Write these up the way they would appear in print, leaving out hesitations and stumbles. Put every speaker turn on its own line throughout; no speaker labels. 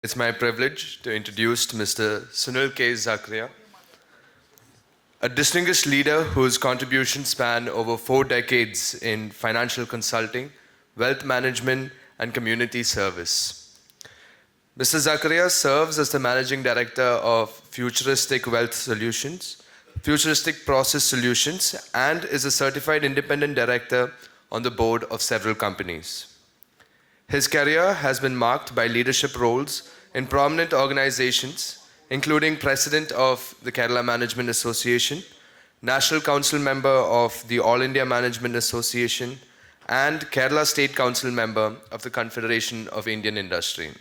It's my privilege to introduce Mr. Sunil K. Zachariah, a distinguished leader whose contributions span over 4 decades in financial consulting, wealth management, and community service. Mr. Zachariah serves as the Managing Director of Futuristic Wealth Solutions, Futuristic Process Solutions, and is a Certified Independent Director on the board of several companies. His career has been marked by leadership roles in prominent organizations, including President of the Kerala Management Association, National Council Member of the All India Management Association, and Kerala State Council Member of the Confederation of Indian Industry.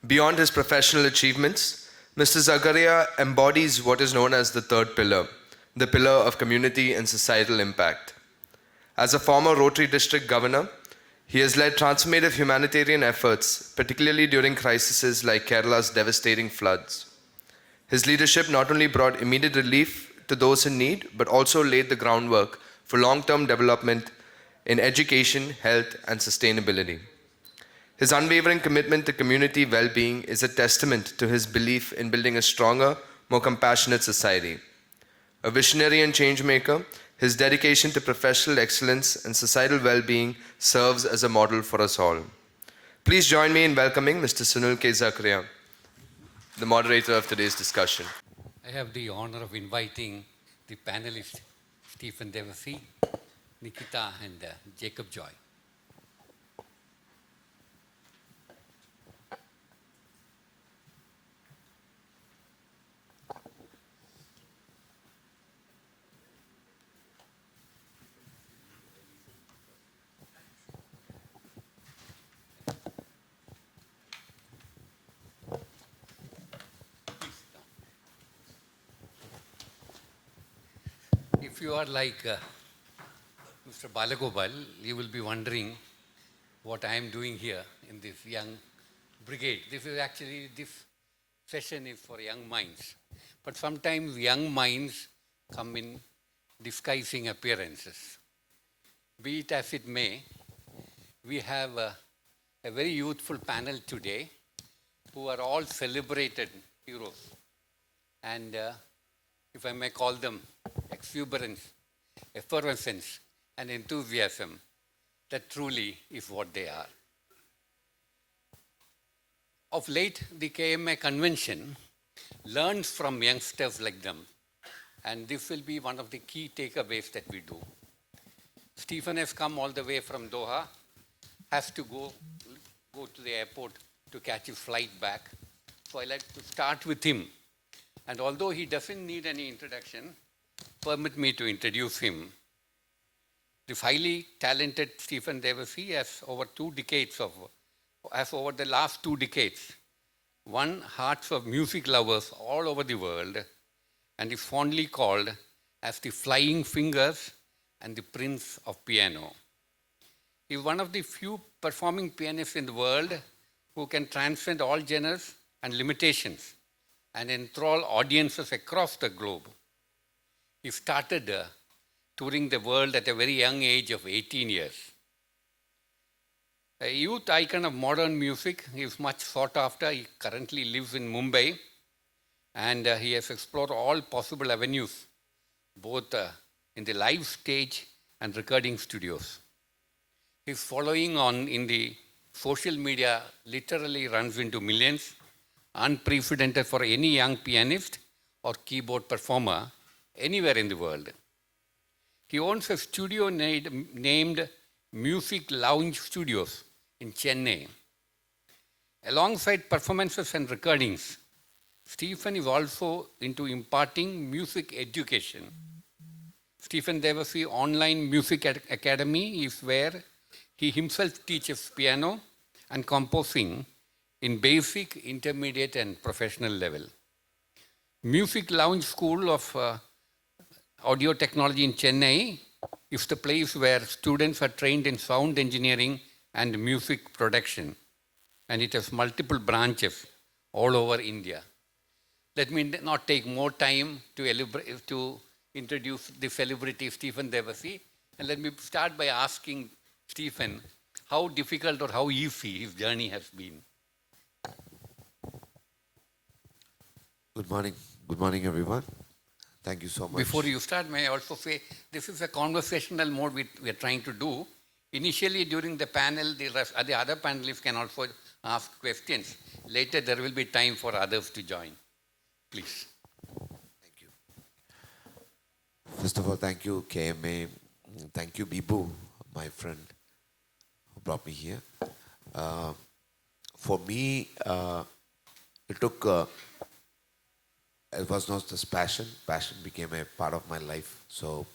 Beyond his professional achievements, Mr. Zachariah embodies what is known as the third pillar, the pillar of community and societal impact. As a former Rotary District Governor, he has led transformative humanitarian efforts, particularly during crises like Kerala's devastating floods. His leadership not only brought immediate relief to those in need, but also laid the groundwork for long-term development in education, health, and sustainability. His unwavering commitment to community well-being is a testament to his belief in building a stronger, more compassionate society. A visionary and changemaker, his dedication to professional excellence and societal well-being serves as a model for us all. Please join me in welcoming Mr. Sunil K. Zachariah, the moderator of today's discussion.
I have the honor of inviting the panelists, Stephen Devassy, Nikkitha, and Jacob Joy. If you are like Mr. Balagopal, you will be wondering what I am doing here in this young brigade. This session is for young minds. But sometimes young minds come in disguising appearances. Be it as it may, we have a very youthful panel today who are all celebrated heroes. And if I may call them exuberance, effervescence, and enthusiasm, that truly is what they are. Of late, the KMA convention learns from youngsters like them, and this will be one of the key takeaways that we do. Stephen has come all the way from Doha, has to go to the airport to catch his flight back. So I'd like to start with him. And although he doesn't need any introduction, permit me to introduce him. The highly talented Stephen Devassy has over the last 2 decades, won hearts of music lovers all over the world, and is fondly called as the Flying Fingers and the Prince of Piano. He is one of the few performing pianists in the world who can transcend all genres and limitations and enthrall audiences across the globe. He started touring the world at a very young age of 18 years. A youth icon of modern music, he is much sought after. He currently lives in Mumbai, and he has explored all possible avenues, both in the live stage and recording studios. His following on in the social media literally runs into millions, unprecedented for any young pianist or keyboard performer anywhere in the world. He owns a studio named Music Lounge Studios in Chennai. Alongside performances and recordings, Stephen is also into imparting music education. Stephen Devassy Online Music Academy is where he himself teaches piano and composing in basic, intermediate, and professional level. Music Lounge School of Audio Technology in Chennai is the place where students are trained in sound engineering and music production, and it has multiple branches all over India. Let me not take more time to introduce the celebrity Stephen Devassy, and let me start by asking Stephen how difficult or how easy his journey has been.
Good morning. Good morning, everyone. Thank you so much.
Before you start, may I also say this is a conversational mode we are trying to do. Initially, during the panel, the other panelists can also ask questions. Later, there will be time for others to join. Please.
Thank you. First of all, thank you, KMA. Thank you, Bibu, my friend, who brought me here. For me, it took, it was not just passion. Passion became a part of my life. So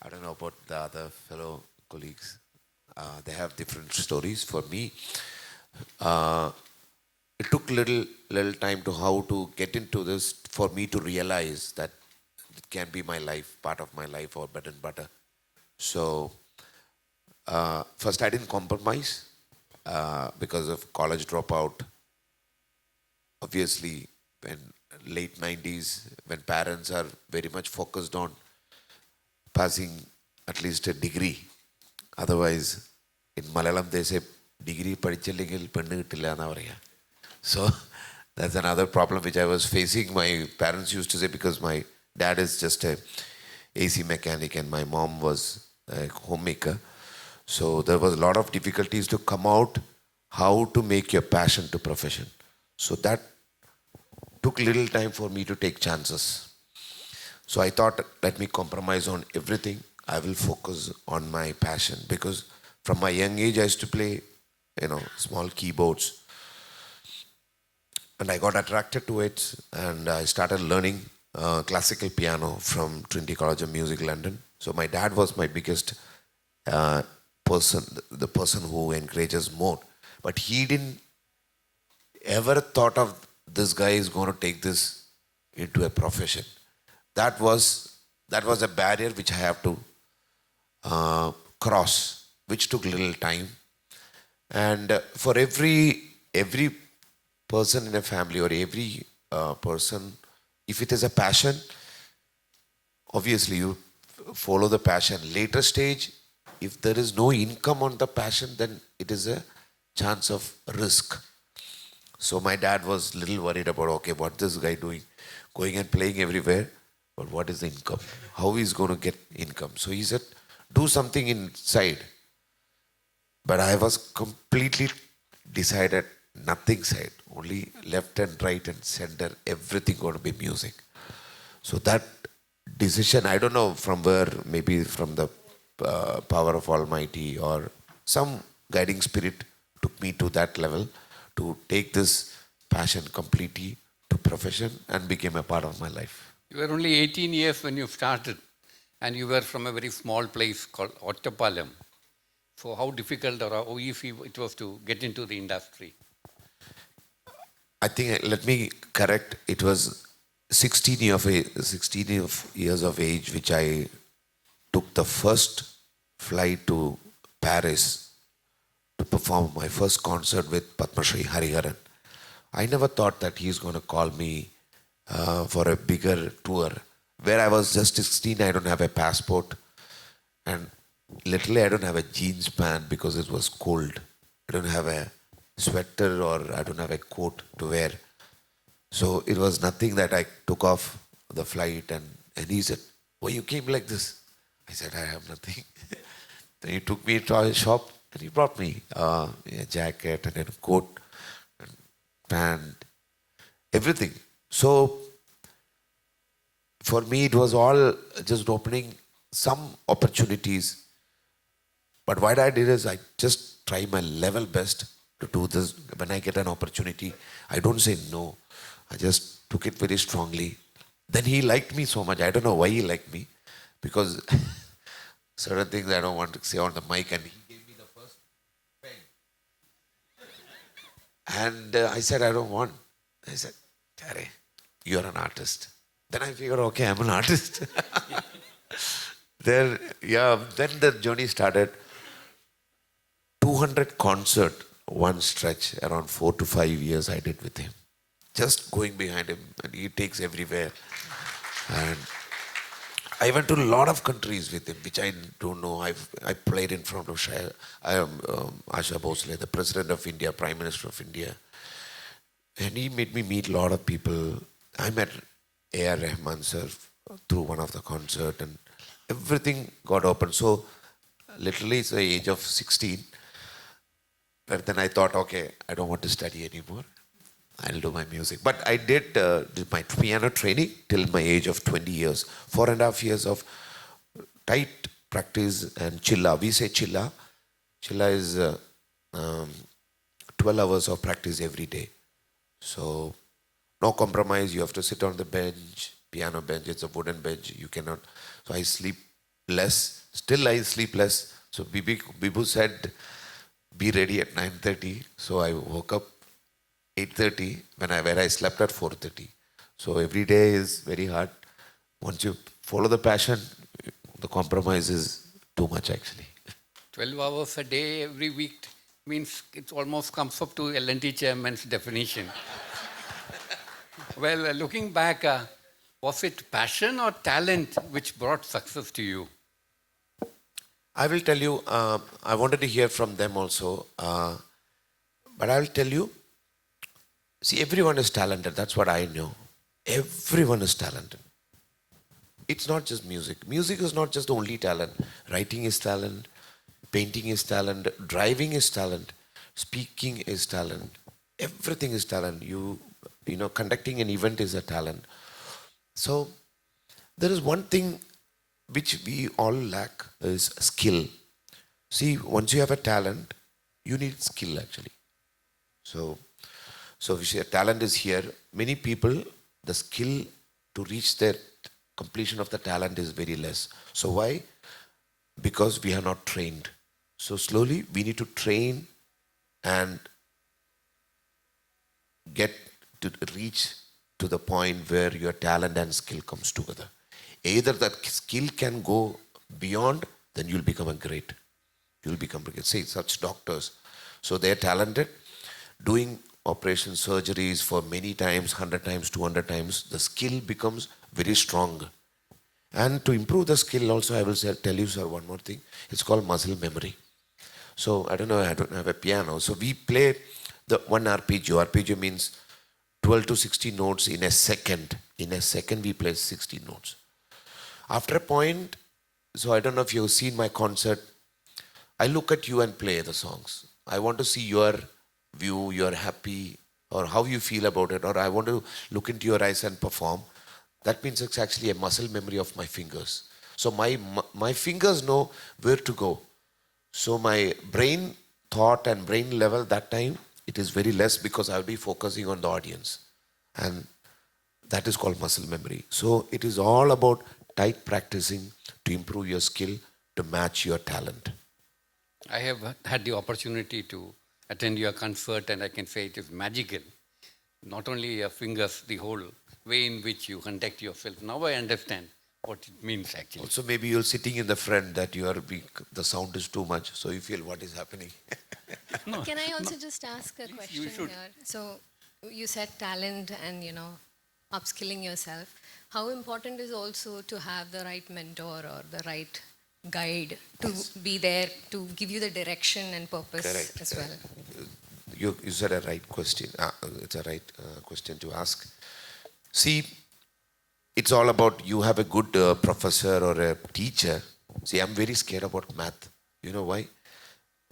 I don't know about the other fellow colleagues. They have different stories. For me, it took little time to how to get into this for me to realize that it can be my life, part of my life, or bread and butter. So first I didn't compromise because of college dropout. Obviously, when late 90s, when parents are very much focused on passing at least a degree. Otherwise, in Malayalam they say degree പഠിച്ചില്ലെങ്കിൽ പെണ്ണ് കിട്ടില്ല എന്നാ പറയാ. So that's another problem which I was facing. My parents used to say, because my dad is just a AC mechanic and my mom was a homemaker. So there was a lot of difficulties to come out how to make your passion to profession. So that took little time for me to take chances. So I thought, let me compromise on everything. I will focus on my passion, because from my young age I used to play, small keyboards. And I got attracted to it, and I started learning classical piano from Trinity College of Music, London. So my dad was my biggest person, the person who encourages more. But he didn't ever thought of this guy is going to take this into a profession. That was a barrier which I have to cross, which took little time. And for every person in a family, or every person, if it is a passion, obviously you follow the passion. Later stage, if there is no income on the passion, then it is a chance of risk. So my dad was little worried about, okay, what this guy doing, going and playing everywhere, but what is the income? How he's going to get income? So he said, do something inside. But I was completely decided, nothing side, only left and right and center, everything going to be music. So that decision, I don't know from where, maybe from the power of Almighty or some guiding spirit took me to that level to take this passion completely to profession and became a part of my life.
You were only 18 years when you started, and you were from a very small place called Ottapalam. So how difficult or how easy it was to get into the industry?
I think, let me correct, it was 16 years of age which I took the first flight to Paris to perform my first concert with Padma Shri Hariharan. I never thought that he's going to call me for a bigger tour. Where I was just 16, I don't have a passport. And literally I don't have a jeans pant because it was cold. I don't have a sweater, or I don't have a coat to wear. So it was nothing that I took off the flight, and he said, why you came like this? I said, I have nothing. Then he took me to a shop and he brought me a jacket and a coat and pant, everything. So for me it was all just opening some opportunities. But what I did is I just try my level best to do this. When I get an opportunity, I don't say no. I just took it very strongly. Then he liked me so much. I don't know why he liked me, because certain things I don't want to say on the mic, and he gave me the first pen. And I said, I don't want. I said, Jare, you're an artist. Then I figured, okay, I'm an artist. Then the journey started. 200 concert, one stretch, around 4 to 5 years I did with him. Just going behind him, and he takes everywhere. And I went to a lot of countries with him, which I don't know. I played in front of Asha Bhosle, the President of India, Prime Minister of India. And he made me meet a lot of people. I met A.R. Rahman sir through one of the concert, and everything got open. So literally it's the age of 16. But then I thought, okay, I don't want to study anymore. I'll do my music. But I did my piano training till my age of 20 years. 4.5 years of tight practice and chilla. We say chilla. Chilla is 12 hours of practice every day. So no compromise. You have to sit on the bench, piano bench. It's a wooden bench. You cannot. So I sleep less. Still I sleep less. So Bibu said, be ready at 9:30. So I woke up 8:30 where I slept at 4:30. So every day is very hard. Once you follow the passion, the compromise is too much actually.
12 hours a day every week means it almost comes up to L&T chairman's definition. Well, looking back, was it passion or talent which brought success to you?
I will tell you, I wanted to hear from them also, but I will tell you, see, everyone is talented, that's what I know. Everyone is talented. It's not just music. Music is not just the only talent. Writing is talent, painting is talent, driving is talent, speaking is talent. Everything is talent. You know, conducting an event is a talent. So there is one thing which we all lack is skill. See, once you have a talent, you need skill actually. So if your talent is here, many people, the skill to reach that completion of the talent is very less. So why? Because we are not trained. So slowly we need to train and get to reach to the point where your talent and skill comes together. Either that skill can go beyond, then you'll become a great. You'll become great. See, such doctors. So they're talented, doing operation surgeries for many times, 100 times, 200 times. The skill becomes very strong. And to improve the skill also, I will tell you, sir, one more thing. It's called muscle memory. So I don't know, I don't have a piano. So we play the one arpeggio. Arpeggio means 12 to 16 notes in a second. In a second, we play 16 notes. After a point, so I don't know if you've seen my concert, I look at you and play the songs. I want to see your view, you're happy, or how you feel about it, or I want to look into your eyes and perform. That means it's actually a muscle memory of my fingers. So my fingers know where to go. So my brain thought and brain level that time, it is very less because I'll be focusing on the audience. And that is called muscle memory. So it is all about tight practicing to improve your skill to match your talent.
I have had the opportunity to attend your concert, and I can say it is magical. Not only your fingers, the whole way in which you conduct yourself. Now I understand what it means actually.
Also maybe you're sitting in the front that you are weak, the sound is too much, so you feel what is happening.
No,
Can I also just ask a
you
question
should.
here? So you said talent and, upskilling yourself. How important is also to have the right mentor or the right guide to be there to give you the direction and purpose
Correct.
as well?
You said a right question. It's a right question to ask. See, it's all about you have a good professor or a teacher. See, I'm very scared about math. You know why?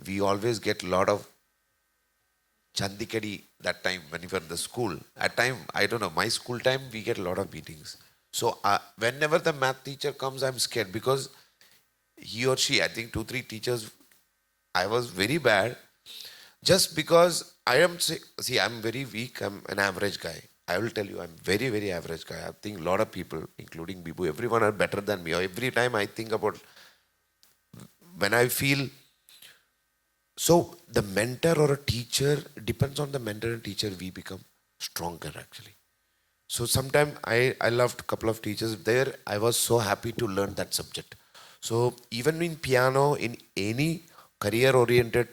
We always get a lot of chandikadi that time when we were in the school. At time, I don't know, my school time, we get a lot of meetings. So whenever the math teacher comes, I'm scared because he or she, I think 2-3 teachers, I was very bad. Just because I'm very weak, I'm an average guy. I will tell you, I'm very, very average guy. I think a lot of people, including Bibu, everyone are better than me. Every time I think about, when I feel, so the mentor or a teacher, depends on the mentor and teacher, we become stronger actually. So sometimes I loved a couple of teachers there. I was so happy to learn that subject. So even in piano, in any career-oriented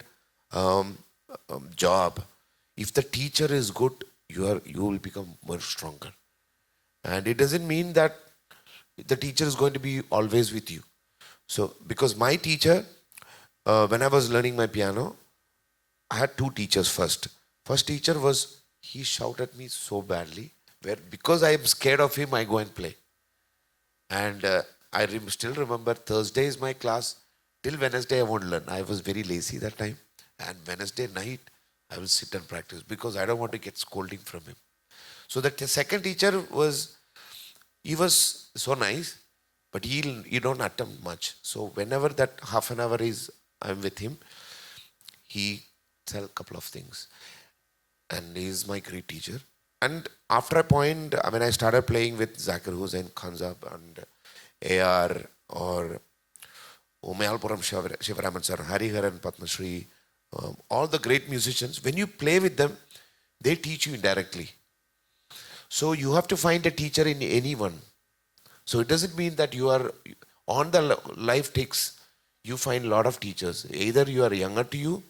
job, if the teacher is good, you will become more stronger. And it doesn't mean that the teacher is going to be always with you. So because my teacher, when I was learning my piano, I had 2 teachers first. First teacher was, he shouted at me so badly. where because I am scared of him, I go and play. And still remember Thursday is my class. Till Wednesday I won't learn. I was very lazy that time. And Wednesday night I will sit and practice because I don't want to get scolding from him. So the second teacher he was so nice, but he don't attempt much. So whenever that half an hour I'm with him, he tell a couple of things. And he is my great teacher. And after a point, when I started playing with Zakir Hussain, Khanzab and AR or Umayalpuram Shivaraman sir, Hariharan Padmashri, all the great musicians, when you play with them, they teach you indirectly. So you have to find a teacher in anyone. So it doesn't mean that you are on the life takes, you find a lot of teachers. Either you are younger to you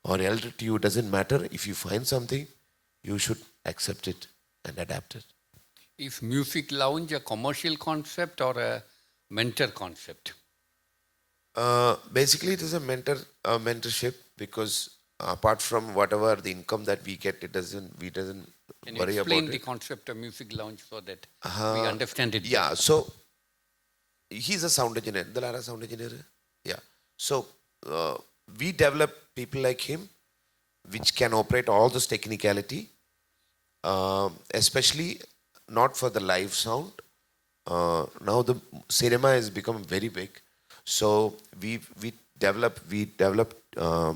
or elder to you, doesn't matter. If you find something, you should accept it and adapt it.
Is music lounge a commercial concept or a mentor concept?
Basically, it is a mentorship because apart from whatever the income that we get, we doesn't
Can you
worry about
explain
it.
the concept of music lounge so that we understand it?
Yeah, so he's a sound engineer. Dalara sound engineer. Yeah. So we develop people like him, which can operate all this technicality, especially not for the live sound. Now the cinema has become very big, so we develop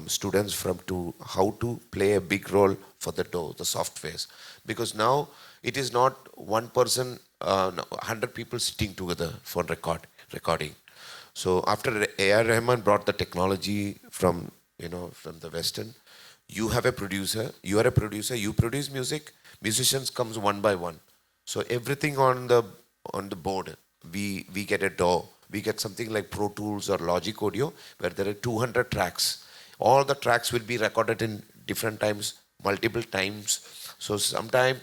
students to how to play a big role for the softwares, because now it is not one person, 100 people sitting together for recording. So after A.R. Rahman brought the technology from the Western, you have a producer, you are a producer, you produce music, musicians comes one by one. So everything on the board, we get a DAW, we get something like Pro Tools or Logic Audio, where there are 200 tracks. All the tracks will be recorded in different times, multiple times. So sometime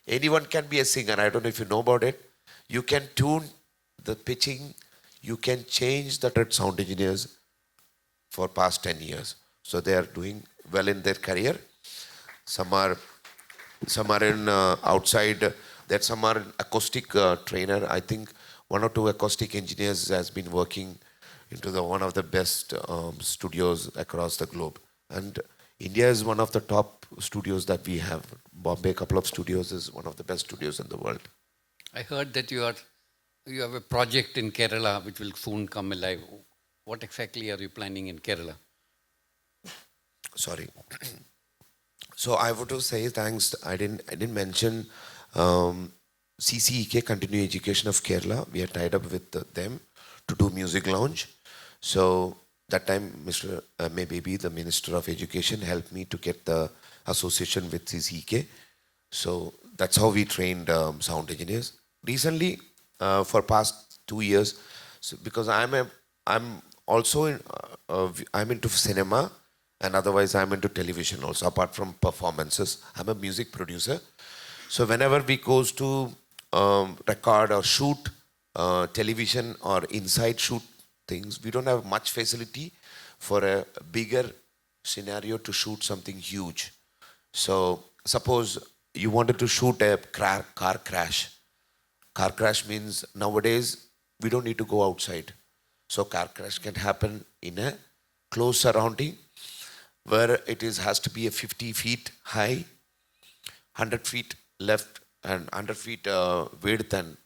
anyone can be a singer. I don't know if you know about it. You can tune the pitching, you can change the sound engineers for past 10 years. So they are doing well in their career. Some are in outside, that some are acoustic trainer. I think 1 or 2 acoustic engineers has been working into one of the best studios across the globe. And India is one of the top studios that we have. Bombay, a couple of studios, is one of the best studios in the world.
I heard that you have a project in Kerala which will soon come alive. What exactly are you planning in Kerala?
Sorry. So I want to say thanks. I didn't mention CCEK, Continuing Education of Kerala. We are tied up with them to do music lounge. So that time, Mr. Maybe the Minister of Education helped me to get the association with CCEK. So that's how we trained sound engineers. Recently, for past 2 years, so because I'm also I'm into cinema, and otherwise I'm into television also. Apart from performances, I'm a music producer. So whenever we goes to record or shoot television or inside shoot things, we don't have much facility for a bigger scenario to shoot something huge. So suppose you wanted to shoot a car crash. Car crash means nowadays we don't need to go outside. So car crash can happen in a close surrounding where has to be a 50 feet high, 100 feet left and 100 feet width and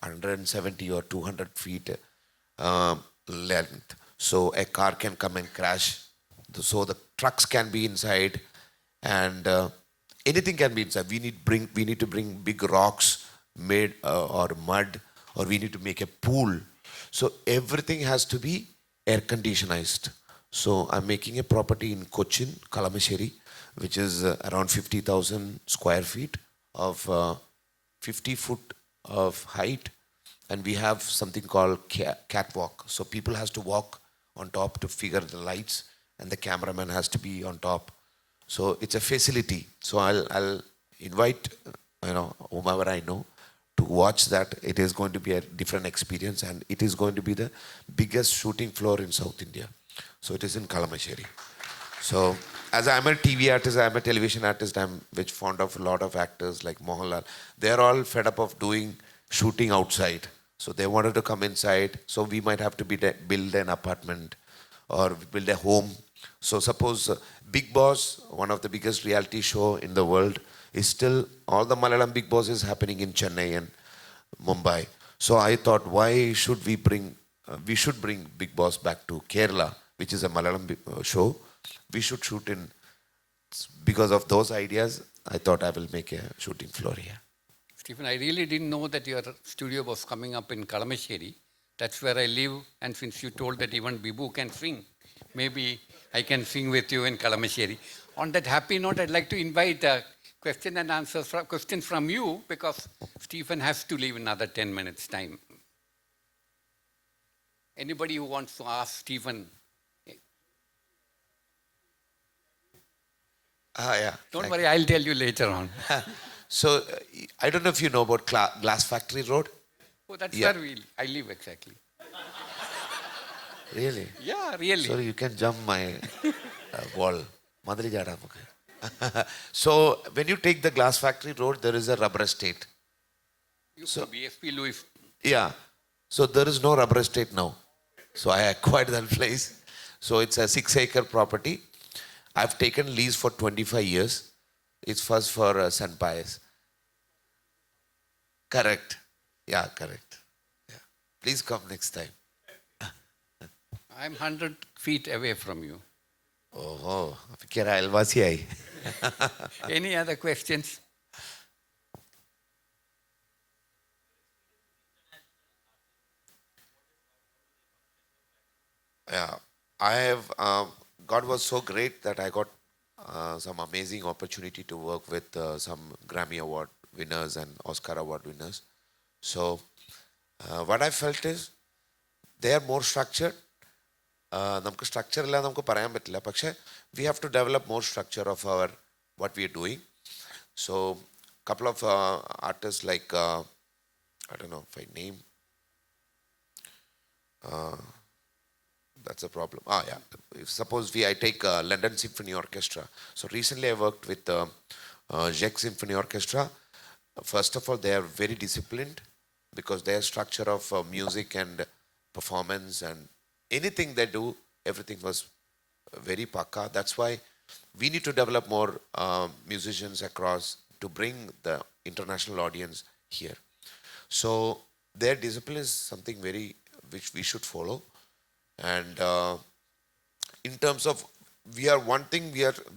170 or 200 feet length. So a car can come and crash. So the trucks can be inside and anything can be inside. We need to bring big rocks made or mud, or we need to make a pool. So everything has to be air conditioned. So I'm making a property in Kochi, Kalamasheri, which is around 50,000 square feet of 50 foot of height. And we have something called catwalk. So people has to walk on top to figure the lights, and the cameraman has to be on top. So it's a facility. So I'll invite whomever I know to watch that. It is going to be a different experience, and it is going to be the biggest shooting floor in South India. So it is in Kalamasheri. So as I'm a TV artist, I'm a television artist, I'm very fond of a lot of actors like Mohanlal. They're all fed up of doing shooting outside. So they wanted to come inside. So we might have to build an apartment or build a home. So suppose Big Boss, one of the biggest reality show in the world, is still, all the Malayalam Big Boss is happening in Chennai and Mumbai. So I thought, why should we should bring Big Boss back to Kerala, which is a Malayalam show. We should shoot in, because of those ideas, I thought I will make a shooting floor here.
Stephen, I really didn't know that your studio was coming up in Kalamassery. That's where I live, and since you told that even Bibu can sing, maybe I can sing with you in Kalamassery. On that happy note, I'd like to invite question and answers questions from you, because Stephen has to leave in another 10 minutes time. Anybody who wants to ask Stephen?
Yeah.
Don't worry, I'll tell you later on.
So, I don't know if you know about Glass Factory Road.
Oh, that's where I live exactly.
Really?
Yeah, really.
So you can jump my wall. Madali jada muke. So when you take the Glass Factory Road, there is a rubber estate.
So BSP Louis.
Yeah. So there is no rubber estate now. So I acquired that place. So it's a 6-acre property. I've taken lease for 25 years. It's first for St. Pius. Correct. Yeah, correct. Yeah. Please come next time.
I'm 100 feet away from you.
Oh, kira ailwasi hai.
Any other questions?
Yeah, I have. God was so great that I got some amazing opportunity to work with some Grammy Award winners and Oscar Award winners. So, what I felt is they are more structured. നമുക്ക് structure ഇല്ല നമുക്ക് പറയാൻ പറ്റില്ല പക്ഷേ we have to develop more structure of our what we are doing. So couple of artists like I don't know if I name that's a problem. Yeah, if suppose I take London Symphony Orchestra. So recently I worked with Czech Symphony Orchestra. First of all, they are very disciplined because their structure of music and performance and anything they do, everything was very pakka. That's why we need to develop more musicians across to bring the international audience here. So their discipline is something which we should follow. And in terms of, we are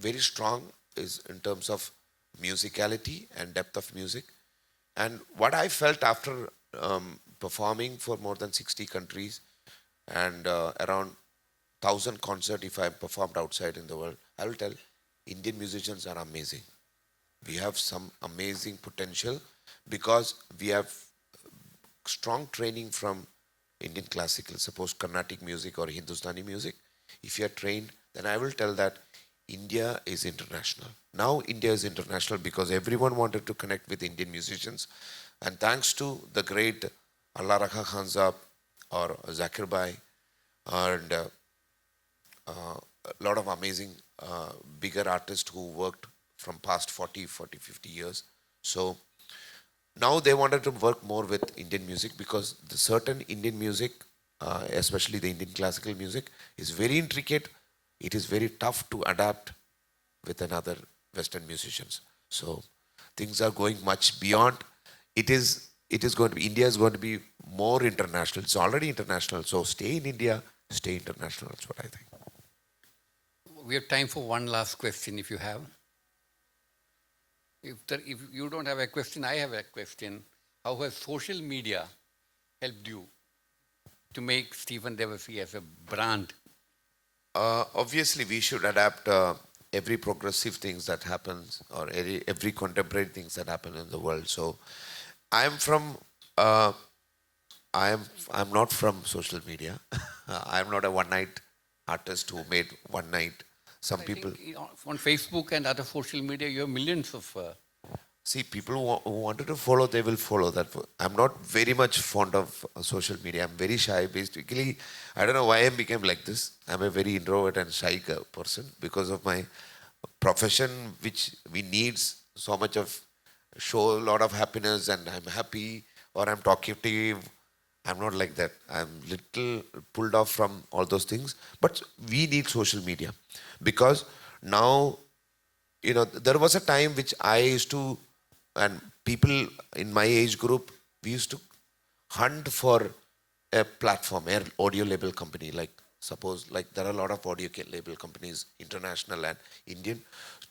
very strong is in terms of musicality and depth of music. And what I felt after performing for more than 60 countries and around 1,000 concerts if I performed outside in the world, I will tell Indian musicians are amazing. We have some amazing potential because we have strong training from Indian classical, suppose Carnatic music or Hindustani music. If you are trained, then I will tell that India is international. Now India is international because everyone wanted to connect with Indian musicians. And thanks to the great Allah Rakha Khan Saab or Zakir Bhai and a lot of amazing bigger artists who worked from past 40, 50 years. So now they wanted to work more with Indian music because the certain Indian music, especially the Indian classical music, is very intricate. It is very tough to adapt with another Western musicians. So things are going much beyond. It is going to be, India is going to be more international. It's already international. So stay in India, stay international. That's what I think.
We have time for one last question if you have. If you don't have a question, I have a question. How has social media helped you to make Stephen Devassy as a brand?
Obviously, we should adapt every progressive things that happens or every contemporary things that happen in the world. So, I'm not from social media. I'm not a one-night artist who made one night. Some people
on Facebook and other social media, you have millions of.
See, people who wanted to follow, they will follow that. I'm not very much fond of social media. I'm very shy. Basically, I don't know why I became like this. I'm a very introvert and shy person because of my profession which we needs so much of show a lot of happiness and I'm happy or I'm talkative. I'm not like that. I'm little pulled off from all those things. But we need social media because now, there was a time which I used to, and people in my age group, we used to hunt for a platform, an audio label company. Like suppose, like there are a lot of audio label companies, international and Indian,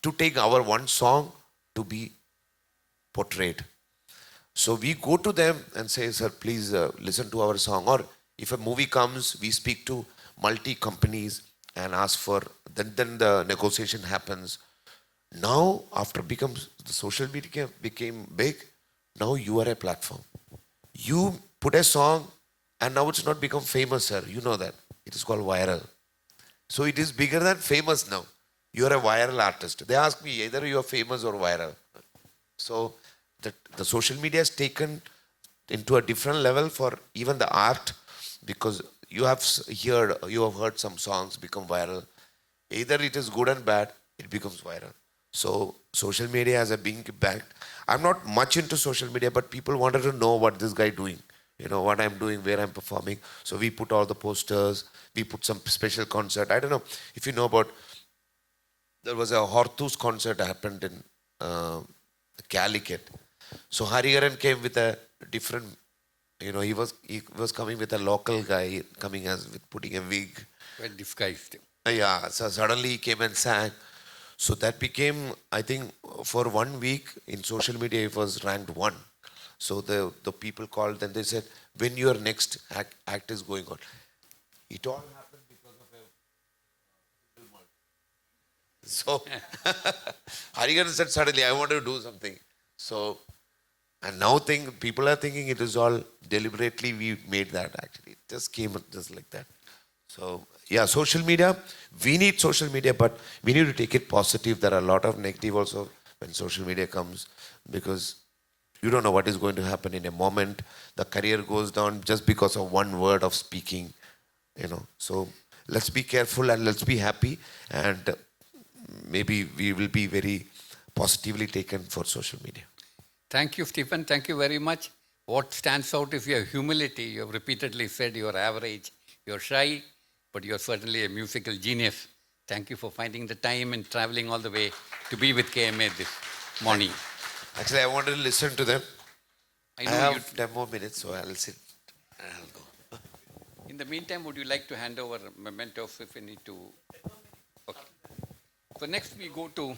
to take our one song to be portrayed. So we go to them and say, sir, please listen to our song. Or if a movie comes, we speak to multi companies and ask for, then the negotiation happens. Now, after the social media became big, now you are a platform. You put a song and now it's not become famous, sir. You know that. It is called viral. So it is bigger than famous now. You are a viral artist. They ask me, either you are famous or viral. So the social media has taken into a different level for even the art, because you have heard some songs become viral. Either it is good and bad, it becomes viral. So social media has a big impact. I'm not much into social media, but people wanted to know what this guy doing, what I'm doing, where I'm performing. So we put all the posters, we put some special concert. I don't know if you know about, there was a Hortus concert happened in Calicut. So Hariharan came with a different, he was coming with a local guy, coming with putting a wig.
Well disguised.
Yeah, so suddenly he came and sang. So that became, I think, for 1 week in social media, it was ranked 1. So the people called and they said, when your next act is going on. It all happened because of a so Hariharan said suddenly, I want to do something. So, and now people are thinking it is all deliberately we made that actually. It just came just like that. So, yeah, social media, we need social media, but we need to take it positive. There are a lot of negative also when social media comes, because you don't know what is going to happen in a moment. The career goes down just because of one word of speaking, So let's be careful and let's be happy, and maybe we will be very positively taken for social media.
Thank you, Stephen. Thank you very much. What stands out is your humility. You have repeatedly said you're average, you're shy, but you're certainly a musical genius. Thank you for finding the time and traveling all the way to be with KMA this morning.
Actually, I wanted to listen to them.
I
I have 10 more minutes, so I'll sit and I'll go.
In the meantime, would you like to hand over mementos if you need to? Okay. So next we go to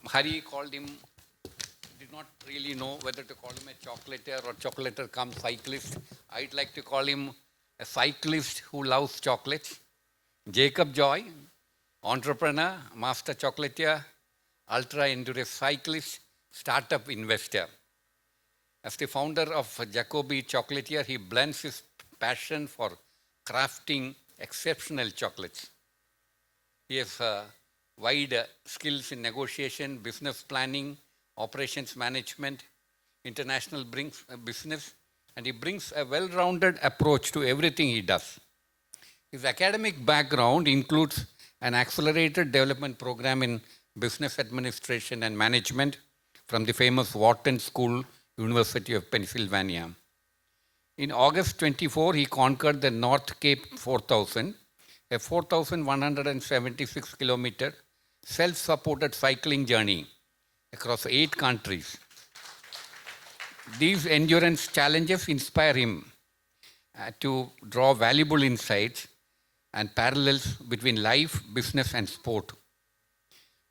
Hari called him, did not really know whether to call him a chocolatier or chocolatier come cyclist. I'd like to call him a cyclist who loves chocolates. Jacob Joy, entrepreneur, master chocolatier, ultra endurance cyclist, startup investor. As the founder of Jakobi Chocolatier, he blends his passion for crafting exceptional chocolates. He has wide skills in negotiation, business planning, operations management, international business, and he brings a well-rounded approach to everything he does. His academic background includes an accelerated development program in business administration and management from the famous Wharton School, University of Pennsylvania. In August 24, he conquered the North Cape 4000, a 4,176 kilometer self-supported cycling journey across 8 countries. These endurance challenges inspire him to draw valuable insights and parallels between life, business, and sport.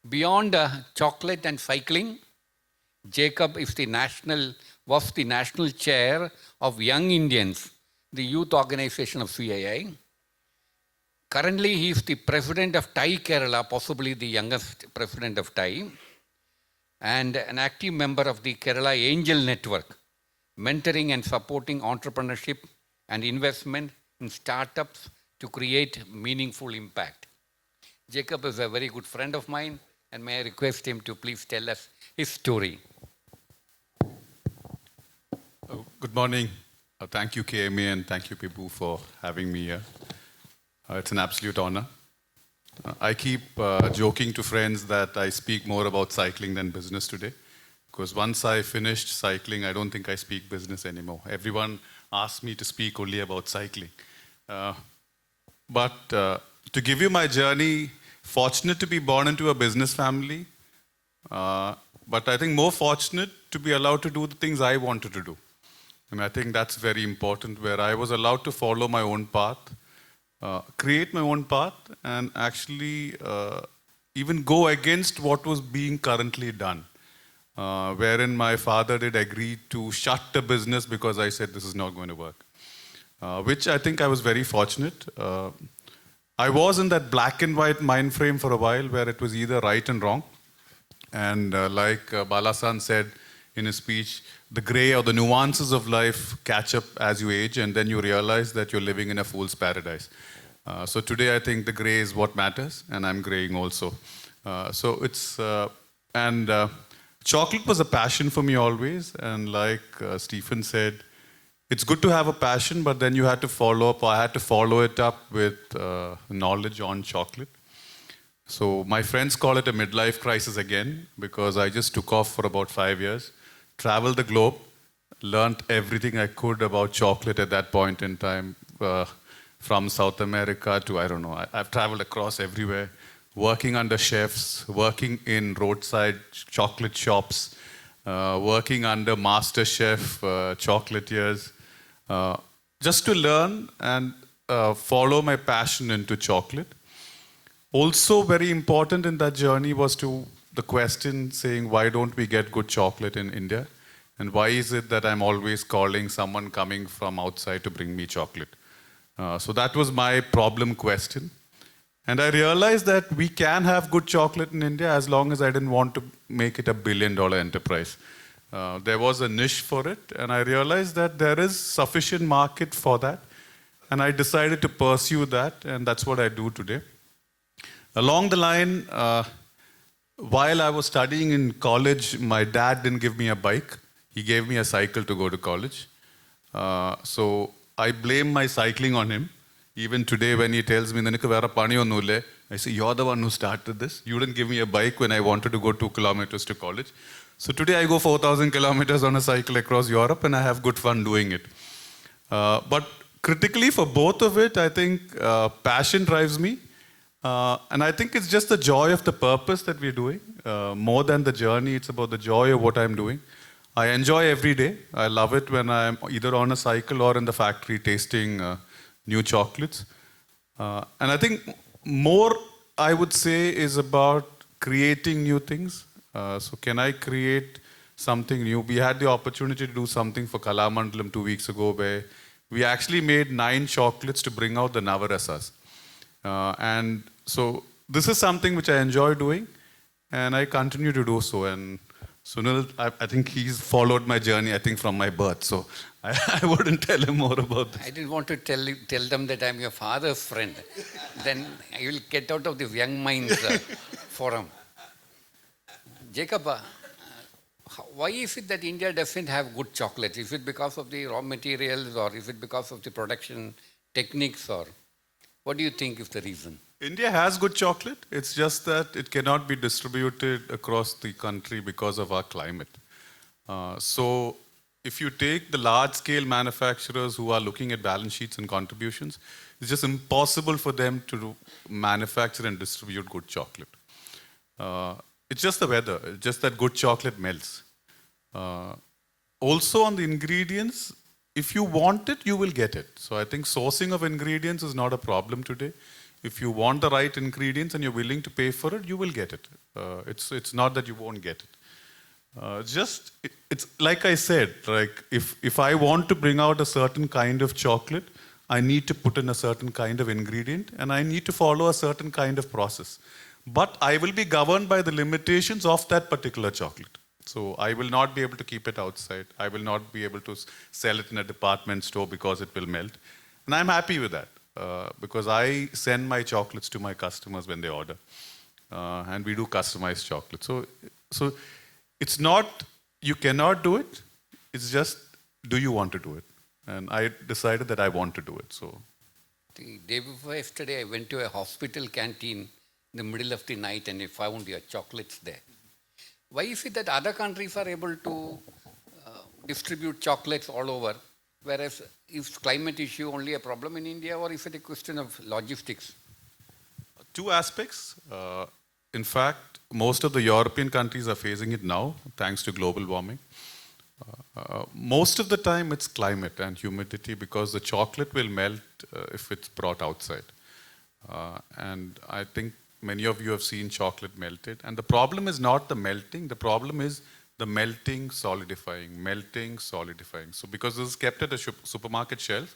Beyond chocolate and cycling, Jacob was the national chair of Young Indians, the youth organization of CIAL. Currently, he is the president of TAI Kerala, possibly the youngest president of TAI, and an active member of the Kerala Angel Network, mentoring and supporting entrepreneurship and investment in startups to create meaningful impact. Jacob is a very good friend of mine, and may I request him to please tell us his story.
Oh, good morning. Thank you, KMA, and thank you, people, for having me here. It's an absolute honor. I keep joking to friends that I speak more about cycling than business today, because once I finished cycling, I don't think I speak business anymore. Everyone asks me to speak only about cycling. But to give you my journey, fortunate to be born into a business family, but I think more fortunate to be allowed to do the things I wanted to do. And I think that's very important, where I was allowed to follow my own path, create my own path, and actually even go against what was being currently done. Wherein my father did agree to shut the business because I said this is not going to work. Which I think I was very fortunate. I was in that black and white mind frame for a while where it was either right and wrong. And like Balasan said in his speech, the gray or the nuances of life catch up as you age, and then you realize that you're living in a fool's paradise. So today I think the gray is what matters, and I'm graying also. Chocolate was a passion for me always, and like Stephen said, it's good to have a passion, but then you had to follow up, or I had to follow it up with knowledge on chocolate. So my friends call it a midlife crisis again, because I just took off for about 5 years, traveled the globe, learned everything I could about chocolate at that point in time, from South America to, I don't know, I've traveled across everywhere, working under chefs, working in roadside chocolate shops, working under master chef, chocolatiers, just to learn and follow my passion into chocolate. Also very important in that journey was to the question saying, why don't we get good chocolate in India? And why is it that I'm always calling someone coming from outside to bring me chocolate? So that was my problem question. And I realized that we can have good chocolate in India as long as I didn't want to make it a billion-dollar enterprise. There was a niche for it, and I realized that there is sufficient market for that. And I decided to pursue that, and that's what I do today. Along the line, while I was studying in college, my dad didn't give me a bike. He gave me a cycle to go to college. So I blame my cycling on him. Even today when he tells me, I say, you're the one who started this. You didn't give me a bike when I wanted to go 2 kilometers to college. So today I go 4,000 kilometers on a cycle across Europe, and I have good fun doing it. But critically for both of it, I think passion drives me. And I think it's just the joy of the purpose that we're doing. More than the journey, it's about the joy of what I'm doing. I enjoy every day. I love it when I'm either on a cycle or in the factory tasting new chocolates. And I think more, I would say, is about creating new things. So can I create something new? We had the opportunity to do something for Kalamandalam 2 weeks ago where we actually made 9 chocolates to bring out the Navarasas. And so this is something which I enjoy doing, and I continue to do so. And Sunil, I think he's followed my journey, I think, from my birth. So I wouldn't tell him more about this.
I didn't want to tell them that I'm your father's friend. Then I will get out of the young minds forum. Jacob, why is it that India doesn't have good chocolate? Is it because of the raw materials, or is it because of the production techniques, or what do you think is the reason?
India has good chocolate. It's just that it cannot be distributed across the country because of our climate. So if you take the large-scale manufacturers who are looking at balance sheets and contributions, it's just impossible for them to manufacture and distribute good chocolate. It's just the weather. It's just that good chocolate melts. Also on the ingredients, if you want it, you will get it. So I think sourcing of ingredients is not a problem today. If you want the right ingredients and you're willing to pay for it, you will get it. It's not that you won't get it. It's like I said, like if I want to bring out a certain kind of chocolate, I need to put in a certain kind of ingredient, and I need to follow a certain kind of process. But I will be governed by the limitations of that particular chocolate. So I will not be able to keep it outside. I will not be able to sell it in a department store because it will melt. And I'm happy with that because I send my chocolates to my customers when they order. And we do customized chocolate. So it's not, you cannot do it. It's just, do you want to do it? And I decided that I want to do it. So
The day before yesterday, I went to a hospital canteen in the middle of the night and I found your chocolates there. Why is it that other countries are able to distribute chocolates all over, whereas is climate issue only a problem in India, or is it a question of logistics?
two aspects. In fact, most of the European countries are facing it now, thanks to global warming. Most of the time it's climate and humidity because the chocolate will melt if it's brought outside. And I think many of you have seen chocolate melted. And the problem is not the melting, the problem is the melting, solidifying, melting, solidifying. So because this is kept at a supermarket shelf,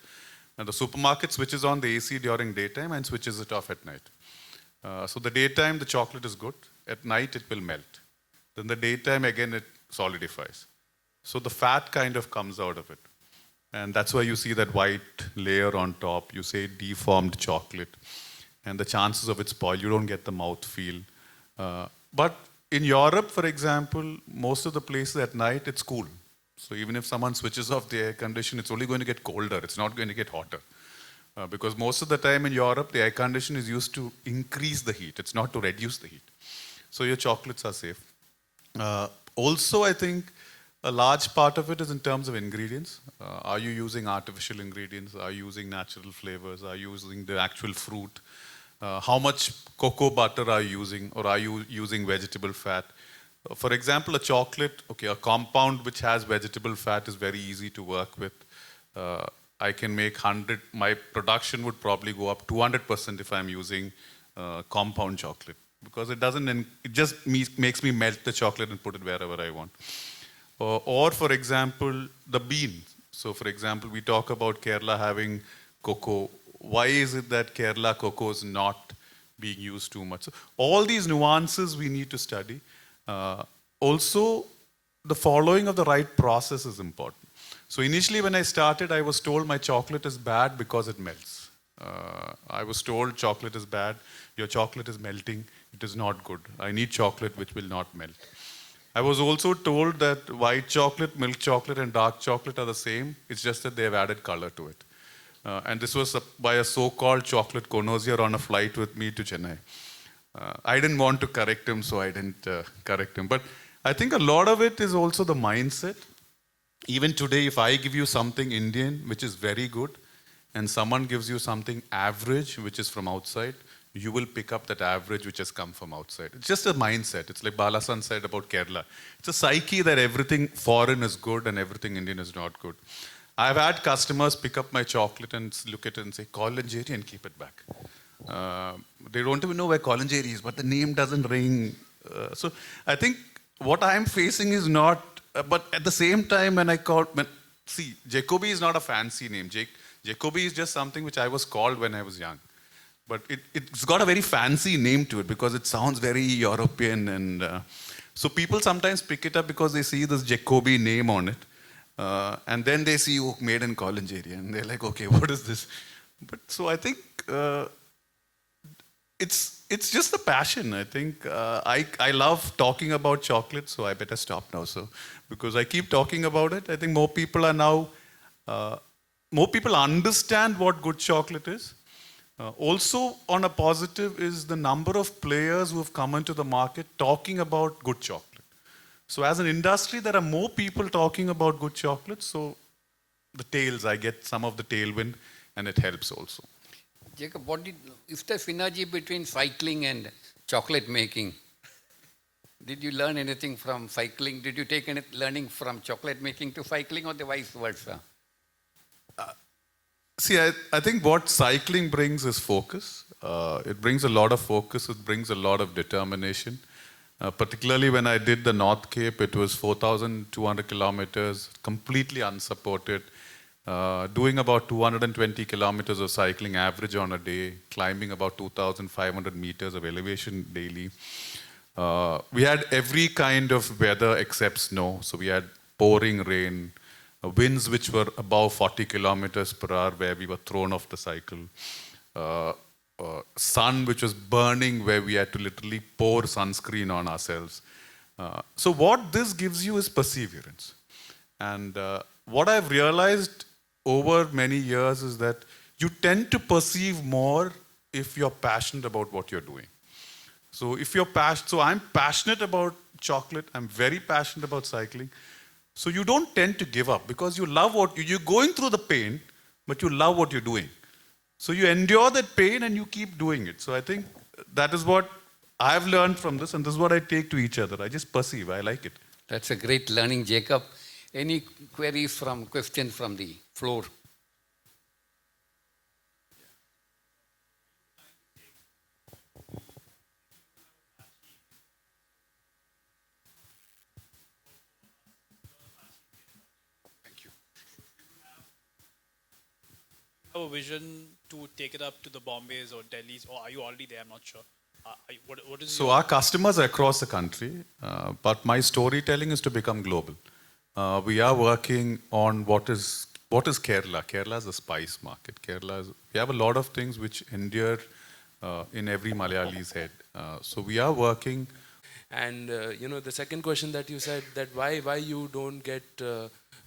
and the supermarket switches on the AC during daytime and switches it off at night. So the daytime the chocolate is good, at night it will melt. Then the daytime again it solidifies. So the fat kind of comes out of it. And that's why you see that white layer on top. You say deformed chocolate. And the chances of it spoil, you don't get the mouth feel. But in Europe, for example, most of the places at night, it's cool. So even if someone switches off the air condition, it's only going to get colder. It's not going to get hotter. Because most of the time in Europe, the air condition is used to increase the heat. It's not to reduce the heat. So your chocolates are safe. Also, I think a large part of it is in terms of ingredients. Are you using artificial ingredients? Are you using natural flavors? Are you using the actual fruit? How much cocoa butter are you using? Or are you using vegetable fat? For example, a chocolate, okay, a compound which has vegetable fat is very easy to work with. I can make 100, my production would probably go up 200% if I'm using compound chocolate. Because it doesn't, it just makes me melt the chocolate and put it wherever I want. Or for example, the beans. So for example, we talk about Kerala having cocoa. Why is it that Kerala cocoa is not being used too much? So all these nuances we need to study. Also, the following of the right process is important. So initially when I started, I was told my chocolate is bad because it melts. I was told chocolate is bad, your chocolate is melting, it is not good. I need chocolate which will not melt. I was also told that white chocolate, milk chocolate and dark chocolate are the same. It's just that they have added color to it. And this was by a so-called chocolate connoisseur on a flight with me to Chennai. I didn't want to correct him, so I didn't correct him. But I think a lot of it is also the mindset. Even today, if I give you something Indian, which is very good, and someone gives you something average, which is from outside, you will pick up that average which has come from outside. It's just a mindset. It's like Balasan said about Kerala. It's a psyche that everything foreign is good and everything Indian is not good. I've had customers pick up my chocolate and look at it and say, Kolanjeri, and keep it back. They don't even know where Kolanjeri is, but the name doesn't ring. So I think what I'm facing is not, but at the same time when I see, Jakobi is not a fancy name. Jakobi is just something which I was called when I was young. But it's got a very fancy name to it because it sounds very European. And so people sometimes pick it up because they see this Jakobi name on it. And then they see, oh, made in Kolanjeri. And they're like, okay, what is this? But so I think it's just the passion. I think I love talking about chocolate, so I better stop now. So because I keep talking about it, I think more people are now, more people understand what good chocolate is. Also, on a positive, is the number of players who have come into the market talking about good chocolate. So as an industry, there are more people talking about good chocolate. So I get some of the tailwind, and it helps also.
Jacob, is there synergy between cycling and chocolate making? Did you learn anything from cycling? Did you take any learning from chocolate making to cycling, or the vice versa?
See, I think what cycling brings is focus. It brings a lot of focus. It brings a lot of determination. Particularly when I did the North Cape, it was 4,200 kilometers, completely unsupported. Doing about 220 kilometers of cycling average on a day, climbing about 2,500 meters of elevation daily. We had every kind of weather except snow. So we had pouring rain, winds which were above 40 kilometers per hour where we were thrown off the cycle. Sun which was burning where we had to literally pour sunscreen on ourselves. So what this gives you is perseverance. And what I've realized over many years is that you tend to perceive more if you're passionate about what you're doing. So if you're passionate, so I'm passionate about chocolate, I'm very passionate about cycling. So you don't tend to give up because you love you're going through the pain, but you love what you're doing. So you endure that pain and you keep doing it. So I think that is what I've learned from this, and this is what I take to each other. I just perceive, I like it.
That's a great learning, Jacob. Any questions from the floor?
Have a vision to take it up to the Bombays or Delhis, or are you already there? I'm not sure. What is
So our customers are across the country, but my storytelling is to become global. We are working on what is Kerala. Kerala is a spice market. We have a lot of things which endure in every Malayali's head. So we are working.
And the second question that you said, that why you don't get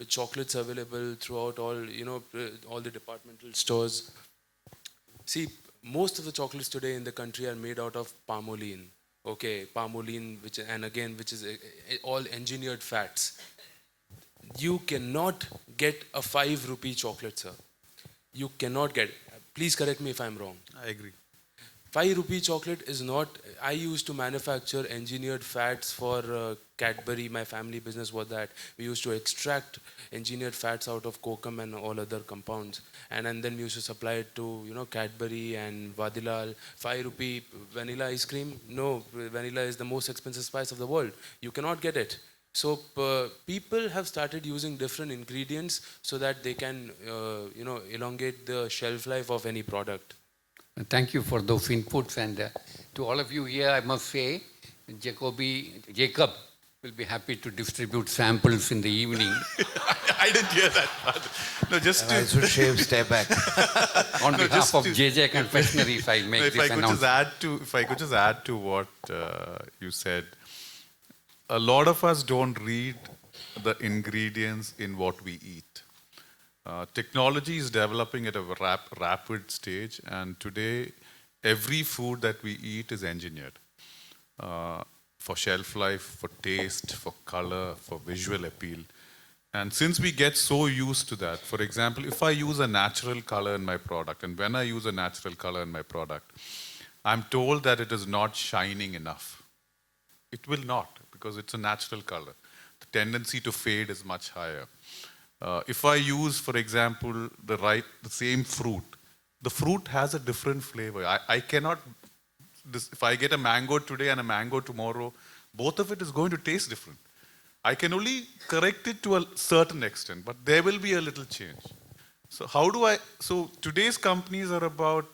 chocolates available throughout all the departmental stores. See, most of the chocolates today in the country are made out of palmolene. Okay, palmolene, which is all engineered fats. You cannot get a 5 rupee chocolate, sir. You cannot get. Please correct me if I'm wrong.
I agree.
5 rupee chocolate is not. I used to manufacture engineered fats for Cadbury. My family business was that. We used to extract engineered fats out of kokum and all other compounds. And then we used to supply it to, Cadbury and Vadilal. 5 rupee vanilla ice cream. No, vanilla is the most expensive spice of the world. You cannot get it. So people have started using different ingredients so that they can, elongate the shelf life of any product.
Thank you for those inputs, and to all of you here, I must say, Jacob will be happy to distribute samples in the evening.
I didn't hear that part. No, just
I should step back.
On behalf of JJ Confectionery, if I make this announcement.
If I could just add to what you said, a lot of us don't read the ingredients in what we eat. Technology is developing at a rapid stage, and today every food that we eat is engineered for shelf life, for taste, for color, for visual appeal. And since we get so used to that, for example, if I use a natural color in my product, and when I use a natural color in my product, I'm told that it is not shining enough. It will not, because it's a natural color. The tendency to fade is much higher. If I use, for example, the same fruit, the fruit has a different flavor. I cannot, if I get a mango today and a mango tomorrow, both of it is going to taste different. I can only correct it to a certain extent, but there will be a little change. So so today's companies are about,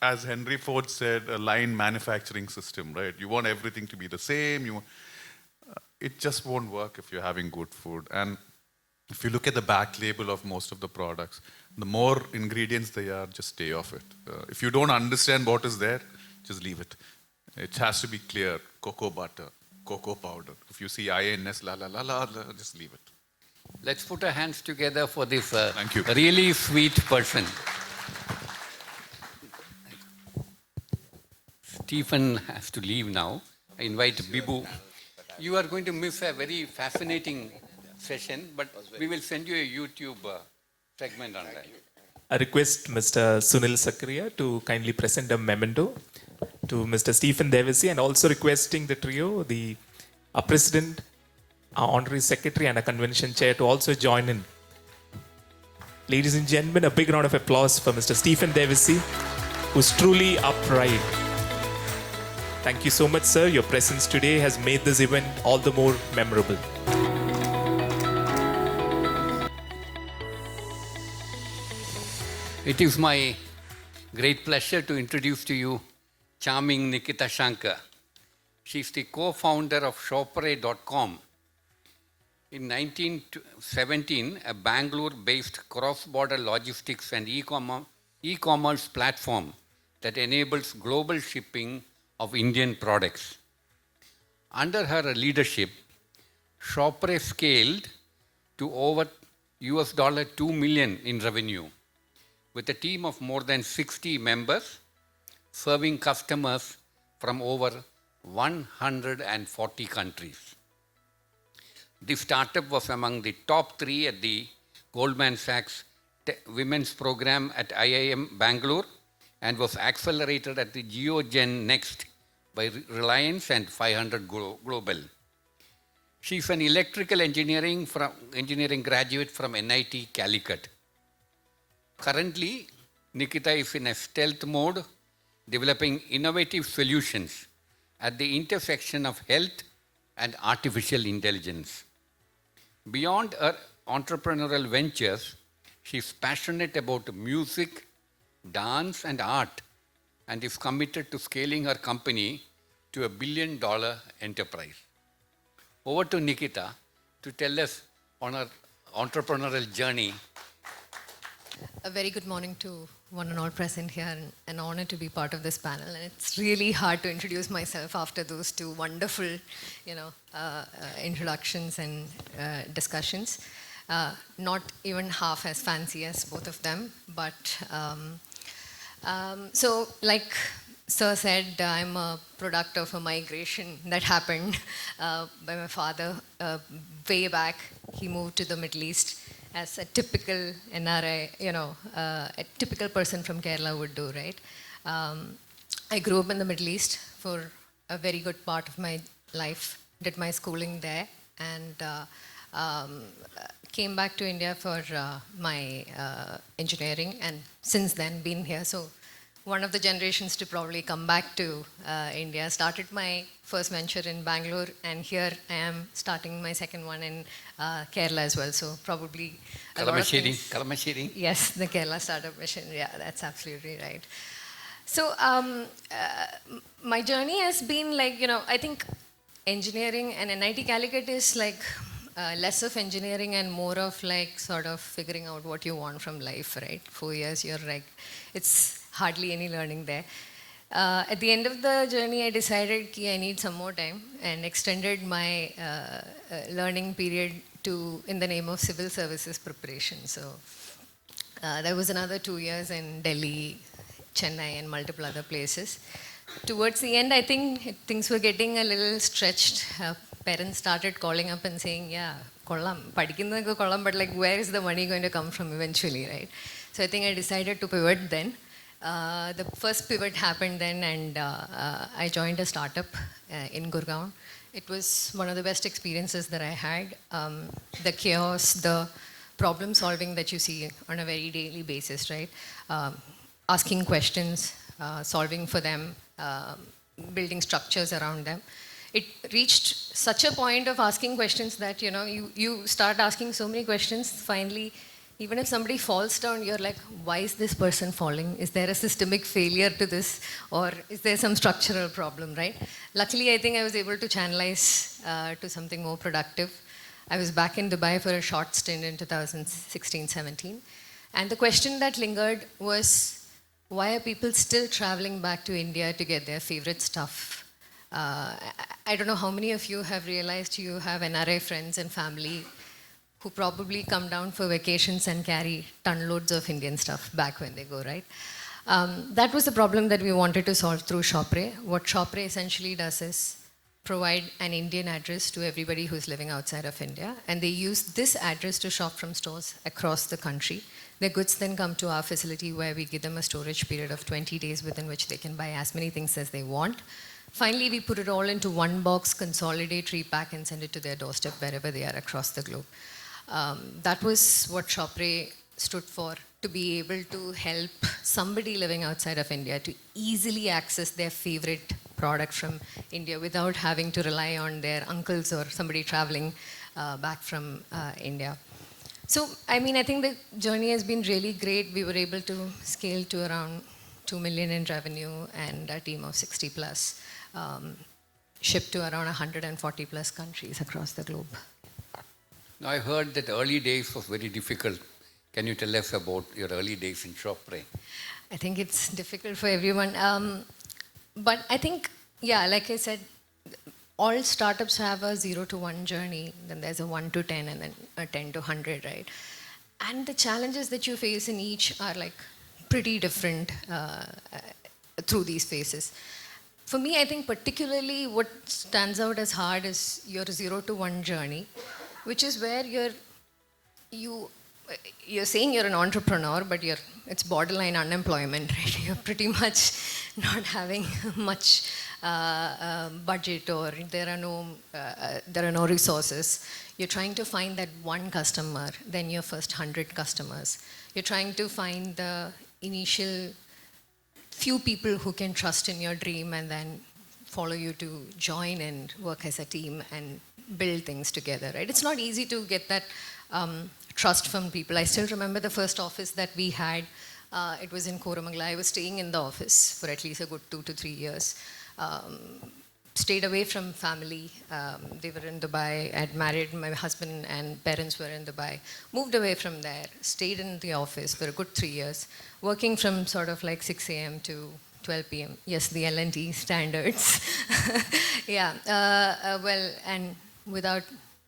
as Henry Ford said, a line manufacturing system, right? You want everything to be the same. It just won't work if you're having good food. And if you look at the back label of most of the products, the more ingredients they are, just stay off it. If you don't understand what is there, just leave it. It has to be clear. Cocoa butter, cocoa powder. If you see INS, just leave it.
Let's put our hands together for this
Thank you.
really sweet person. Stephen has to leave now. I invite Bibu. You are going to miss a very fascinating session, but we will send you a YouTube segment on that.
I request Mr. Sunil Zachariah to kindly present a memento to Mr. Stephen Devassy, and also requesting the trio, our President, our Honorary Secretary, and our Convention Chair to also join in. Ladies and gentlemen, a big round of applause for Mr. Stephen Devassy, who's truly upright. Thank you so much, sir. Your presence today has made this event all the more memorable.
It is my great pleasure to introduce to you charming Nikkitha Shanker. She's the co-founder of Shoppre.com. In 1917, a Bangalore-based cross-border logistics and e-commerce platform that enables global shipping of Indian products. Under her leadership, Shoppre scaled to over $2 million in revenue, with a team of more than 60 members serving customers from over 140 countries. The startup was among the top 3 at the Goldman Sachs Women's Program at IIM Bangalore and was accelerated at the GeoGen Next by Reliance and 500 Global. She's an electrical engineering graduate from NIT Calicut. Currently, Nikkitha is in a stealth mode, developing innovative solutions at the intersection of health and artificial intelligence. Beyond her entrepreneurial ventures, she's passionate about music, dance, and art, and is committed to scaling her company to a $1 billion enterprise. Over to Nikkitha to tell us on her entrepreneurial journey.
A very good morning to one and all present here, and an honor to be part of this panel. And it's really hard to introduce myself after those two wonderful, introductions and discussions. Not even half as fancy as both of them, but so like Sir said, I'm a product of a migration that happened by my father way back. He moved to the Middle East as a typical NRI, a typical person from Kerala would do, right? I grew up in the Middle East for a very good part of my life, did my schooling there, and came back to India for my engineering, and since then been here. So one of the generations to probably come back to India. Started my first venture in Bangalore, and here I am starting my second one in Kerala as well. So probably
Kalamassery.
Yes, the Kerala Startup Mission. Yeah, that's absolutely right. So my journey has been like, I think engineering and NIT Calicut is like less of engineering and more of like sort of figuring out what you want from life, right? 4 years, you're like, it's hardly any learning there. At the end of the journey, I decided I need some more time and extended my learning period in the name of civil services preparation. So there was another 2 years in Delhi, Chennai, and multiple other places. Towards the end, I think things were getting a little stretched. Parents started calling up and saying, yeah, kollam, padikkunnadokku kollam, but like, where is the money going to come from eventually, right? So I think I decided to pivot then. The first pivot happened then, and I joined a startup in Gurgaon. It was one of the best experiences that I had. The chaos, the problem solving that you see on a very daily basis, right? Asking questions, solving for them, building structures around them. It reached such a point of asking questions that, you start asking so many questions, finally, even if somebody falls down, you're like, why is this person falling? Is there a systemic failure to this? Or is there some structural problem, right? Luckily, I think I was able to channelize to something more productive. I was back in Dubai for a short stint in 2016-17. And the question that lingered was, why are people still traveling back to India to get their favorite stuff? I don't know how many of you have realized you have NRI friends and family who probably come down for vacations and carry ton loads of Indian stuff back when they go, right? That was the problem that we wanted to solve through Shoppre. What Shoppre essentially does is provide an Indian address to everybody who's living outside of India, and they use this address to shop from stores across the country. Their goods then come to our facility where we give them a storage period of 20 days within which they can buy as many things as they want. Finally, we put it all into one box, consolidate, repack, and send it to their doorstep wherever they are across the globe. That was what Shoppre stood for, to be able to help somebody living outside of India to easily access their favorite product from India without having to rely on their uncles or somebody traveling back from India. So, I think the journey has been really great. We were able to scale to around 2 million in revenue and a team of 60 plus, shipped to around 140 plus countries across the globe.
Now, I heard that early days was very difficult. Can you tell us about your early days in Shoppre?
I think it's difficult for everyone. But I think, like I said, all startups have a 0 to 1 journey. Then there's a 1 to 10 and then a 10 to 100, right? And the challenges that you face in each are like pretty different through these phases. For me, I think particularly what stands out as hard is your 0 to 1 journey, which is where you're saying you're an entrepreneur, but it's borderline unemployment, right? You're pretty much not having much budget, or there are no resources. You're trying to find that one customer, then your first 100 customers. You're trying to find the initial few people who can trust in your dream and then follow you to join and work as a team and build things together, right? It's not easy to get that trust from people. I still remember the first office that we had. It was in Koramangala. I was staying in the office for at least a good 2 to 3 years. Stayed away from family. They were in Dubai. I had married, my husband and parents were in Dubai. Moved away from there, stayed in the office for a good 3 years, working from sort of like 6 a.m. to 12 p.m. Yes, the L&T standards. Yeah, well, and without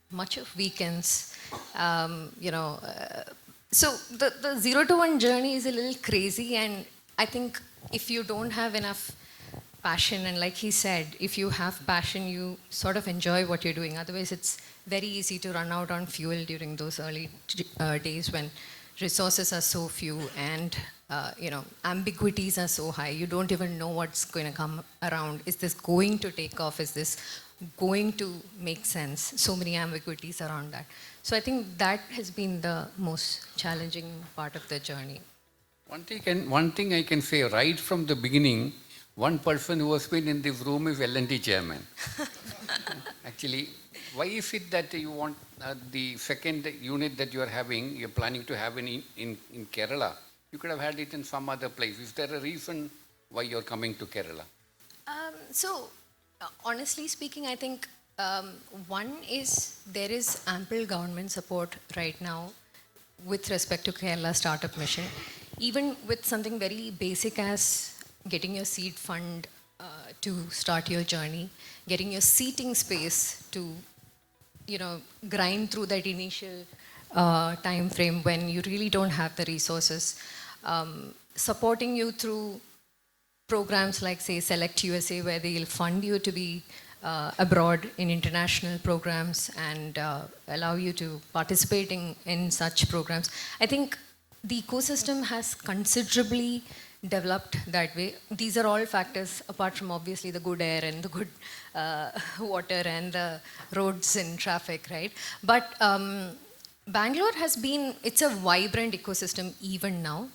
much of weekends, so the 0 to 1 journey is a little crazy, and I think if you don't have enough passion, and like he said, if you have passion, you sort of enjoy what you're doing. Otherwise, it's very easy to run out on fuel during those early days when resources are so few and ambiguities are so high. You don't even know what's going to come around. Is this going to take off? Is this going to make sense? So many ambiguities around that. So I think that has been the most challenging part of the journey.
One thing I can say right from the beginning, one person who has been in this room is L&T chairman. Actually, why is it that you want the second unit that you are having, you're planning to have in Kerala? You could have had it in some other place. Is there a reason why you're coming to Kerala?
Honestly speaking, I think one is there is ample government support right now with respect to Kerala Startup Mission. Even with something very basic as getting your seed fund to start your journey, getting your seating space to, grind through that initial time frame when you really don't have the resources, supporting you through programs like, say, Select USA, where they'll fund you to be abroad in international programs and allow you to participate in such programs. I think the ecosystem has considerably developed that way. These are all factors apart from obviously the good air and the good water and the roads and traffic, right? But Bangalore it's a vibrant ecosystem even now.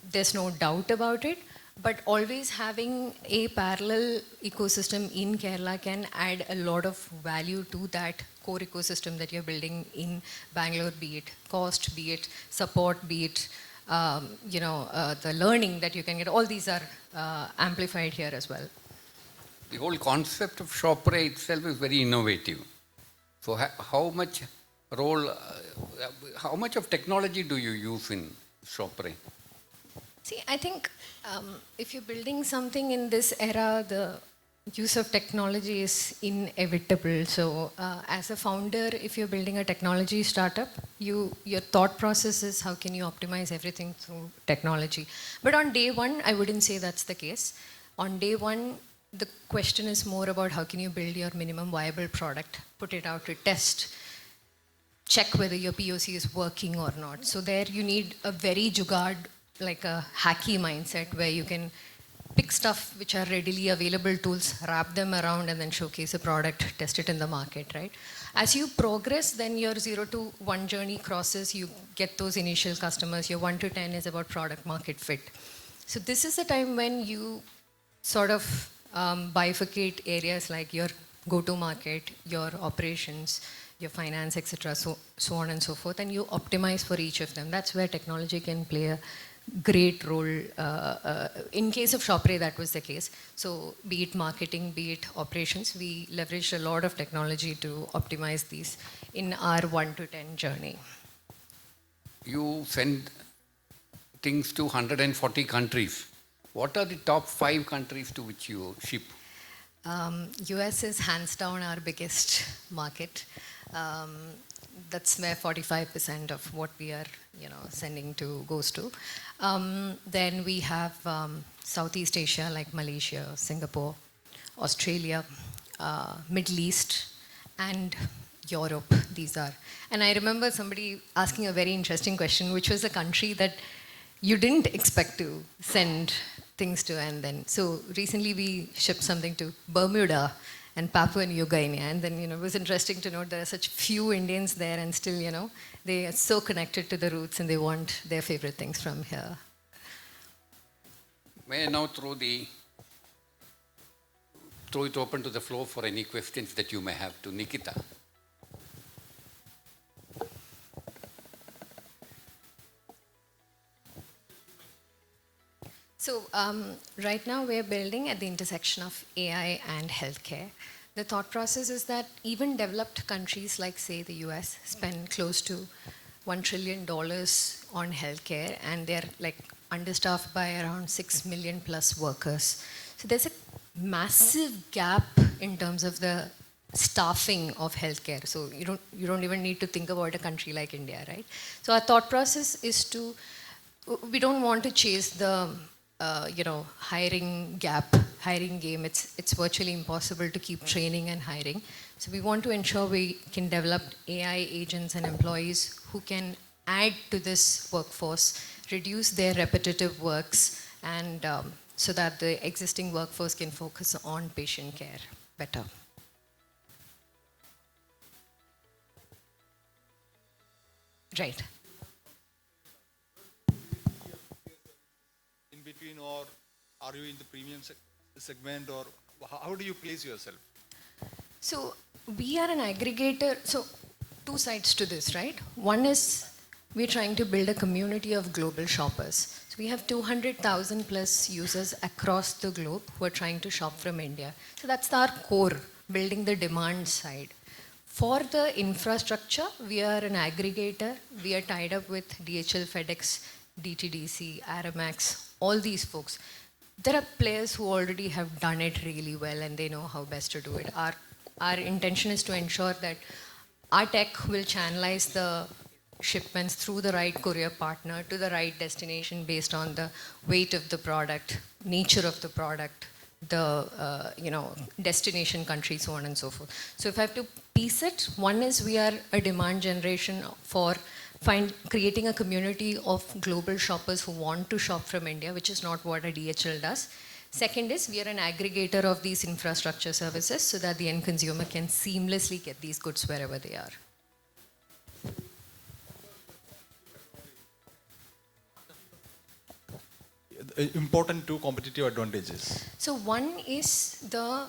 There's no doubt about it. But always having a parallel ecosystem in Kerala can add a lot of value to that core ecosystem that you're building in Bangalore, be it cost, be it support, be it the learning that you can get. All these are amplified here as well.
The whole concept of Shoppre itself is very innovative. So how much of technology do you use in Shoppre?
See, I think if you're building something in this era, the use of technology is inevitable. So as a founder, if you're building a technology startup, your thought process is how can you optimize everything through technology. But on day one, I wouldn't say that's the case. On day one, the question is more about how can you build your minimum viable product, put it out to test, check whether your POC is working or not. So there you need a very jugaad, like a hacky mindset where you can pick stuff which are readily available tools, wrap them around and then showcase a product, test it in the market, right? As you progress, then your 0 to 1 journey crosses, you get those initial customers. Your 1 to 10 is about product market fit. So this is the time when you sort of bifurcate areas like your go-to market, your operations, your finance, etc., so on and so forth, and you optimize for each of them. That's where technology can play a great role. In case of Shoppre, that was the case. So be it marketing, be it operations, we leveraged a lot of technology to optimize these in our 1 to 10 journey.
You send things to 140 countries. What are the top 5 countries to which you ship?
US is hands down our biggest market. that's where 45% of what we are, sending to goes to. Then we have Southeast Asia like Malaysia, Singapore, Australia, Middle East, and Europe. These are. And I remember somebody asking a very interesting question, which was a country that you didn't expect to send things to, and then so recently we shipped something to Bermuda and Papua New Guinea, and then it was interesting to note there are such few Indians there, and still they are so connected to the roots and they want their favorite things from here.
May I now throw it open to the floor for any questions that you may have to Nikkitha.
So right now we're building at the intersection of AI and healthcare. The thought process is that even developed countries like, say, the US spend close to $1 trillion on healthcare, and they're like understaffed by around 6 million plus workers. So there's a massive gap in terms of the staffing of healthcare. So you don't even need to think about a country like India, right? So our thought process is we don't want to chase the hiring game. It's virtually impossible to keep training and hiring. So we want to ensure we can develop AI agents and employees who can add to this workforce, reduce their repetitive works, and so that the existing workforce can focus on patient care better. Right.
Between, or are you in the premium segment, or how do you place yourself?
So we are an aggregator. So two sides to this, right? One is we're trying to build a community of global shoppers. So we have 200,000 plus users across the globe who are trying to shop from India. So that's our core, building the demand side. For the infrastructure, we are an aggregator. We are tied up with DHL, FedEx, DTDC, Aramex, all these folks. There are players who already have done it really well and they know how best to do it. Our intention is to ensure that our tech will channelize the shipments through the right courier partner to the right destination based on the weight of the product, nature of the product, the destination country, so on and so forth. So if I have to piece it, one is we are a demand generation for creating a community of global shoppers who want to shop from India, which is not what a DHL does. Second is we are an aggregator of these infrastructure services so that the end consumer can seamlessly get these goods wherever they are.
Important two competitive advantages.
So one is the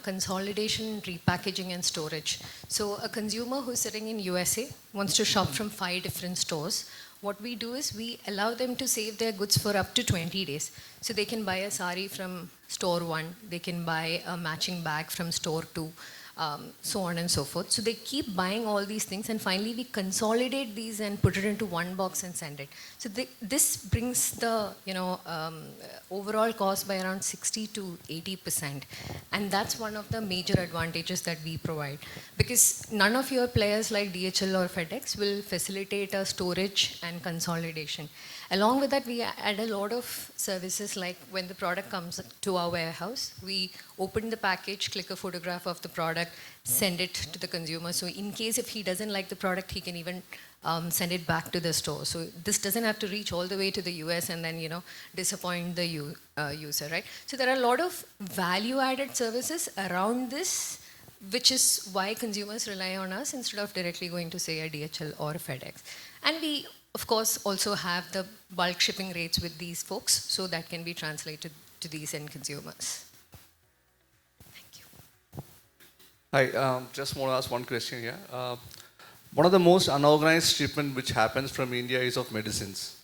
consolidation, repackaging, and storage. So a consumer who's sitting in USA wants to shop from 5 different stores. What we do is we allow them to save their goods for up to 20 days. So they can buy a sari from store 1, they can buy a matching bag from store 2, so on and so forth. So they keep buying all these things, and finally we consolidate these and put it into one box and send it. So this brings the overall cost by around 60 to 80%, and that's one of the major advantages that we provide, because none of your players like DHL or FedEx will facilitate a storage and consolidation. Along with that, we add a lot of services, like when the product comes to our warehouse, we open the package, click a photograph of the product, send it to the consumer. So in case if he doesn't like the product, he can even send it back to the store. So this doesn't have to reach all the way to the US and then disappoint the user, right? So there are a lot of value-added services around this, which is why consumers rely on us instead of directly going to, say, a DHL or a FedEx. And we, of course, also have the bulk shipping rates with these folks, so that can be translated to these end consumers. Thank you.
Hi, just want to ask one question here. One of the most unorganized shipment which happens from India is of medicines.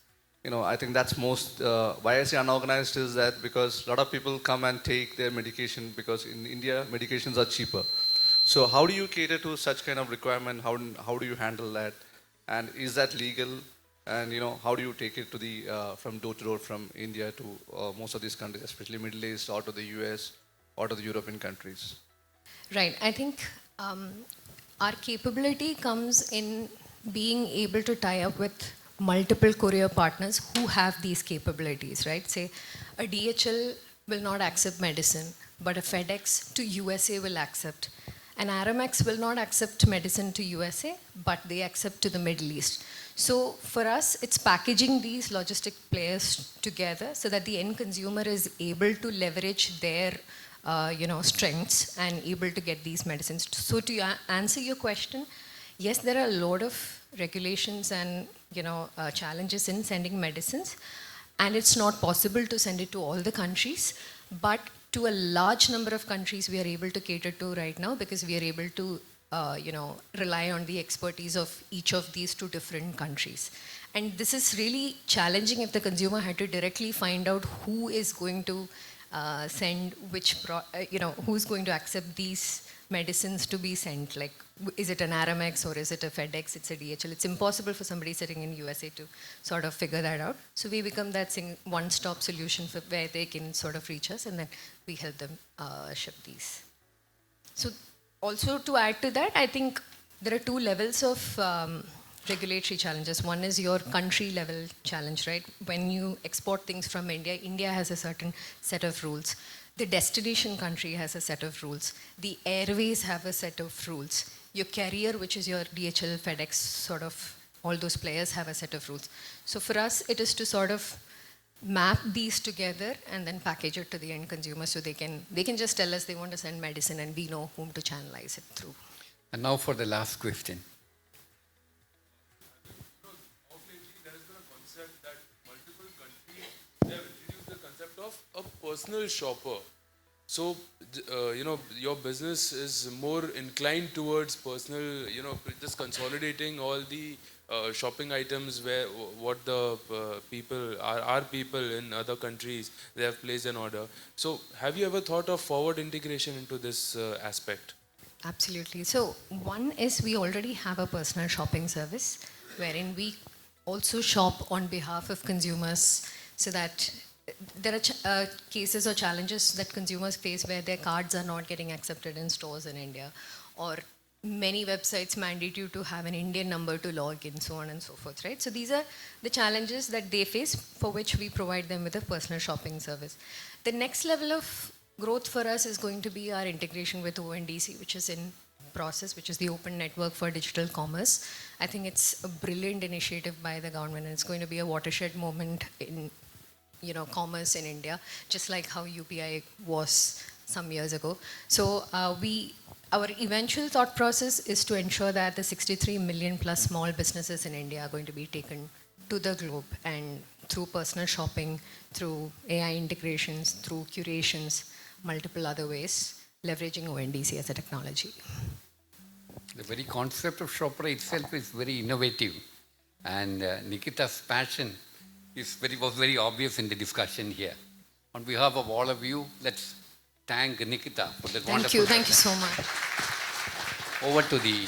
I think that's most, why I say unorganized is that because a lot of people come and take their medication because in India, medications are cheaper. So how do you cater to such kind of requirement? How do you handle that? And is that legal? And how do you take it to from door to door from India to most of these countries, especially Middle East, or to the US, or to the European countries?
Right. I think Our capability comes in being able to tie up with multiple courier partners who have these capabilities, right? Say, a DHL will not accept medicine, but a FedEx to USA will accept. An Aramex will not accept medicine to USA, but they accept to the Middle East. So for us, it's packaging these logistic players together so that the end consumer is able to leverage their strengths and able to get these medicines. So to answer your question, yes, there are a lot of regulations and challenges in sending medicines, and it's not possible to send it to all the countries, but to a large number of countries we are able to cater to right now because we are able to rely on the expertise of each of these two different countries. And this is really challenging if the consumer had to directly find out who is going to send which, who's going to accept these medicines to be sent. Like, is it an Aramex or is it a FedEx? It's a DHL. It's impossible for somebody sitting in USA to sort of figure that out. So we become that one-stop solution for where they can sort of reach us, and then we help them ship these. So also to add to that, I think there are two levels of regulatory challenges. One is your country level challenge, right? When you export things from India, India has a certain set of rules. The destination country has a set of rules. The airways have a set of rules. Your carrier, which is your DHL, FedEx, sort of, all those players have a set of rules. So for us, it is to sort of map these together and then package it to the end consumer so they can just tell us they want to send medicine and we know whom to channelize it through.
And now for the last question.
Of a personal shopper. So, your business is more inclined towards personal, just consolidating all the shopping items where what the our people in other countries, they have placed an order. So, have you ever thought of forward integration into this aspect?
Absolutely. So, one is we already have a personal shopping service wherein we also shop on behalf of consumers so that there are cases or challenges that consumers face where their cards are not getting accepted in stores in India, or many websites mandate you to have an Indian number to log in, so on and so forth, right? So these are the challenges that they face, for which we provide them with a personal shopping service. The next level of growth for us is going to be our integration with ONDC, which is in process, which is the Open Network for Digital Commerce. I think it's a brilliant initiative by the government, and it's going to be a watershed moment in commerce in India, just like how UPI was some years ago. So our eventual thought process is to ensure that the 63 million plus small businesses in India are going to be taken to the globe, and through personal shopping, through AI integrations, through curations, multiple other ways, leveraging ONDC as a technology.
The very concept of Shoppre itself is very innovative, and Nikkitha's passion was very obvious in the discussion here. On behalf of all of you, let's thank Nikkitha for that wonderful.
Thank you so much.
Over to the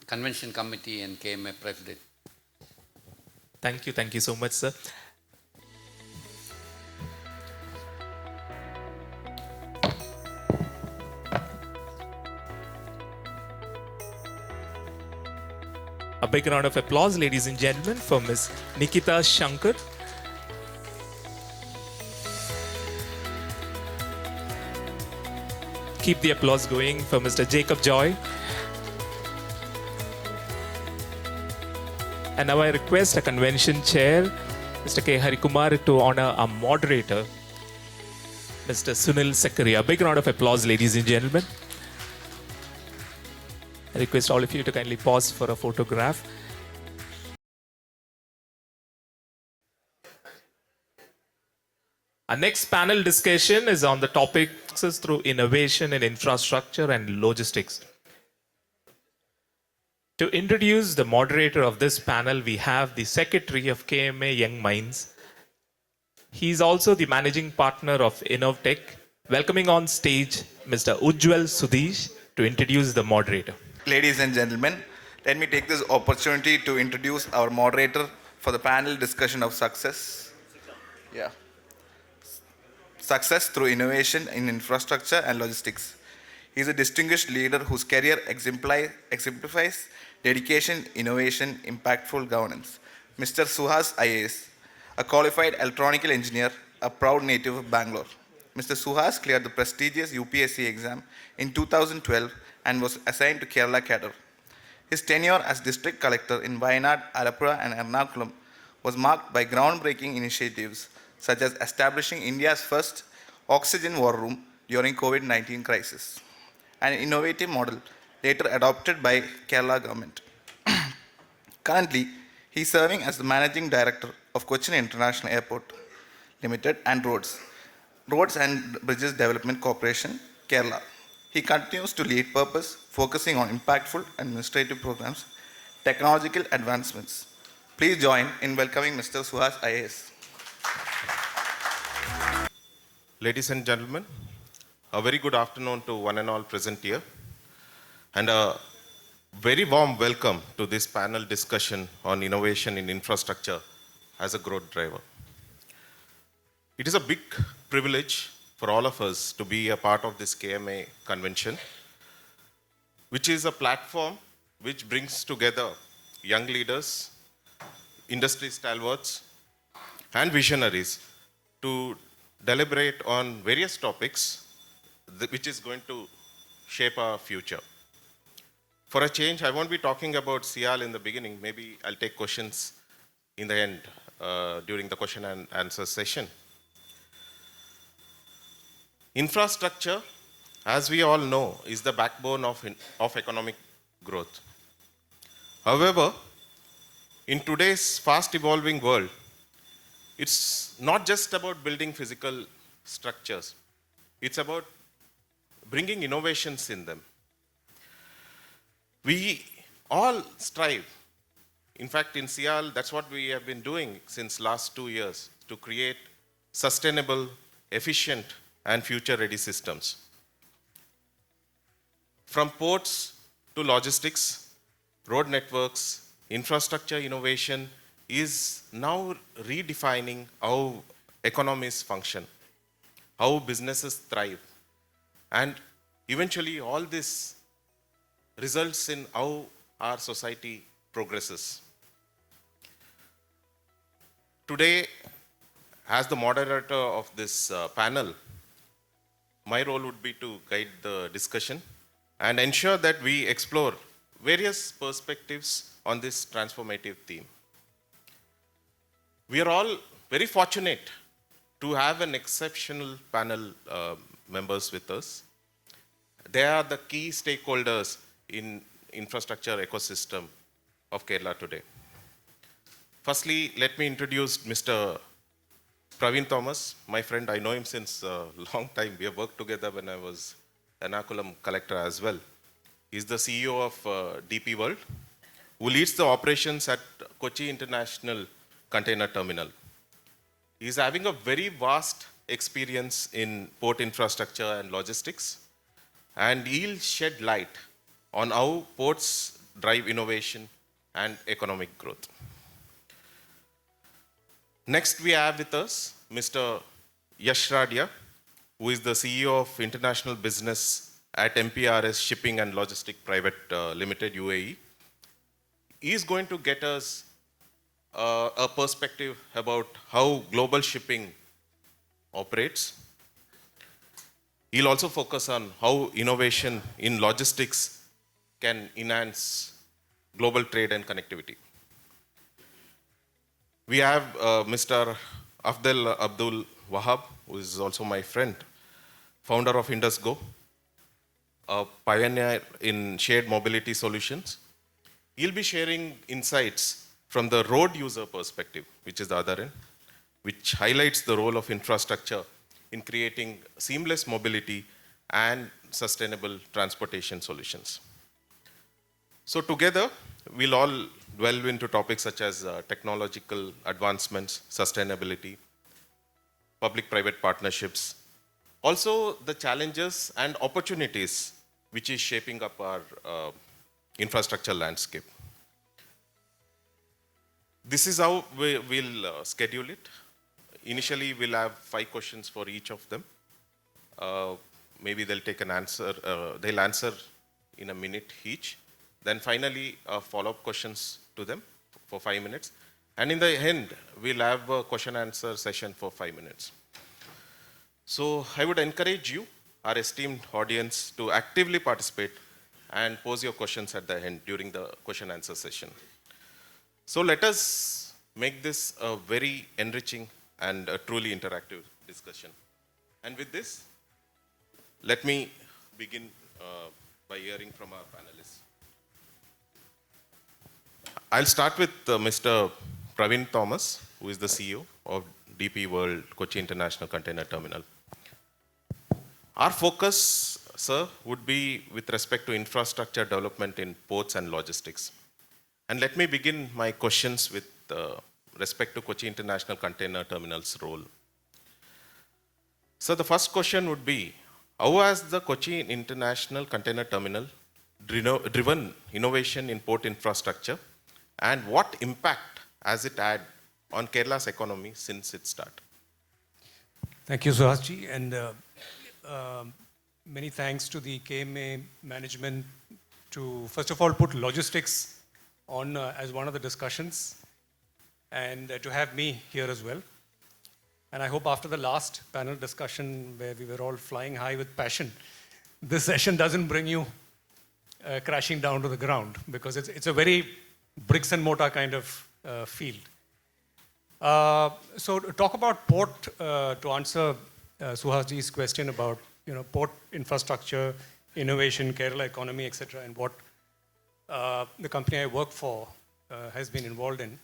Convention Committee and KMA President.
Thank you so much, sir. A big round of applause, ladies and gentlemen, for Ms. Nikkitha Shanker. Keep the applause going for Mr. Jacob Joy. And now I request a convention chair, Mr. K. Harikumar, to honor our moderator, Mr. Sunil Zachariah. A big round of applause, ladies and gentlemen. I request all of you to kindly pause for a photograph. Our next panel discussion is on the topic success through innovation in infrastructure and logistics. To introduce the moderator of this panel, we have the Secretary of KMA Young Minds. He is also the Managing Partner of INNOVATE. Welcoming on stage Mr. Ujjwal Sudhish to introduce the moderator.
Ladies and gentlemen, let me take this opportunity to introduce our moderator for the panel discussion of success. Success through innovation in infrastructure and logistics. He is a distinguished leader whose career exemplifies dedication, innovation, impactful governance. Mr. Suhas IAS, a qualified electronical engineer, a proud native of Bangalore. Mr. Suhas cleared the prestigious UPSC exam in 2012 and was assigned to Kerala cadre. His tenure as district collector in Wayanad, Alappuzha and Ernakulam was marked by groundbreaking initiatives such as establishing India's first oxygen war room during COVID-19 crisis, an innovative model later adopted by Kerala government. Currently, he is serving as the managing director of Kochi International Airport Limited and Roads and Bridges Development Corporation, Kerala. He continues to lead purpose, focusing on impactful administrative programs, technological advancements. Please join in welcoming Mr. Suhas IAS.
Ladies and gentlemen, a very good afternoon to one and all present here, and a very warm welcome to this panel discussion on innovation in infrastructure as a growth driver. It is a big privilege for all of us to be a part of this KMA convention, which is a platform which brings together young leaders, industry stalwarts, and visionaries to deliberate on various topics which is going to shape our future. For a change, I won't be talking about CIAL in the beginning. Maybe I'll take questions in the end during the question and answer session. Infrastructure, as we all know, is the backbone of economic growth. However, in today's fast evolving world, it's not just about building physical structures. It's about bringing innovations in them. We all strive. In fact, in CIAL, that's what we have been doing since last 2 years, to create sustainable, efficient, and future-ready systems. From ports to logistics, road networks, infrastructure innovation is now redefining how economies function, how businesses thrive, and eventually all this results in how our society progresses. Today, as the moderator of this panel, my role would be to guide the discussion and ensure that we explore various perspectives on this transformative theme. We are all very fortunate to have an exceptional panel members with us. They are the key stakeholders in infrastructure ecosystem of Kerala today. Firstly, let me introduce Mr. Praveen Thomas, my friend. I know him since a long time. We have worked together when I was Ernakulam collector as well. He's the CEO of DP World, who leads the operations at Kochi International Container Terminal. He's having a very vast experience in port infrastructure and logistics, and he'll shed light on how ports drive innovation and economic growth. Next, we have with us Mr. Yash Radia, who is the CEO of International Business at MPRS Shipping and Logistic Private Limited, UAE. He is going to get us a perspective about how global shipping operates. He'll also focus on how innovation in logistics can enhance global trade and connectivity. We have Mr. Afdhel Wahab, who is also my friend, founder of Indus, a pioneer in shared mobility solutions. He'll be sharing insights from the road user perspective, which is the other end, which highlights the role of infrastructure in creating seamless mobility and sustainable transportation solutions. So together, we'll all delve into topics such as technological advancements, sustainability, public-private partnerships, also the challenges and opportunities which is shaping up our infrastructure landscape. This is how we'll schedule it. Initially, we'll have 5 questions for each of them. maybe they'll take an answer, they'll answer in a minute each. Then finally, follow-up questions to them for 5 minutes. And in the end, we'll have a question answer session for 5 minutes. So I would encourage you, our esteemed audience, to actively participate and pose your questions at the end during the question answer session. So let us make this a very enriching and a truly interactive discussion. And with this, let me begin by hearing from our panelists. I'll start with Mr. Praveen Thomas, who is the CEO of DP World Kochi International Container Terminal. Our focus, sir, would be with respect to infrastructure development in ports and logistics. And let me begin my questions with respect to Kochi International Container Terminal's role. So the first question would be, how has the Kochi International Container Terminal driven innovation in port infrastructure, and what impact has it had on Kerala's economy since its start?
Thank you, Suhas ji, and many thanks to the KMA management to, first of all, put logistics on as one of the discussions, and to have me here as well. And I hope after the last panel discussion where we were all flying high with passion, this session doesn't bring you crashing down to the ground, because it's a very bricks and mortar kind of field. So to talk about port, to answer Suhas ji's question about port infrastructure, innovation, Kerala economy, etc., and what the company I work for has been involved in.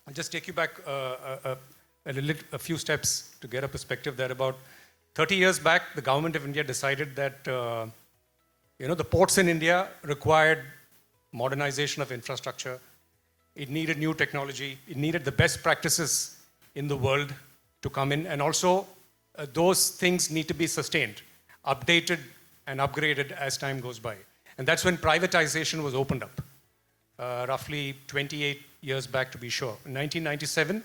I'll just take you back a few steps to get a perspective that about 30 years back, the government of India decided that the ports in India required modernization of infrastructure. It needed new technology. It needed the best practices in the world to come in. And also, those things need to be sustained, updated and upgraded as time goes by. And that's when privatization was opened up, roughly 28 years back to be sure. In 1997,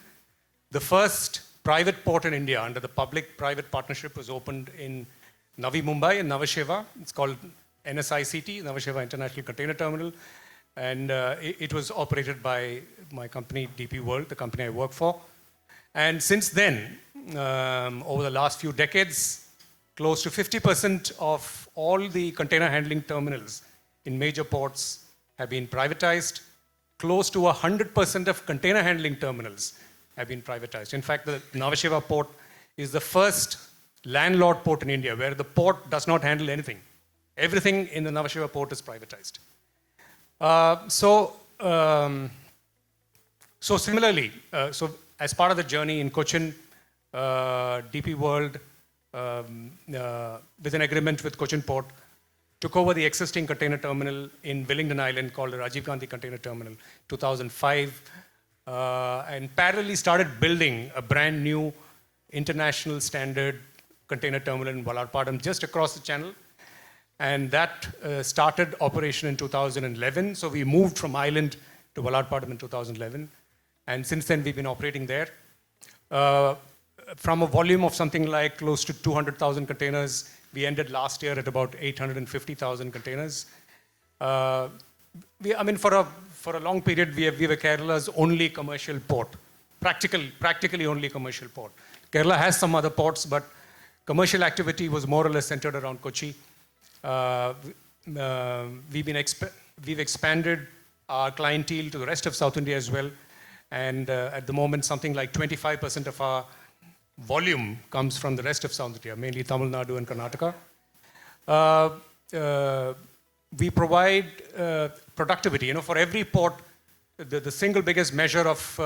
the first private port in India under the public-private partnership was opened in Navi Mumbai in Navasheva. It's called NSICT, Navasheva International Container Terminal. And it was operated by my company, DP World, the company I work for. And since then, over the last few decades, close to 50% of all the container handling terminals in major ports have been privatized. Close to 100% of container handling terminals have been privatized. In fact, the Navasheva port is the first landlord port in India where the port does not handle anything. Everything in the Navasheva port is privatized. So similarly, so as part of the journey in Cochin, DP World, with an agreement with Cochin Port, took over the existing container terminal in Wellington Island called the Rajiv Gandhi Container Terminal, 2005, and parallelly started building a brand new international standard container terminal in Vallarpadam just across the channel. And that started operation in 2011. So we moved from island to Vallarpadam in 2011. And since then, we've been operating there. From a volume of something like close to 200,000 containers, we ended last year at about 850,000 containers. For a long period, we were Kerala's only commercial port, practically only commercial port. Kerala has some other ports, but commercial activity was more or less centered around Kochi. We've expanded our clientele to the rest of South India as well. And at the moment, something like 25% of our volume comes from the rest of South India, mainly Tamil Nadu and Karnataka. We provide productivity. For every port, the single biggest measure of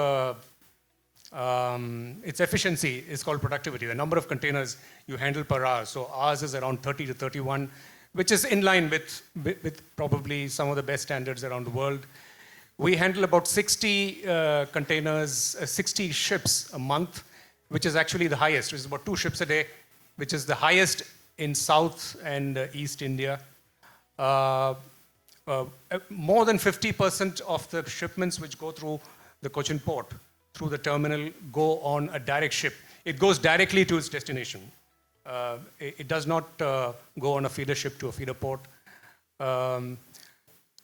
its efficiency is called productivity, the number of containers you handle per hour. So ours is around 30 to 31, which is in line with probably some of the best standards around the world. We handle about 60 containers, 60 ships a month, which is actually the highest, which is about 2 ships a day, which is the highest in South and East India. More than 50% of the shipments which go through the Cochin port, through the terminal, go on a direct ship. It goes directly to its destination. It does not go on a feeder ship to a feeder port.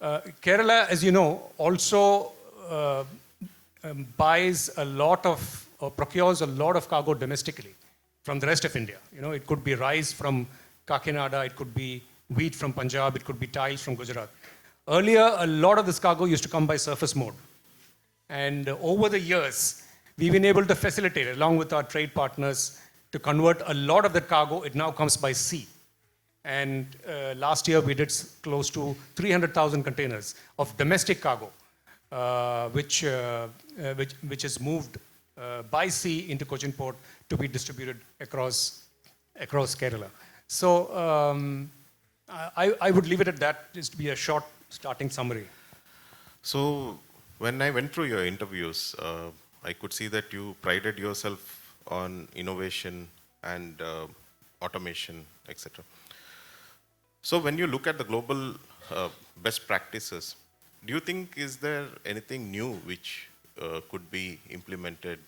Kerala, as you know, also buys a lot of, or procures a lot of cargo domestically from the rest of India. You know, it could be rice from Kakinada, it could be wheat from Punjab, it could be tiles from Gujarat. Earlier, a lot of this cargo used to come by surface mode. And over the years, we've been able to facilitate, along with our trade partners, to convert a lot of that cargo. It now comes by sea. And last year, we did close to 300,000 containers of domestic cargo, which is moved by sea into Cochin port to be distributed across Kerala. So I would leave it at that, just to be a short starting summary.
So when I went through your interviews, I could see that you prided yourself on innovation and automation, etc. So when you look at the global best practices, do you think is there anything new which could be implemented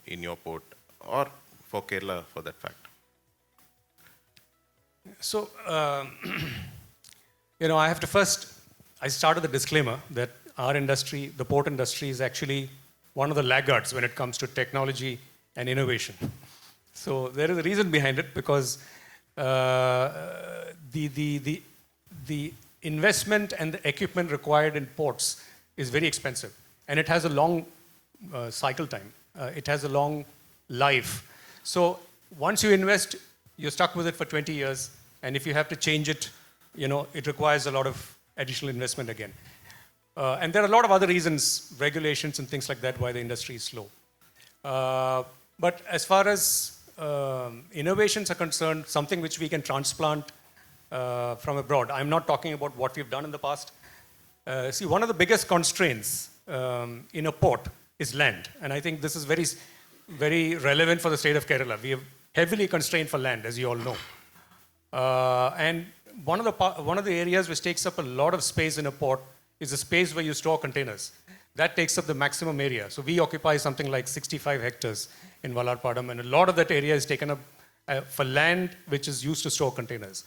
in your port or for Kerala for that fact?
So, you know, I have to first, I started the disclaimer that our industry, the port industry, is actually one of the laggards when it comes to technology and innovation. So there is a reason behind it, because the investment and the equipment required in ports is very expensive, and it has a long cycle time. It has a long life. So once you invest, you're stuck with it for 20 years, and if you have to change it, you know, it requires a lot of additional investment again. And there are a lot of other reasons, regulations and things like that, why the industry is slow. But as far as innovations are concerned, something which we can transplant from abroad, I'm not talking about what we've done in the past. See, one of the biggest constraints in a port is land. And I think this is very, very relevant for the state of Kerala. We are heavily constrained for land, as you all know. And one of the areas which takes up a lot of space in a port is the space where you store containers. That takes up the maximum area. So we occupy something like 65 hectares in Vallarpadam, and a lot of that area is taken up for land which is used to store containers.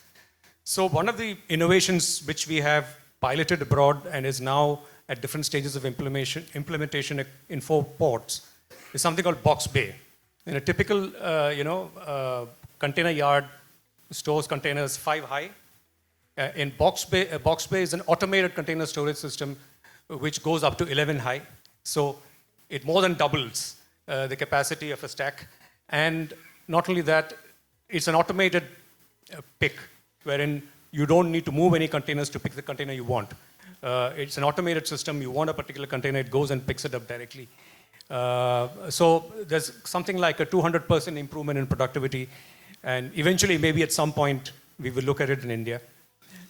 So one of the innovations which we have piloted abroad and is now at different stages of implementation in 4 ports is something called box bay. In a typical, container yard stores containers 5 high. In box bay is an automated container storage system which goes up to 11 high. So it more than doubles the capacity of a stack. And not only that, it's an automated pick, wherein you don't need to move any containers to pick the container you want. It's an automated system. You want a particular container, it goes and picks it up directly. So there's something like a 200% improvement in productivity. And eventually, maybe at some point, we will look at it in India.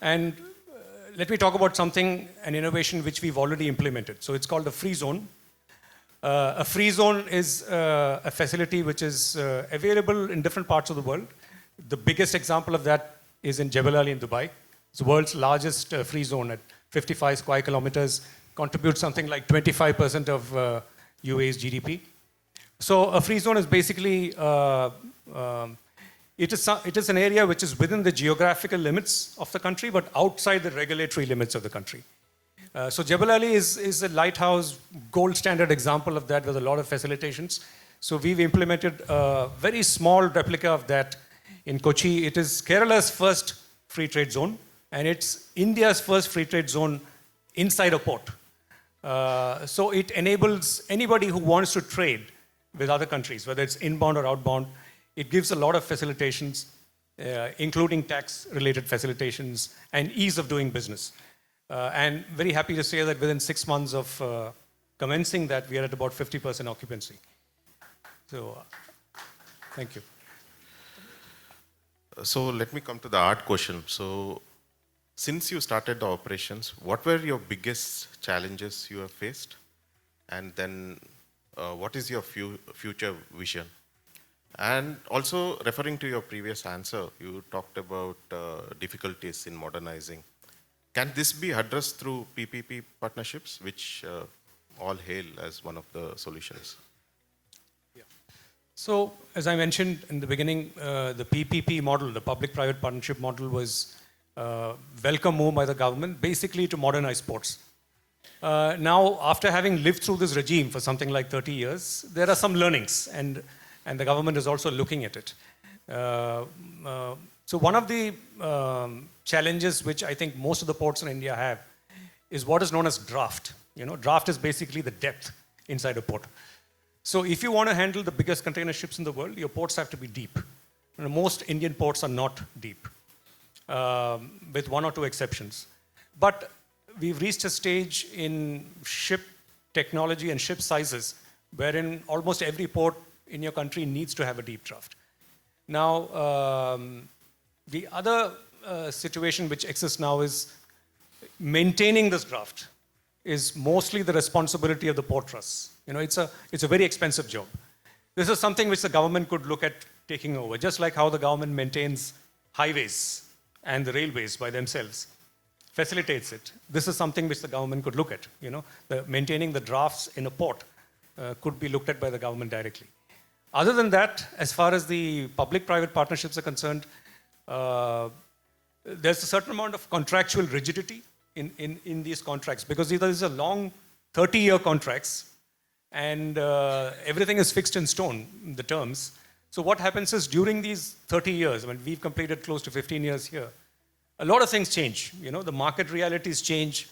And let me talk about an innovation which we've already implemented. So it's called a free zone. A free zone is a facility which is available in different parts of the world. The biggest example of that is in Jebel Ali in Dubai. It's the world's largest free zone at 55 square kilometers, contributes something like 25% of UAE's GDP. So a free zone is basically it is an area which is within the geographical limits of the country, but outside the regulatory limits of the country. So Jebel Ali is a lighthouse, gold standard example of that with a lot of facilitations. So we've implemented a very small replica of that in Kochi. It is Kerala's first free trade zone, and it's India's first free trade zone inside a port. So it enables anybody who wants to trade with other countries, whether it's inbound or outbound. It gives a lot of facilitations, including tax-related facilitations and ease of doing business. And very happy to say that within 6 months of commencing that, we are at about 50% occupancy. So, thank you.
So let me come to the art question. So since you started the operations, what were your biggest challenges you have faced? And then what is your future vision? And also referring to your previous answer, you talked about difficulties in modernizing. Can this be addressed through PPP partnerships, which all hail as one of the solutions?
So, as I mentioned in the beginning, the PPP model, the public-private partnership model, was welcome move by the government, basically to modernize ports. Now, after having lived through this regime for something like 30 years, there are some learnings, and the government is also looking at it. So one of the challenges which I think most of the ports in India have is what is known as draft. Draft is basically the depth inside a port. So if you want to handle the biggest container ships in the world, your ports have to be deep. Most Indian ports are not deep, with one or two exceptions. But we've reached a stage in ship technology and ship sizes wherein almost every port in your country needs to have a deep draft. Now, the other situation which exists now is maintaining this draft is mostly the responsibility of the port trusts. It's a very expensive job. This is something which the government could look at taking over, just like how the government maintains highways and the railways by themselves, facilitates it. This is something which the government could look at. Maintaining the drafts in a port could be looked at by the government directly. Other than that, as far as the public-private partnerships are concerned, there's a certain amount of contractual rigidity in these contracts, because these are long 30-year contracts, and everything is fixed in stone, the terms. So what happens is during these 30 years, when we've completed close to 15 years here, a lot of things change. The market realities change.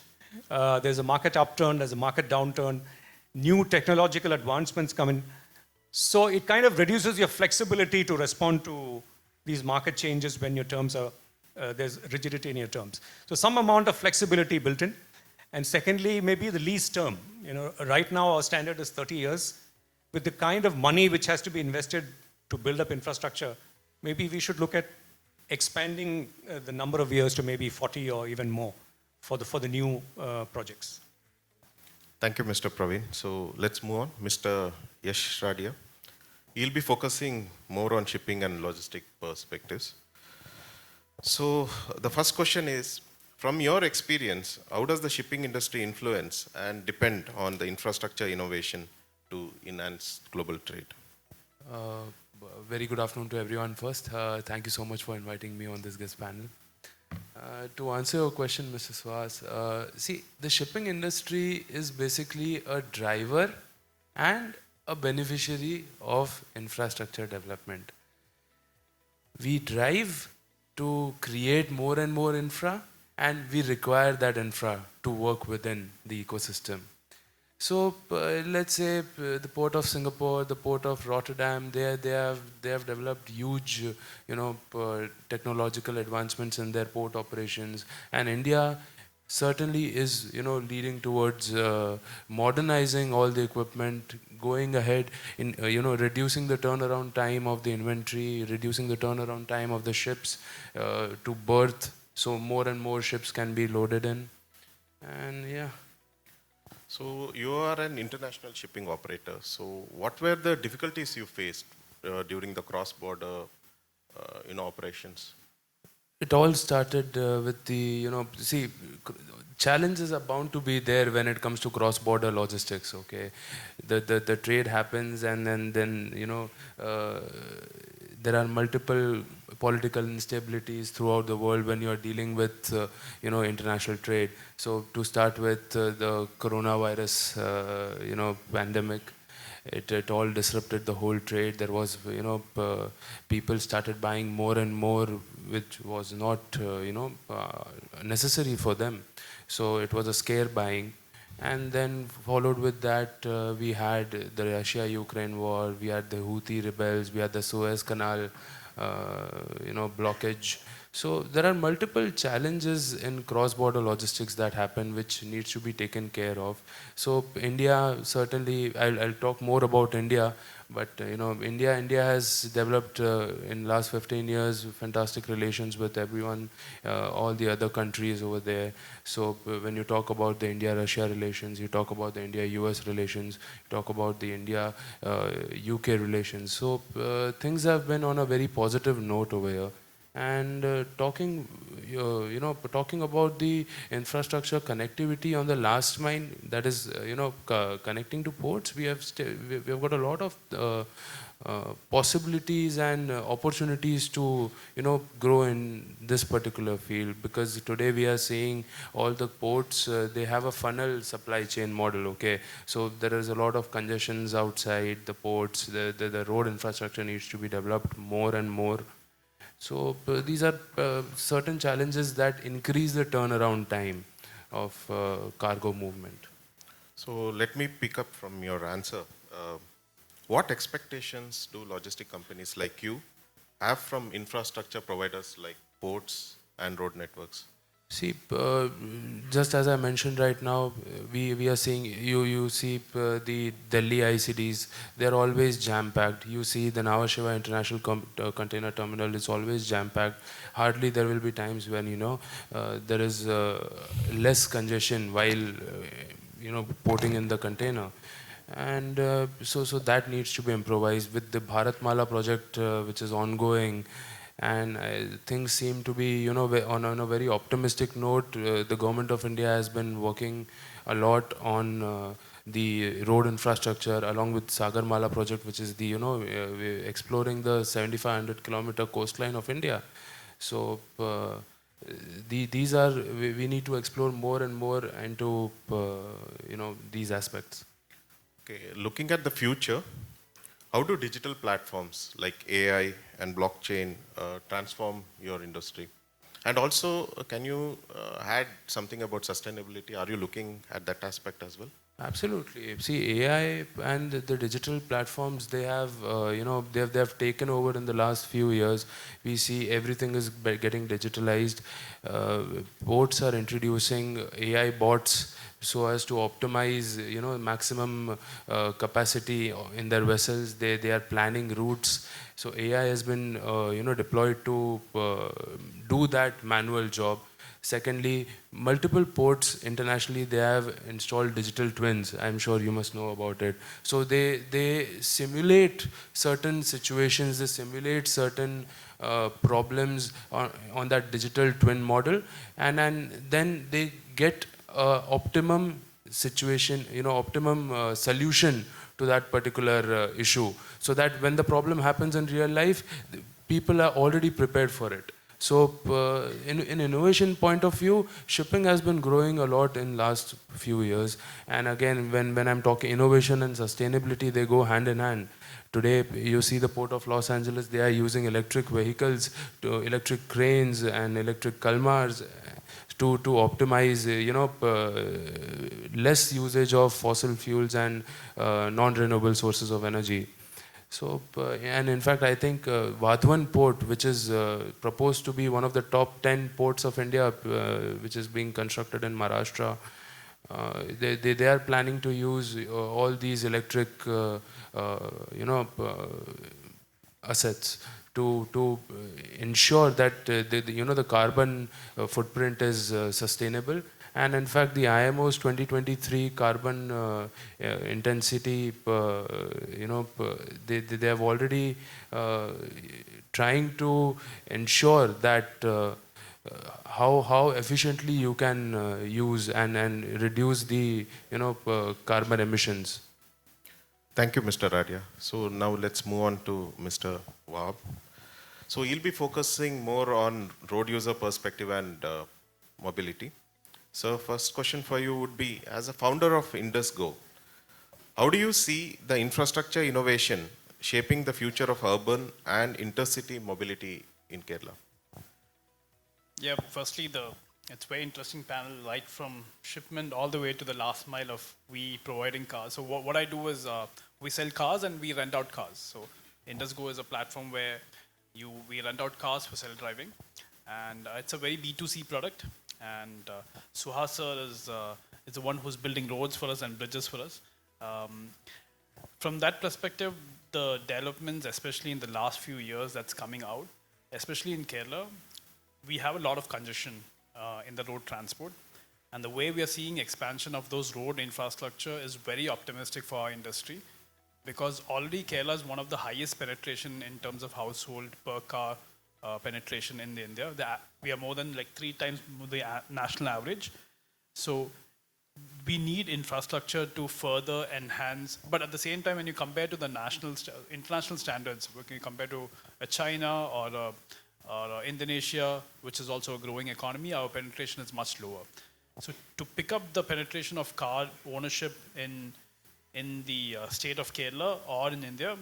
There's a market upturn, there's a market downturn, new technological advancements come in. So it kind of reduces your flexibility to respond to these market changes when your terms are, there's rigidity in your terms. So some amount of flexibility built in. And secondly, maybe the lease term. Right now our standard is 30 years. With the kind of money which has to be invested to build up infrastructure, maybe we should look at expanding the number of years to maybe 40 or even more for the new projects.
Thank you, Mr. Praveen. So let's move on. Mr. Yash Radia. He'll be focusing more on shipping and logistic perspectives. So the first question is, from your experience, how does the shipping industry influence and depend on the infrastructure innovation to enhance global trade?
Very good afternoon to everyone first. Thank you so much for inviting me on this guest panel. To answer your question, Mr. Suhas, see, the shipping industry is basically a driver and a beneficiary of infrastructure development. We drive to create more and more infra, and we require that infra to work within the ecosystem. So let's say the port of Singapore, the port of Rotterdam, they have developed huge, technological advancements in their port operations, and India certainly is, leading towards modernizing all the equipment, going ahead in, reducing the turnaround time of the inventory, reducing the turnaround time of the ships to berth, so more and more ships can be loaded in, and yeah.
So you are an international shipping operator. So what were the difficulties you faced during the cross-border, operations?
It all started with the, challenges are bound to be there when it comes to cross-border logistics. Okay, the trade happens, and then there are multiple political instabilities throughout the world when you are dealing with international trade. So to start with the coronavirus pandemic, it all disrupted the whole trade. There was people started buying more and more, which was not necessary for them. So it was a scare buying. And then followed with that, we had the Russia-Ukraine war, we had the Houthi rebels, we had the Suez Canal, blockage. So there are multiple challenges in cross-border logistics that happen, which needs to be taken care of. So India, certainly, I'll talk more about India, but India has developed in last 15 years fantastic relations with everyone, all the other countries over there. So when you talk about the India-Russia relations, you talk about the India-US relations, you talk about the India-UK relations. So things have been on a very positive note over here. And talking about the infrastructure connectivity on the last mile, that is, connecting to ports, we have got a lot of possibilities and opportunities to grow in this particular field, because today we are seeing all the ports they have a funnel supply chain model. Okay, so there is a lot of congestions outside the ports. The road infrastructure needs to be developed more and more. So these are certain challenges that increase the turnaround time of cargo movement.
So let me pick up from your answer. What expectations do logistic companies like you have from infrastructure providers like ports and road networks?
See, just as I mentioned right now, we are seeing, you see the Delhi ICDs, they're always jam-packed. You see the Nhava Sheva International Container Terminal is always jam-packed. Hardly there will be times when, there is less congestion while, porting in the container. And so that needs to be improvised with the Bharatmala project, which is ongoing. And things seem to be, on a very optimistic note. The government of India has been working a lot on the road infrastructure, along with Sagarmala project, which is the, exploring the 7,500 kilometer coastline of India. So these are, we need to explore more and more into, these aspects.
Okay, looking at the future, how do digital platforms like AI and blockchain transform your industry? And also, can you add something about sustainability? Are you looking at that aspect as well?
Absolutely. See, AI and the digital platforms, they have, they have taken over in the last few years. We see everything is getting digitalized. Boats are introducing AI bots so as to optimize, maximum capacity in their vessels. They are planning routes. So AI has been, deployed to do that manual job. Secondly, multiple ports internationally, they have installed digital twins. I'm sure you must know about it. So they simulate certain situations, they simulate certain problems on that digital twin model, and then they get optimum situation, optimum solution to that particular issue, so that when the problem happens in real life, people are already prepared for it. So in innovation point of view, shipping has been growing a lot in last few years. And again, when I'm talking innovation and sustainability, they go hand in hand. Today, you see the Port of Los Angeles, they are using electric vehicles, electric cranes and electric kalmars to optimize, less usage of fossil fuels and non-renewable sources of energy. So, and in fact, I think Vadhavan port, which is proposed to be one of the top 10 ports of India, which is being constructed in Maharashtra, they are planning to use all these electric, assets to ensure that the carbon footprint is sustainable. And in fact, the IMO's 2023 carbon intensity, they have already trying to ensure that how efficiently you can use and reduce the carbon emissions.
Thank you, Mr. Radia. So now let's move on to Mr. Wahab. So he'll be focusing more on road user perspective and mobility. So first question for you would be, as a founder of Indus Go, how do you see the infrastructure innovation shaping the future of urban and intercity mobility in Kerala?
Yeah, firstly, it's very interesting panel, right from shipment all the way to the last mile of we providing cars. So what I do is we sell cars and we rent out cars. So Indus Go is a platform where we rent out cars for self-driving, and it's a very B2C product. And Suhas sir is the one who's building roads for us and bridges for us. From that perspective, the developments, especially in the last few years that's coming out, especially in Kerala, we have a lot of congestion in the road transport. And the way we are seeing expansion of those road infrastructure is very optimistic for our industry, because already Kerala is one of the highest penetration in terms of household per car penetration in India. We are more than like 3 times the national average. So we need infrastructure to further enhance, but at the same time, when you compare to the international standards, when you compare to China or Indonesia, which is also a growing economy, our penetration is much lower. So to pick up the penetration of car ownership in the state of Kerala or in India,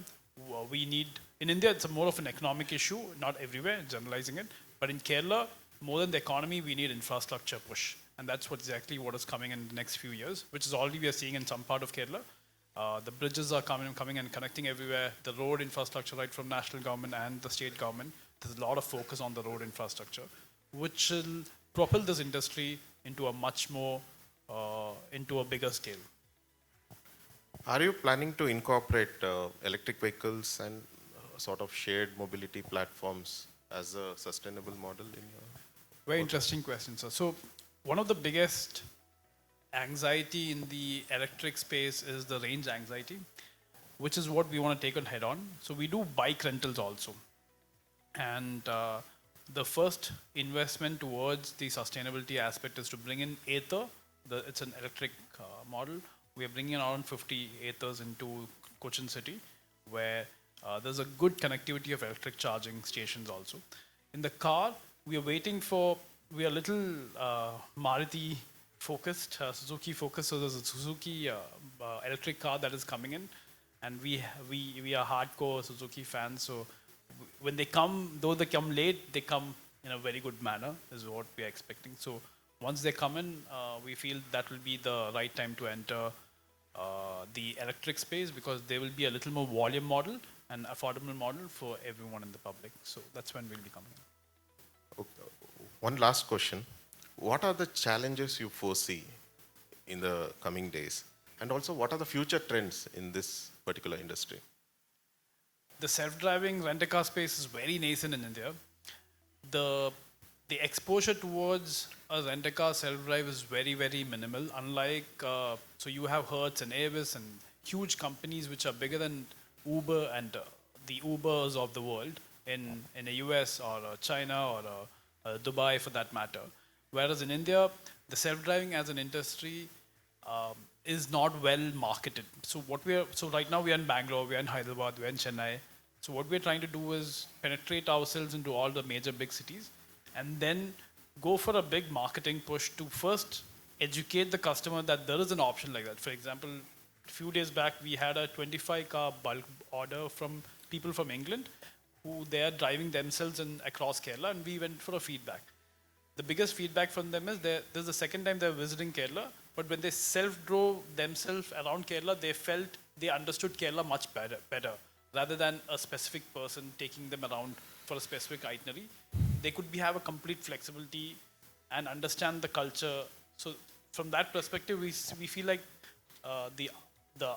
we need, in India it's more of an economic issue, not everywhere, generalizing it, but in Kerala, more than the economy, we need infrastructure push. And that's exactly what is coming in the next few years, which is already we are seeing in some part of Kerala. The bridges are coming and connecting everywhere. The road infrastructure, right from national government and the state government, there's a lot of focus on the road infrastructure, which will propel this industry into a much more, into a bigger scale.
Are you planning to incorporate electric vehicles and sort of shared mobility platforms as a sustainable model in your?
Very interesting question, sir. So one of the biggest anxiety in the electric space is the range anxiety, which is what we want to take on head on. So we do bike rentals also. And the first investment towards the sustainability aspect is to bring in Ather. It's an electric model. We are bringing around 50 Athers into Cochin city, where there's a good connectivity of electric charging stations also. In the car, we are waiting for, we are little Maruti focused, Suzuki focused. So there's a Suzuki electric car that is coming in, and we are hardcore Suzuki fans. So when they come, though they come late, they come in a very good manner, is what we are expecting. So once they come in, we feel that will be the right time to enter the electric space, because there will be a little more volume model and affordable model for everyone in the public. So that's when we'll be coming in.
One last question. What are the challenges you foresee in the coming days? And also, what are the future trends in this particular industry?
The self-driving rent-a-car space is very nascent in India. The exposure towards a rent-a-car self-drive is very, very minimal. Unlike, so you have Hertz and Avis and huge companies which are bigger than Uber and the Ubers of the world in the US or China or Dubai for that matter. Whereas in India, the self-driving as an industry is not well marketed. So right now we are in Bangalore, we are in Hyderabad, we are in Chennai. So what we're trying to do is penetrate ourselves into all the major big cities and then go for a big marketing push to first educate the customer that there is an option like that. For example, a few days back, we had a 25-car bulk order from people from England who they are driving themselves across Kerala, and we went for a feedback. The biggest feedback from them is this is the second time they're visiting Kerala, but when they self-drove themselves around Kerala, they felt they understood Kerala much better rather than a specific person taking them around for a specific itinerary. They could have a complete flexibility and understand the culture. So from that perspective, we feel like the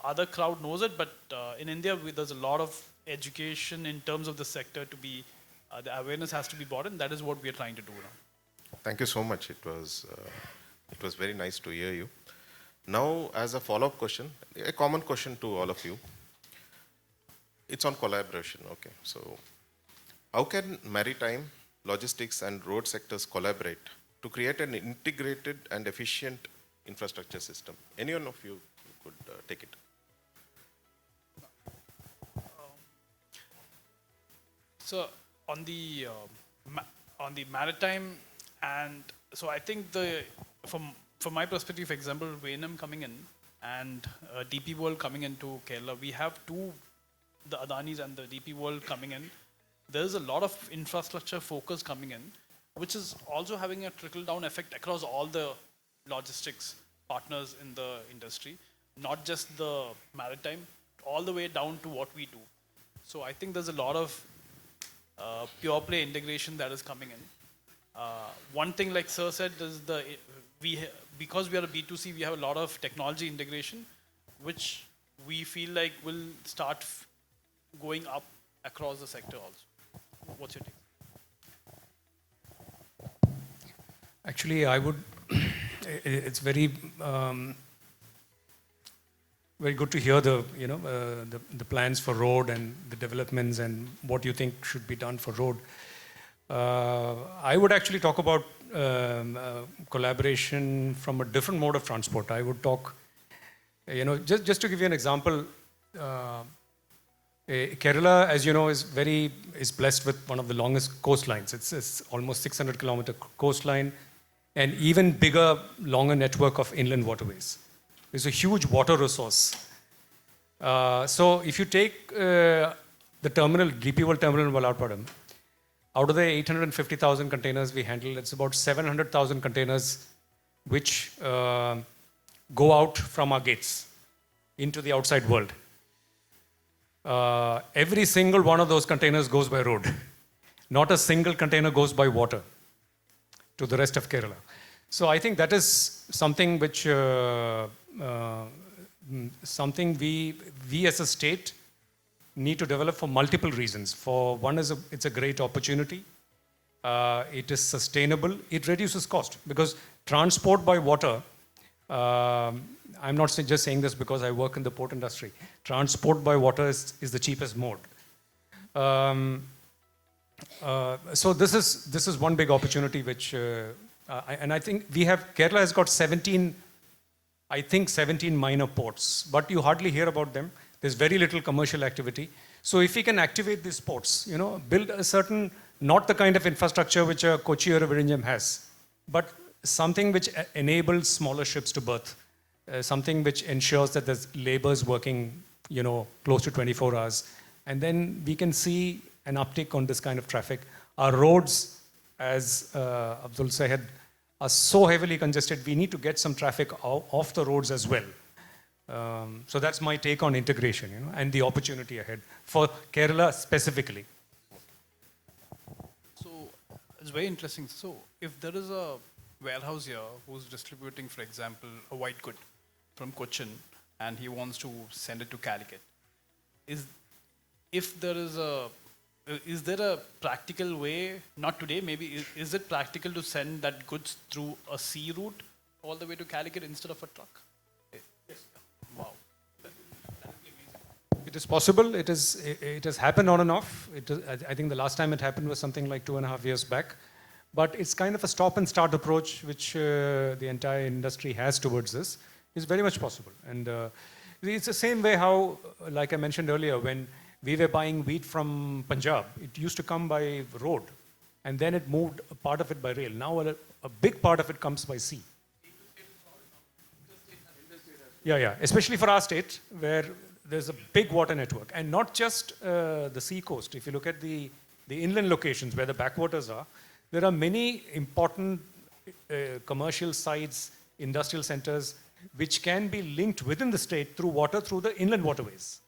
other crowd knows it, but in India, there's a lot of education in terms of the sector to be, the awareness has to be brought in. That is what we are trying to do now.
Thank you so much. It was very nice to hear you. Now, as a follow-up question, a common question to all of you. It's on collaboration, okay. So, how can maritime, logistics and road sectors collaborate to create an integrated and efficient infrastructure system? Any one of you could take it.
So on the maritime, and so I think from my perspective, for example, Venam coming in and DP World coming into Kerala, we have the Adanis and the DP World coming in. There's a lot of infrastructure focus coming in, which is also having a trickle-down effect across all the logistics partners in the industry, not just the maritime, all the way down to what we do. So I think there's a lot of pure play integration that is coming in. One thing, like Sir said, is because we are a B2C, we have a lot of technology integration, which we feel like will start going up across the sector also. What's your take?
Actually, I would. It's very very good to hear the plans for road and the developments and what you think should be done for road. I would actually talk about collaboration from a different mode of transport. I would talk, just to give you an example, Kerala, as you know, is blessed with one of the longest coastlines. It's almost 600-kilometer coastline, and even bigger, longer network of inland waterways. It's a huge water resource. So if you take the terminal, DP World terminal in Vallarpadam, out of the 850,000 containers we handle, it's about 700,000 containers which go out from our gates into the outside world. Every single one of those containers goes by road. Not a single container goes by water to the rest of Kerala. So I think that is something which we as a state need to develop for multiple reasons. For one is it's a great opportunity. It is sustainable. It reduces cost because transport by water. I'm not just saying this because I work in the port industry. Transport by water is the cheapest mode. So this is one big opportunity which, and I think Kerala has got 17 minor ports, but you hardly hear about them. There's very little commercial activity. So if we can activate these ports, build a certain, not the kind of infrastructure which a Kochi or a Vizhinjam has, but something which enables smaller ships to berth, something which ensures that there's laborers working, close to 24 hours. And then we can see an uptick on this kind of traffic. Our roads, as Afdhel said, are so heavily congested, we need to get some traffic off the roads as well. So that's my take on integration, and the opportunity ahead for Kerala specifically.
So it's very interesting. So if there is a warehouse here who's distributing, for example, a white good from Cochin, and he wants to send it to Calicut, is there a practical way, not today, maybe, is it practical to send that goods through a sea route all the way to Calicut instead of a truck? Yes. Wow.
It is possible. It has happened on and off. I think the last time it happened was something like 2.5 years back. But it's kind of a stop and start approach which the entire industry has towards this. It's very much possible. And it's the same way how, like I mentioned earlier, when we were buying wheat from Punjab, it used to come by road, and then it moved a part of it by rail. Now a big part of it comes by sea. Yeah, especially for our state, where there's a big water network, and not just the sea coast. If you look at the inland locations where the backwaters are, there are many important commercial sites, industrial centers, which can be linked within the state through water, through the inland waterways.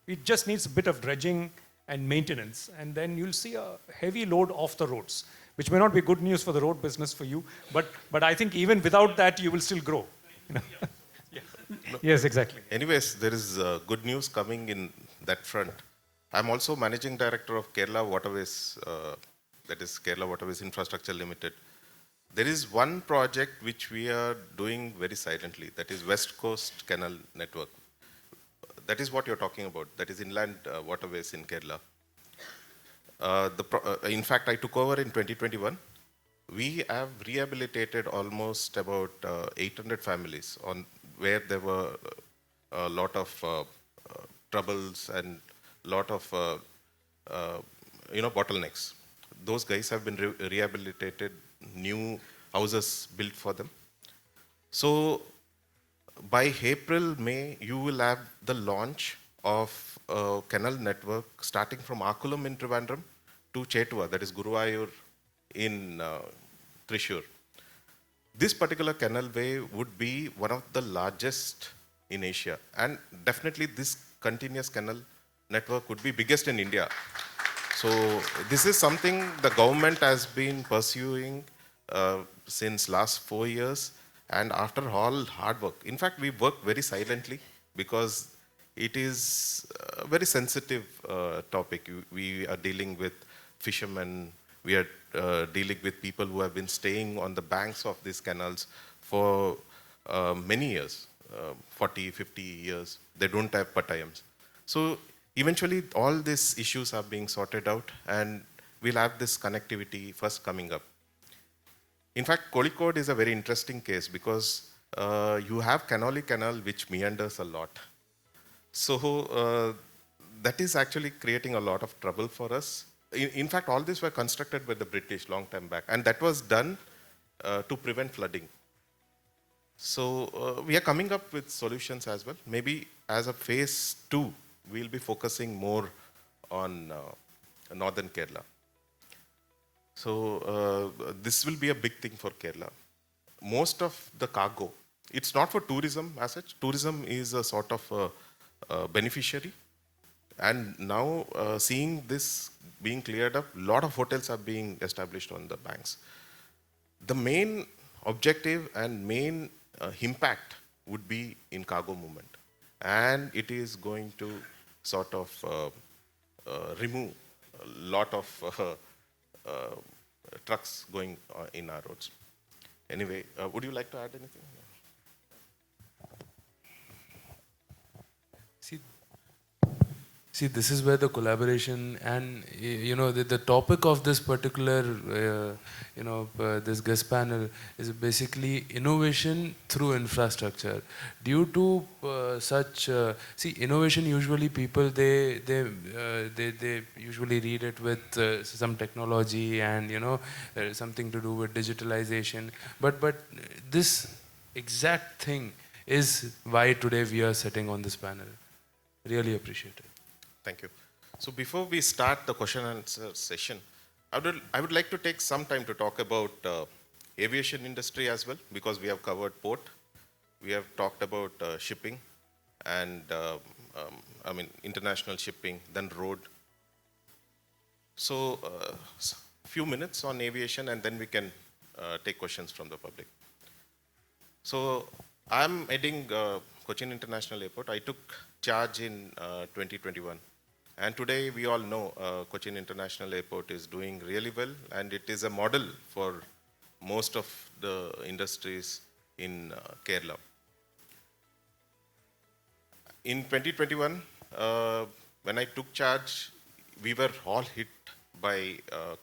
It just needs a bit of dredging and maintenance, and then you'll see a heavy load off the roads, which may not be good news for the road business for you, but I think even without that, you will still grow. Yeah. Yes, exactly.
Anyways, there is good news coming in that front. I'm also managing director of Kerala Waterways, that is Kerala Waterways Infrastructure Limited. There is one project which we are doing very silently, that is West Coast Canal Network. That is what you're talking about. That is inland waterways in Kerala. In fact, I took over in 2021. We have rehabilitated almost about 800 families on where there were a lot of troubles and lot of bottlenecks. Those guys have been rehabilitated, new houses built for them. So by April, May, you will have the launch of a canal network starting from Akulam in Trivandrum to Chetua, that is Guruvayur in Thrissur. This particular canal way would be one of the largest in Asia, and definitely this continuous canal network would be biggest in India. So this is something the government has been pursuing since last 4 years. And after all hard work, in fact, we work very silently because it is a very sensitive topic. We are dealing with fishermen, we are dealing with people who have been staying on the banks of these canals for many years, 40, 50 years. They don't have patayams. So eventually all these issues are being sorted out, and we'll have this connectivity first coming up. In fact, Kozhikode is a very interesting case because you have Canoli Canal which meanders a lot. So that is actually creating a lot of trouble for us. In fact, all these were constructed by the British long time back, and that was done to prevent flooding. So we are coming up with solutions as well. Maybe as a phase 2, we'll be focusing more on northern Kerala. So this will be a big thing for Kerala. Most of the cargo, it's not for tourism as such. Tourism is a sort of a beneficiary. And now seeing this being cleared up, a lot of hotels are being established on the banks. The main objective and main impact would be in cargo movement. And it is going to sort of remove a lot of trucks going in our roads. Anyway, would you like to add anything?
See, this is where the collaboration and, the topic of this particular, this guest panel is basically innovation through infrastructure. Due to innovation usually people, they usually read it with some technology and, something to do with digitalization. But this exact thing is why today we are sitting on this panel. Really appreciate it.
Thank you. So before we start the question and answer session, I would like to take some time to talk about aviation industry as well, because we have covered port, we have talked about shipping and international shipping, then road. So few minutes on aviation and then we can take questions from the public. So I'm heading Cochin International Airport. I took charge in 2021. And today we all know Cochin International Airport is doing really well, and it is a model for most of the industries in Kerala. In 2021, when I took charge, we were all hit by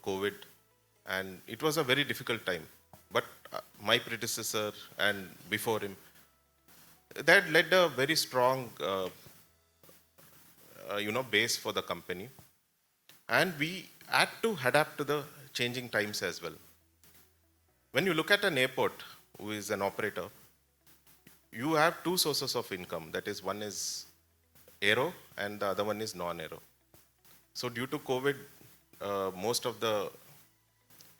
COVID, and it was a very difficult time. But my predecessor and before him, that led a very strong base for the company. And we had to adapt to the changing times as well. When you look at an airport who is an operator, you have two sources of income. That is, one is aero and the other one is non-aero. So due to COVID, most of the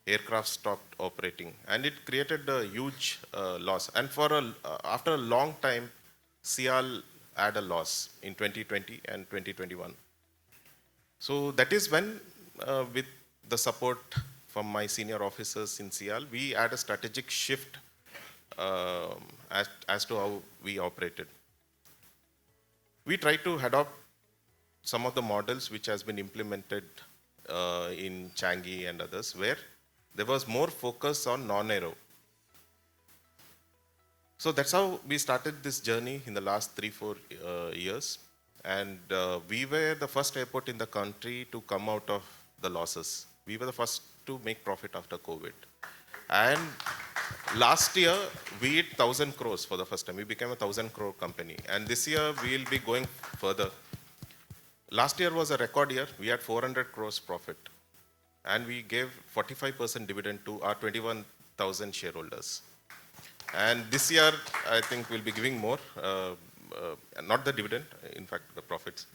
aircraft stopped operating, and it created a huge loss. And after a long time, CIAL had a loss in 2020 and 2021. So that is when, with the support from my senior officers in CIAL, we had a strategic shift as to how we operated. We tried to adopt some of the models which has been implemented in Changi and others, where there was more focus on non-aero. So that's how we started this journey in the last 3-4 years. And we were the first airport in the country to come out of the losses. We were the first to make profit after COVID. And last year, we hit 1,000 crores for the first time. We became a 1,000 crore company. And this year, we'll be going further. Last year was a record year. We had 400 crores profit. And we gave 45% dividend to our 21,000 shareholders. And this year, I think we'll be giving more, not the dividend, in fact, the profits.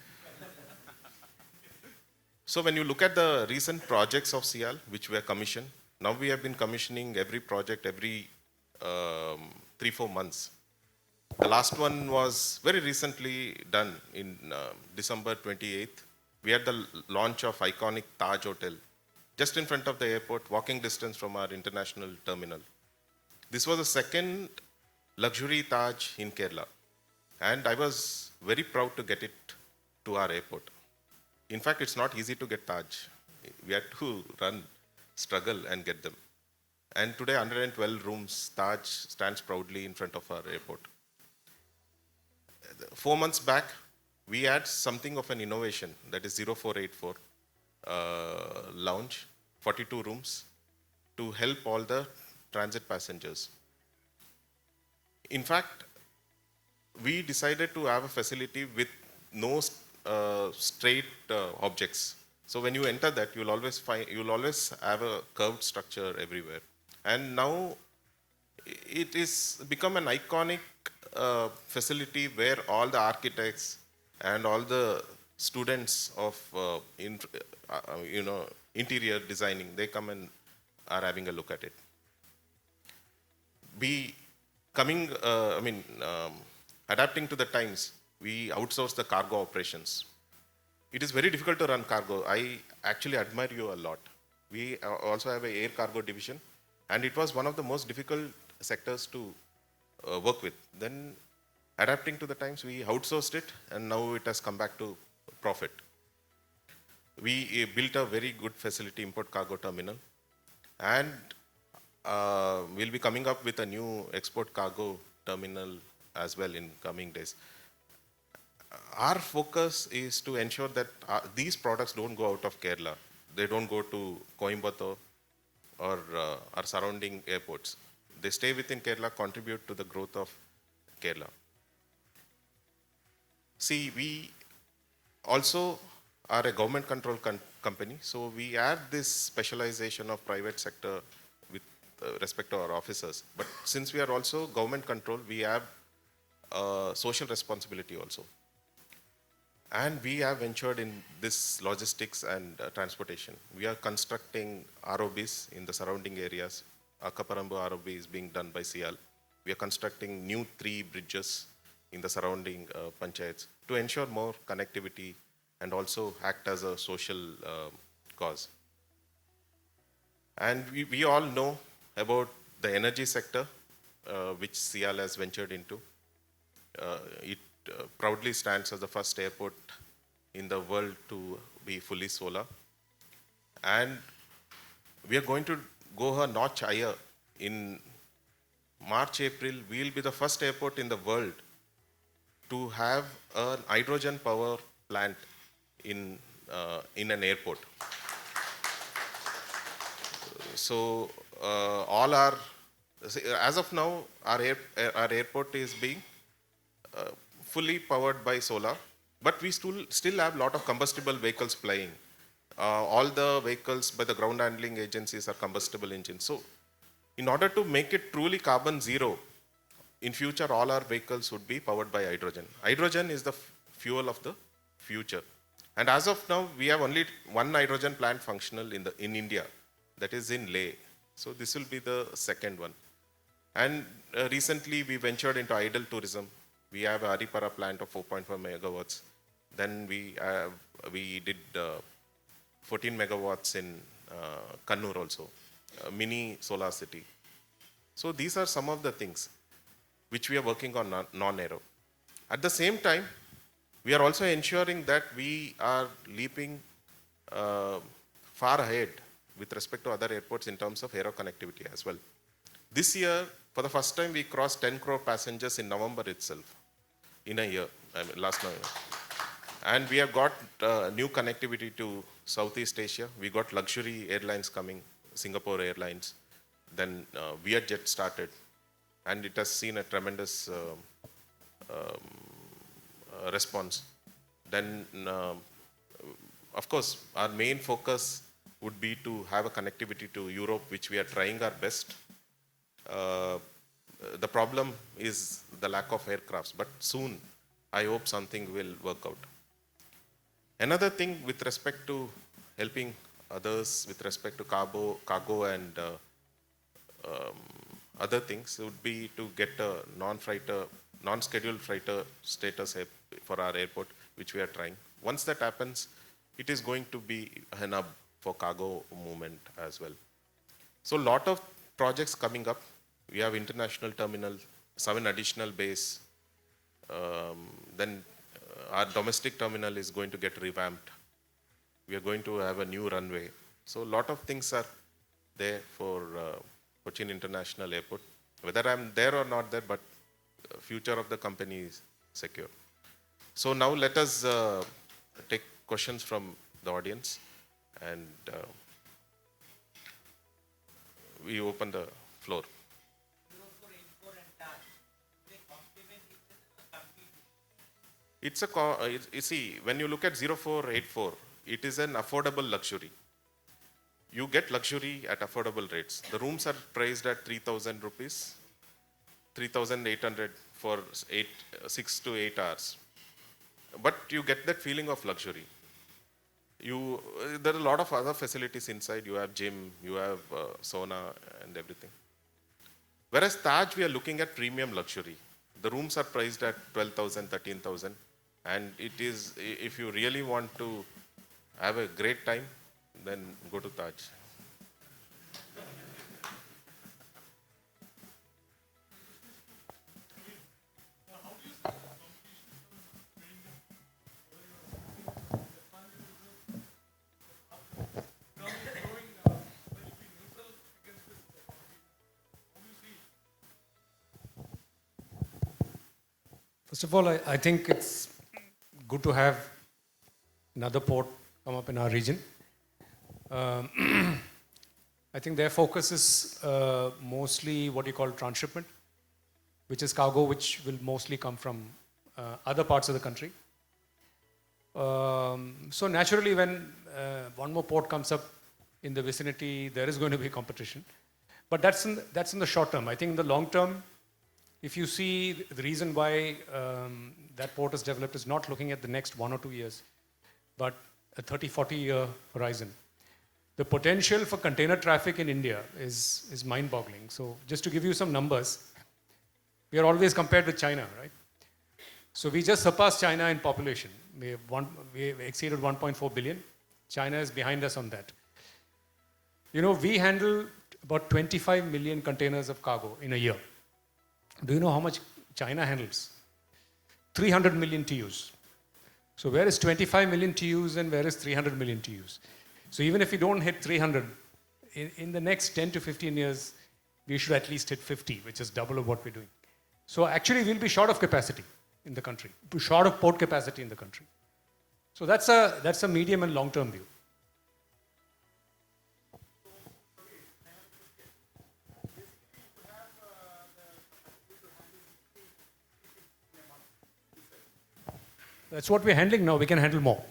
So when you look at the recent projects of CIAL, which were commissioned, now we have been commissioning every project every 3-4 months. The last one was very recently done in December 28th. We had the launch of iconic Taj Hotel, just in front of the airport, walking distance from our international terminal. This was the second luxury Taj in Kerala. And I was very proud to get it to our airport. In fact, it's not easy to get Taj. We had to struggle and get them. And today, 112 rooms, Taj stands proudly in front of our airport. 4 months back, we had something of an innovation, that is 0484 lounge, 42 rooms, to help all the transit passengers. In fact, we decided to have a facility with no straight objects. So when you enter that, you'll always have a curved structure everywhere. And now it is become an iconic facility where all the architects and all the students of interior designing, they come and are having a look at it. Adapting to the times, we outsource the cargo operations. It is very difficult to run cargo. I actually admire you a lot. We also have an air cargo division, and it was one of the most difficult sectors to work with. Then, adapting to the times, we outsourced it, and now it has come back to profit. We built a very good facility, import cargo terminal, and we'll be coming up with a new export cargo terminal as well in coming days. Our focus is to ensure that these products don't go out of Kerala. They don't go to Coimbatore or our surrounding airports. They stay within Kerala, contribute to the growth of Kerala. See, we also are a government controlled company, so we add this specialization of private sector with respect to our officers. But since we are also government controlled, we have social responsibility also. And we have ventured in this logistics and transportation. We are constructing ROBs in the surrounding areas. Akaparambu ROB is being done by CIAL. We are constructing new 3 bridges in the surrounding panchayats to ensure more connectivity and also act as a social cause. And we all know about the energy sector, which CIAL has ventured into. It proudly stands as the first airport in the world to be fully solar. And we are going to go a notch higher. In March, April, we will be the first airport in the world to have a hydrogen power plant in an airport. So as of now, our airport is being fully powered by solar, but we still have a lot of combustible vehicles flying. All the vehicles by the ground handling agencies are combustible engines. So in order to make it truly carbon zero, in future all our vehicles would be powered by hydrogen. Hydrogen is the fuel of the future. And as of now, we have only one hydrogen plant functional in India, that is in Leh. So this will be the second one. And recently we ventured into idle tourism. We have a Haripara plant of 4.5 megawatts. Then we did 14 megawatts in Kannur also, a mini solar city. So these are some of the things which we are working on non-aero. At the same time, we are also ensuring that we are leaping far ahead with respect to other airports in terms of aero connectivity as well. This year, for the first time, we crossed 10 crore passengers in November itself, in a year, last November. And we have got new connectivity to Southeast Asia. We got luxury airlines coming, Singapore Airlines. Then Vietjet started, and it has seen a tremendous response. Then, of course, our main focus would be to have a connectivity to Europe, which we are trying our best. The problem is the lack of aircrafts, but soon I hope something will work out. Another thing with respect to helping others with respect to cargo and other things would be to get a non-scheduled freighter status for our airport, which we are trying. Once that happens, it is going to be an hub for cargo movement as well. So a lot of projects coming up. We have international terminal, 7 additional bays. Then our domestic terminal is going to get revamped. We are going to have a new runway. So a lot of things are there for Cochin International Airport. Whether I'm there or not there, but future of the company is secure. So now let us take questions from the audience, and we open the floor. You see, when you look at 0484, it is an affordable luxury. You get luxury at affordable rates. The rooms are priced at 3,000 rupees, 3,800 for 6 to 8 hours. But you get that feeling of luxury. There are a lot of other facilities inside. You have gym, you have sauna and everything. Whereas Taj, we are looking at premium luxury. The rooms are priced at 12,000, 13,000. And it is, if you really want to have a great time, then go to Taj.
First of all, I think it's good to have another port come up in our region. I think their focus is mostly what you call transshipment, which is cargo which will mostly come from other parts of the country. So naturally, when one more port comes up in the vicinity, there is going to be competition. But that's in the short term. I think in the long term, if you see the reason why that port is developed is not looking at the next 1 or 2 years, but a 30, 40-year horizon. The potential for container traffic in India is mind-boggling. So just to give you some numbers, we are always compared with China, right? So we just surpassed China in population. We exceeded 1.4 billion. China is behind us on that. You know, we handle about 25 million containers of cargo in a year. Do you know how much China handles? 300 million TEUs. So where is 25 million TEUs and where is 300 million TEUs? So even if we don't hit 300, in the next 10 to 15 years, we should at least hit 50, which is double of what we're doing. So actually we'll be short of capacity in the country, short of port capacity in the country. So that's a medium and long-term view. That's what we're handling now. We can handle more.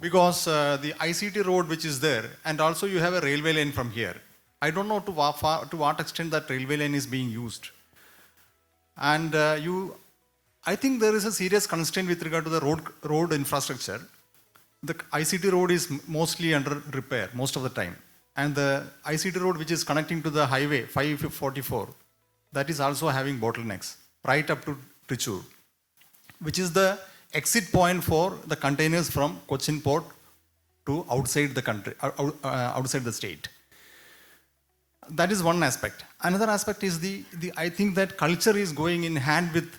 Because the ICT road which is there, and also you have a railway lane from here. I don't know to what extent that railway lane is being used. And I think there is a serious constraint with regard to the road infrastructure. The ICT road is mostly under repair most of the time. And the ICT road which is connecting to the highway 544, that is also having bottlenecks right up to Trichur, which is the exit point for the containers from Cochin port to outside the country, outside the state. That is one aspect. Another aspect is I think that culture is going in hand with,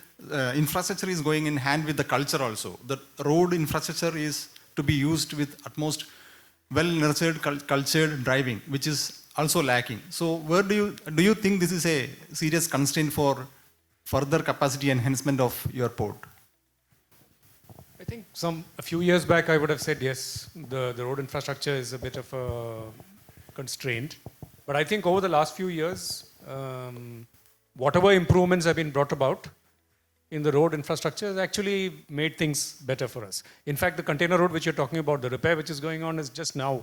infrastructure is going in hand with the culture also. The road infrastructure is to be used with utmost well-nurtured, cultured driving, which is also lacking. So where do you think this is a serious constraint for further capacity enhancement of your port?
I think a few years back I would have said yes, the road infrastructure is a bit of a constraint. But I think over the last few years, whatever improvements have been brought about in the road infrastructure has actually made things better for us. In fact, the container road which you're talking about, the repair which is going on is just now.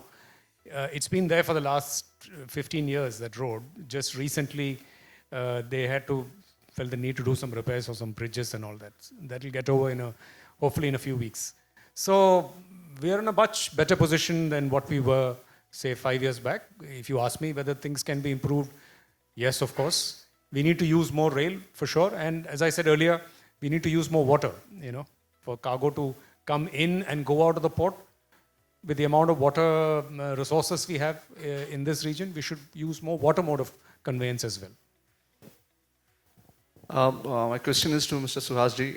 It's been there for the last 15 years, that road. Just recently, they felt the need to do some repairs for some bridges and all that. That will get over hopefully in a few weeks. So we are in a much better position than what we were, say, 5 years back. If you ask me whether things can be improved, yes, of course. We need to use more rail for sure. And as I said earlier, we need to use more water, for cargo to come in and go out of the port. With the amount of water resources we have in this region, we should use more water mode of conveyance as well.
My question is to Mr. Suhas ji.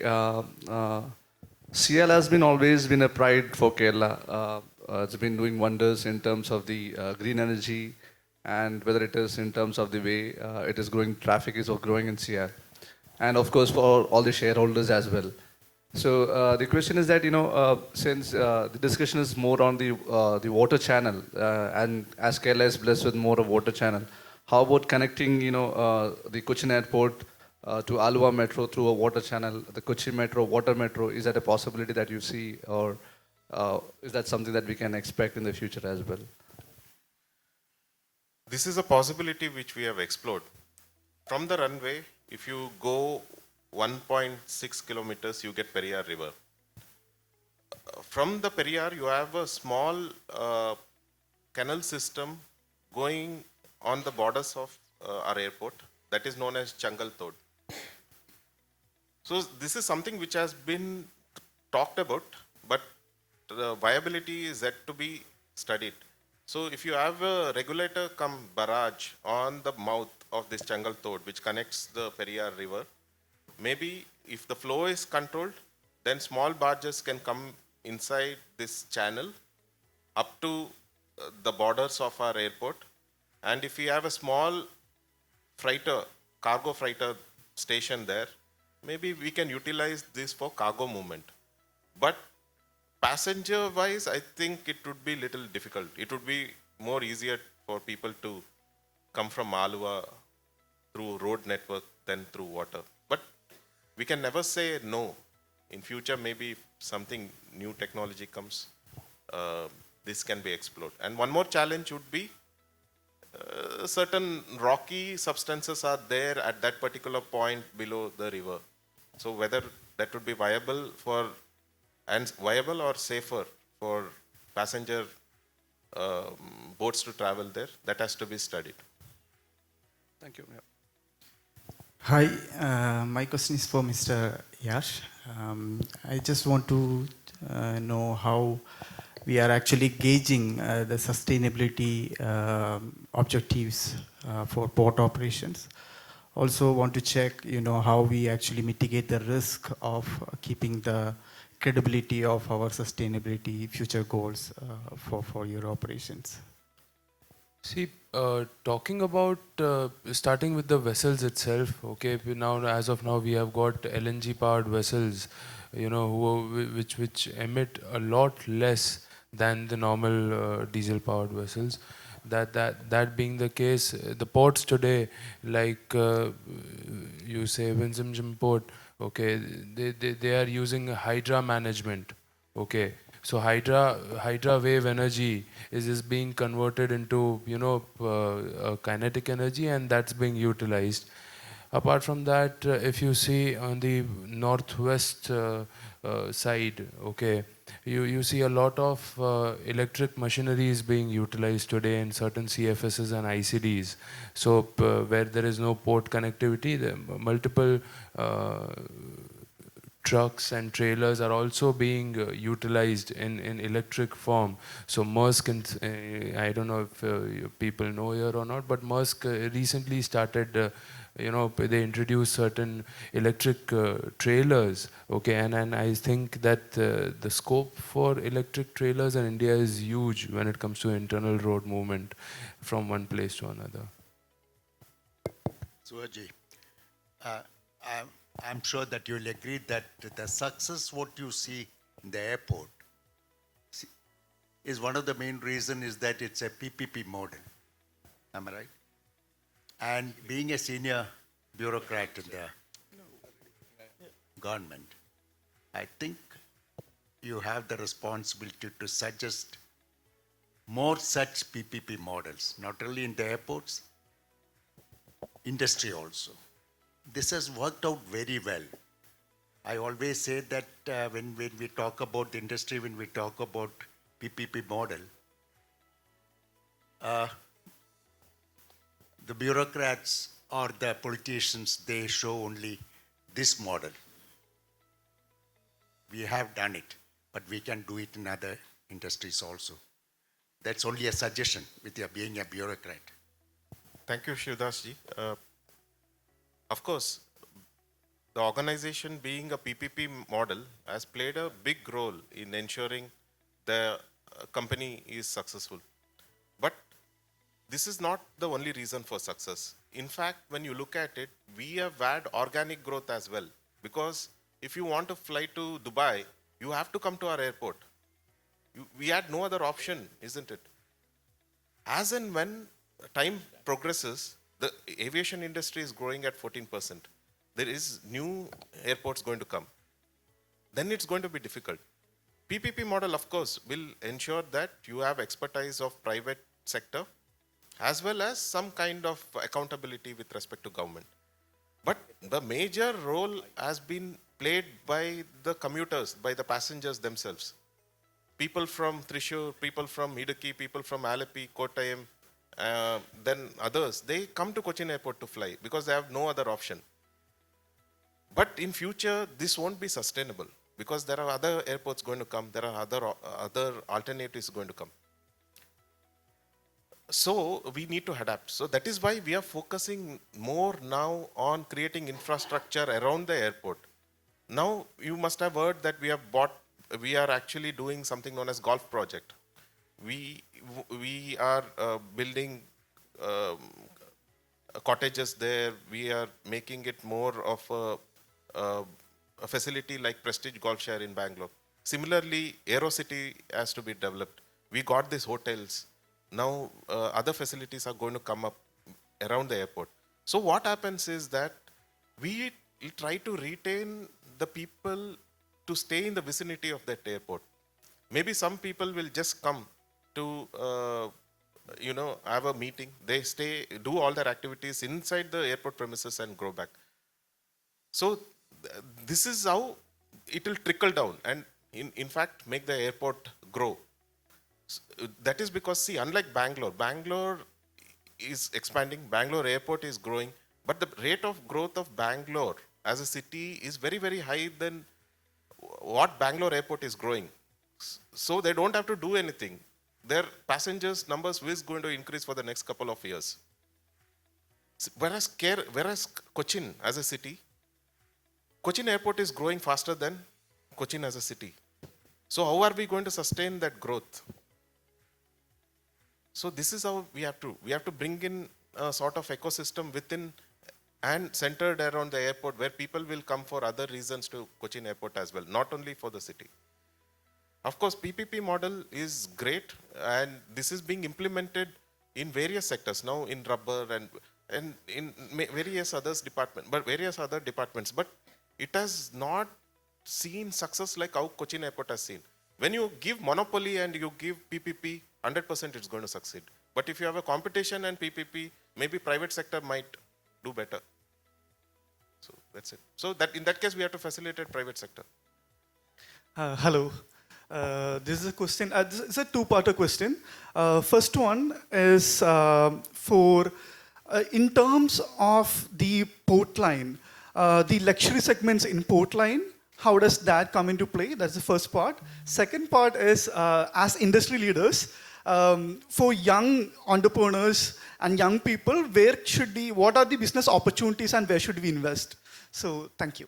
CIAL has always been a pride for Kerala. It's been doing wonders in terms of the green energy, and whether it is in terms of the way it is growing, traffic is growing in CIAL. And of course for all the shareholders as well. So the question is that, since the discussion is more on the water channel, and as Kerala is blessed with more of water channel, how about connecting, the Cochin airport to Alua metro through a water channel, the Kochi metro, water metro? Is that a possibility that you see, or is that something that we can expect in the future as well?
This is a possibility which we have explored. From the runway, if you go 1.6 kilometers, you get Periyar River. From the Periyar, you have a small canal system going on the borders of our airport that is known as Changal Tod. So this is something which has been talked about, but the viability is yet to be studied. So if you have a regulator come barrage on the mouth of this Changal Tod, which connects the Periyar River, maybe if the flow is controlled, then small barges can come inside this channel up to the borders of our airport. And if we have a small freighter, cargo freighter station there, maybe we can utilize this for cargo movement. But passenger-wise, I think it would be little difficult. It would be more easier for people to come from Alua through road network than through water. But we can never say no. In future, maybe if something new technology comes, this can be explored. And one more challenge would be certain rocky substances are there at that particular point below the river. So whether that would be viable or safer for passenger boats to travel there, that has to be studied.
Thank you. Yeah.
Hi, my question is for Mr. Yash. I just want to know how we are actually gauging the sustainability objectives for port operations. Also want to check, how we actually mitigate the risk of keeping the credibility of our sustainability future goals for your operations.
See, talking about starting with the vessels itself, okay, as of now we have got LNG powered vessels, which emit a lot less than the normal diesel powered vessels. That being the case, the ports today, like you say Winzimjim port, okay, they are using hydra management, okay. So hydra wave energy is being converted into kinetic energy, and that's being utilized. Apart from that, if you see on the northwest side, okay, you see a lot of electric machinery is being utilized today in certain CFSs and ICDs. So where there is no port connectivity, the multiple trucks and trailers are also being utilized in electric form. So Maersk, I don't know if people know here or not, but Maersk recently started, they introduced certain electric trailers, okay, and I think that the scope for electric trailers in India is huge when it comes to internal road movement from one place to another.
Suhaji, I'm sure that you'll agree that the success what you see in the airport is one of the main reasons is that it's a PPP model. Am I right? And being a senior bureaucrat in the government, I think you have the responsibility to suggest more such PPP models, not only in the airports, industry also. This has worked out very well. I always say that when we talk about the industry, when we talk about PPP model, the bureaucrats or the politicians, they show only this model. We have done it, but we can do it in other industries also. That's only a suggestion with your being a bureaucrat.
Thank you, Shivdas ji. Of course, the organization being a PPP model has played a big role in ensuring the company is successful. But this is not the only reason for success. In fact, when you look at it, we have had organic growth as well. Because if you want to fly to Dubai, you have to come to our airport. We had no other option, isn't it? As and when time progresses, the aviation industry is growing at 14%. There is new airports going to come. Then it's going to be difficult. PPP model, of course, will ensure that you have expertise of private sector as well as some kind of accountability with respect to government. But the major role has been played by the commuters, by the passengers themselves. People from Thrissur, people from Idukki, people from Alleppey, Kottayam, then others, they come to Cochin Airport to fly because they have no other option. But in future, this won't be sustainable because there are other airports going to come, there are other alternatives going to come. So we need to adapt. So that is why we are focusing more now on creating infrastructure around the airport. Now you must have heard that we are actually doing something known as golf project. We are building cottages there. We are making it more of a facility like Prestige Golf Share in Bangalore. Similarly, AeroCity has to be developed. We got these hotels. Now other facilities are going to come up around the airport. So what happens is that we try to retain the people to stay in the vicinity of that airport. Maybe some people will just come to have a meeting. They stay, do all their activities inside the airport premises and go back. So this is how it will trickle down and in fact make the airport grow. That is because, see, unlike Bangalore is expanding, Bangalore airport is growing, but the rate of growth of Bangalore as a city is very, very high than what Bangalore airport is growing. So they don't have to do anything. Their passengers numbers is going to increase for the next couple of years. Whereas Cochin as a city, Cochin airport is growing faster than Cochin as a city. So how are we going to sustain that growth? So this is how we have to bring in a sort of ecosystem within and centered around the airport where people will come for other reasons to Cochin airport as well, not only for the city. Of course, PPP model is great and this is being implemented in various sectors now, in rubber and in various other departments, but it has not seen success like how Cochin airport has seen. When you give monopoly and you give PPP, 100% it's going to succeed. But if you have a competition and PPP, maybe private sector might do better. So that's it. So that in that case, we have to facilitate private sector.
Hello. This is a question. This is a two-parter question. First one is for in terms of the port line, the luxury segments in port line. How does that come into play? That's the first part. Second part is as industry leaders, for young entrepreneurs and young people, what are the business opportunities and where should we invest? So, thank you.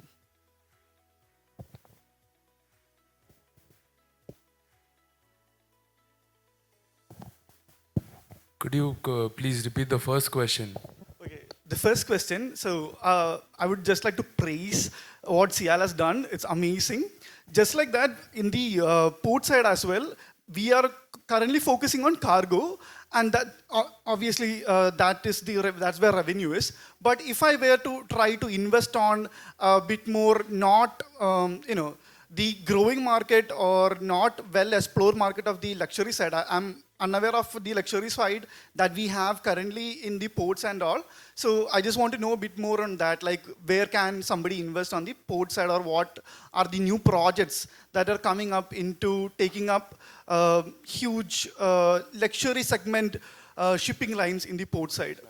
Could you please repeat the first question?
Okay, the first question. So I would just like to praise what CIAL has done. It's amazing. Just like that, in the port side as well, we are currently focusing on cargo, and that obviously that's where revenue is. But if I were to try to invest on a bit more, not the growing market or not well explored market of the luxury side, I'm unaware of the luxury side that we have currently in the ports and all. So I just want to know a bit more on that, like where can somebody invest on the port side, or what are the new projects that are coming up into taking up huge luxury segment shipping lines in the port side.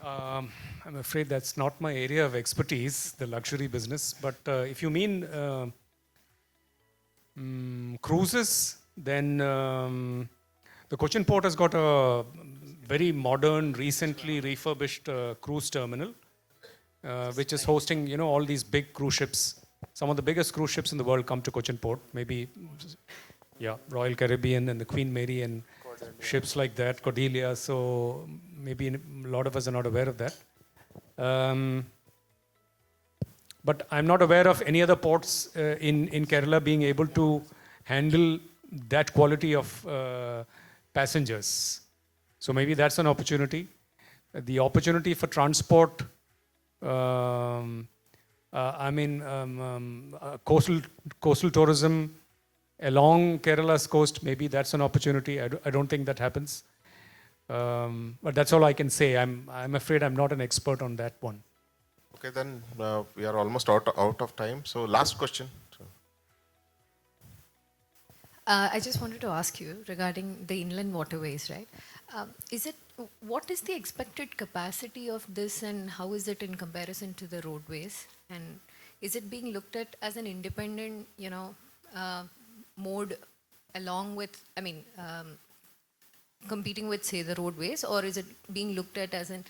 I'm afraid that's not my area of expertise, the luxury business. But if you mean cruises, then the Cochin port has got a very modern, recently refurbished cruise terminal, which is hosting, all these big cruise ships. Some of the biggest cruise ships in the world come to Cochin port. Maybe, Royal Caribbean and the Queen Mary and ships like that, Cordelia. So maybe a lot of us are not aware of that. But I'm not aware of any other ports in Kerala being able to handle that quality of passengers. So maybe that's an opportunity. The opportunity for transport, coastal tourism along Kerala's coast, maybe that's an opportunity. I don't think that happens. But that's all I can say. I'm afraid I'm not an expert on that one.
Okay, then we are almost out of time. So last question.
I just wanted to ask you regarding the inland waterways, right? What is the expected capacity of this and how is it in comparison to the roadways? And is it being looked at as an independent, mode along with, competing with, say, the roadways, or is it being looked at as an,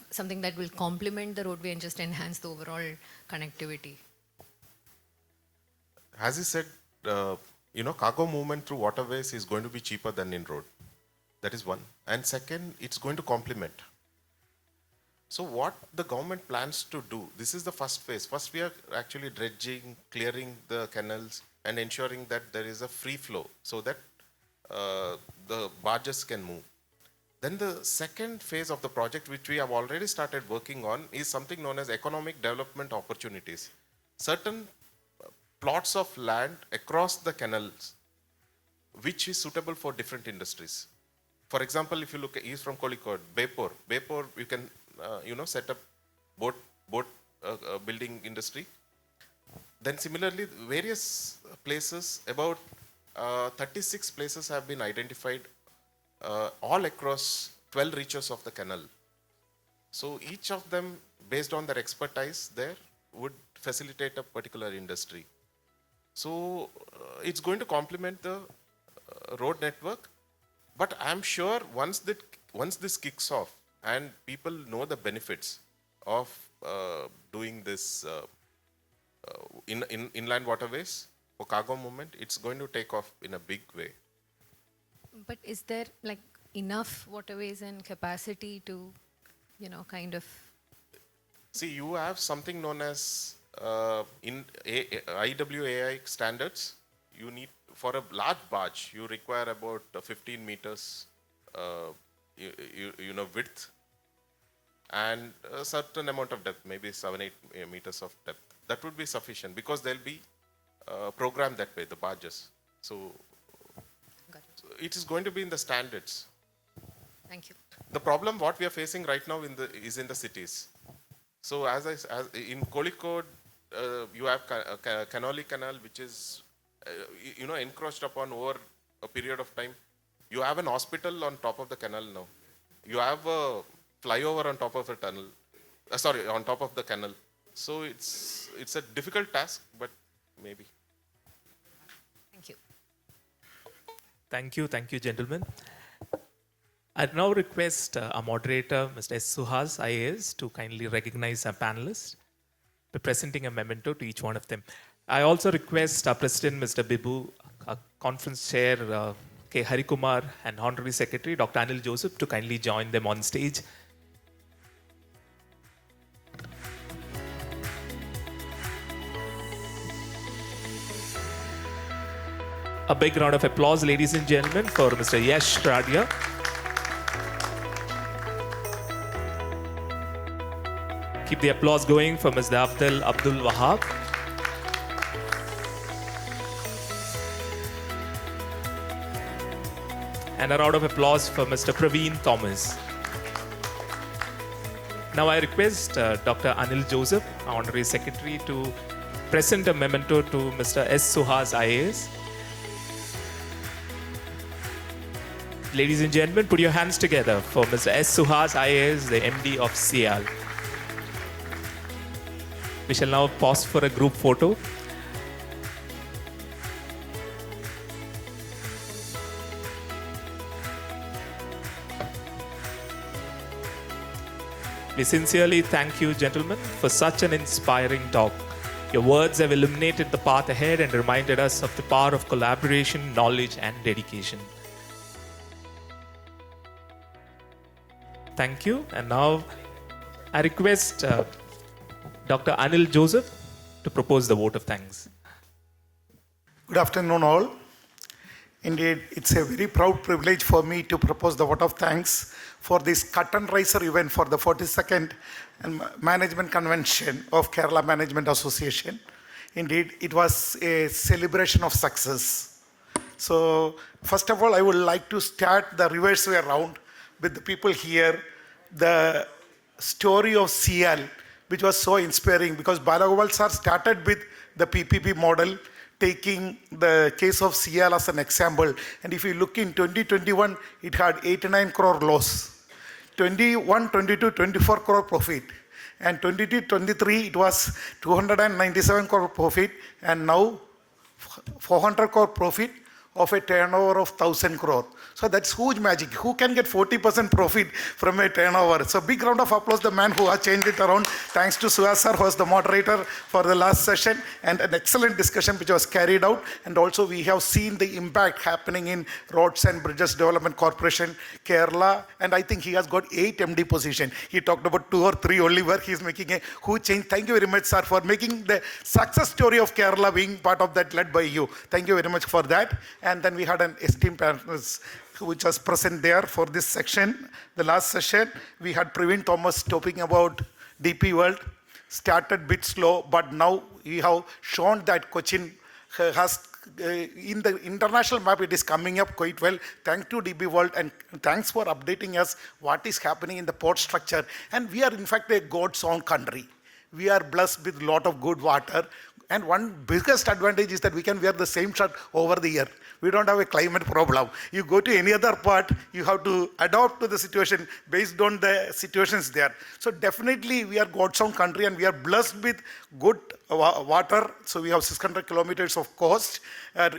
something that will complement the roadway and just enhance the overall connectivity?
As he said, cargo movement through waterways is going to be cheaper than in road. That is one. And second, it's going to complement. So what the government plans to do, this is the first phase. First, we are actually dredging, clearing the canals and ensuring that there is a free flow so that the barges can move. Then the second phase of the project, which we have already started working on, is something known as economic development opportunities. Certain plots of land across the canals, which is suitable for different industries. For example, if you look at east from Kozhikode, Bepur, you can set up boat building industry. Then similarly, various places, about 36 places have been identified all across 12 reaches of the canal. So each of them, based on their expertise there, would facilitate a particular industry. So it's going to complement the road network. But I'm sure once this kicks off and people know the benefits of doing this inland waterways for cargo movement, it's going to take off in a big way.
But is there enough waterways and capacity to,
See, you have something known as in IWAI standards, you need, for a large barge, you require about 15 meters width and a certain amount of depth, maybe 7-8 meters of depth. That would be sufficient because they'll be programmed that way, the barges. So it is going to be in the standards.
Thank you.
The problem what we are facing right now is in the cities. So as in Kozhikode, you have Canoli Canal, which is encroached upon over a period of time. You have an hospital on top of the canal now. You have a flyover on top of a tunnel. On top of the canal. So it's a difficult task, but maybe.
Thank you.
Thank you, gentlemen. I now request our moderator, Mr. S. Suhas, IAS, to kindly recognize our panelists by presenting a memento to each one of them. I also request our President, Mr. Bibu, our Conference Chair, K. Harikumar, and Honorary Secretary, Dr. Anil Joseph, to kindly join them on stage. A big round of applause, ladies and gentlemen, for Mr. Yash Radia. Keep the applause going for Mr. Afdhel Abdul Wahab. And a round of applause for Mr. Praveen Thomas. Now I request Dr. Anil Joseph, Honorary Secretary, to present a memento to Mr. S. Suhas, IAS. Ladies and gentlemen, put your hands together for Mr. S. Suhas, IAS, the MD of CIAL. We shall now pause for a group photo. We sincerely thank you, gentlemen, for such an inspiring talk. Your words have illuminated the path ahead and reminded us of the power of collaboration, knowledge, and dedication. Thank you. And now I request Dr. Anil Joseph to propose the vote of thanks.
Good afternoon, all. Indeed, it's a very proud privilege for me to propose the vote of thanks for this curtain raiser event for the 42nd Management Convention of Kerala Management Association. Indeed, it was a celebration of success. So, first of all, I would like to start the reverse way around with the people here. The story of CIAL, which was so inspiring because Balagopal sir started with the PPP model, taking the case of CIAL as an example. And if you look in 2021, it had 89 crore loss. 21, 22, 24 crore profit. And 22, 23, it was 297 crore profit. And now 400 crore profit of a turnover of 1,000 crore. So that's huge magic. Who can get 40% profit from a turnover? So big round of applause, the man who has changed it around. Thanks to Suhas sir, who was the moderator for the last session, and an excellent discussion which was carried out. And also we have seen the impact happening in Roads and Bridges Development Corporation, Kerala, and I think he has got 8 MD position. He talked about 2 or 3 only where he is making a huge change. Thank you very much, sir, for making the success story of Kerala being part of that led by you. Thank you very much for that. And then we had an esteemed panelist which was present there for this section. The last session, we had Praveen Thomas talking about DP World. Started bit slow, but now we have shown that Kochi has, in the international map, it is coming up quite well. Thanks to DP World, and thanks for updating us what is happening in the port structure. And we are in fact a God's own country. We are blessed with a lot of good water. And one biggest advantage is that we can wear the same shirt over the year. We don't have a climate problem. You go to any other part, you have to adapt to the situation based on the situations there. So definitely we are God's own country and we are blessed with good water. So we have 600 kilometers of coast.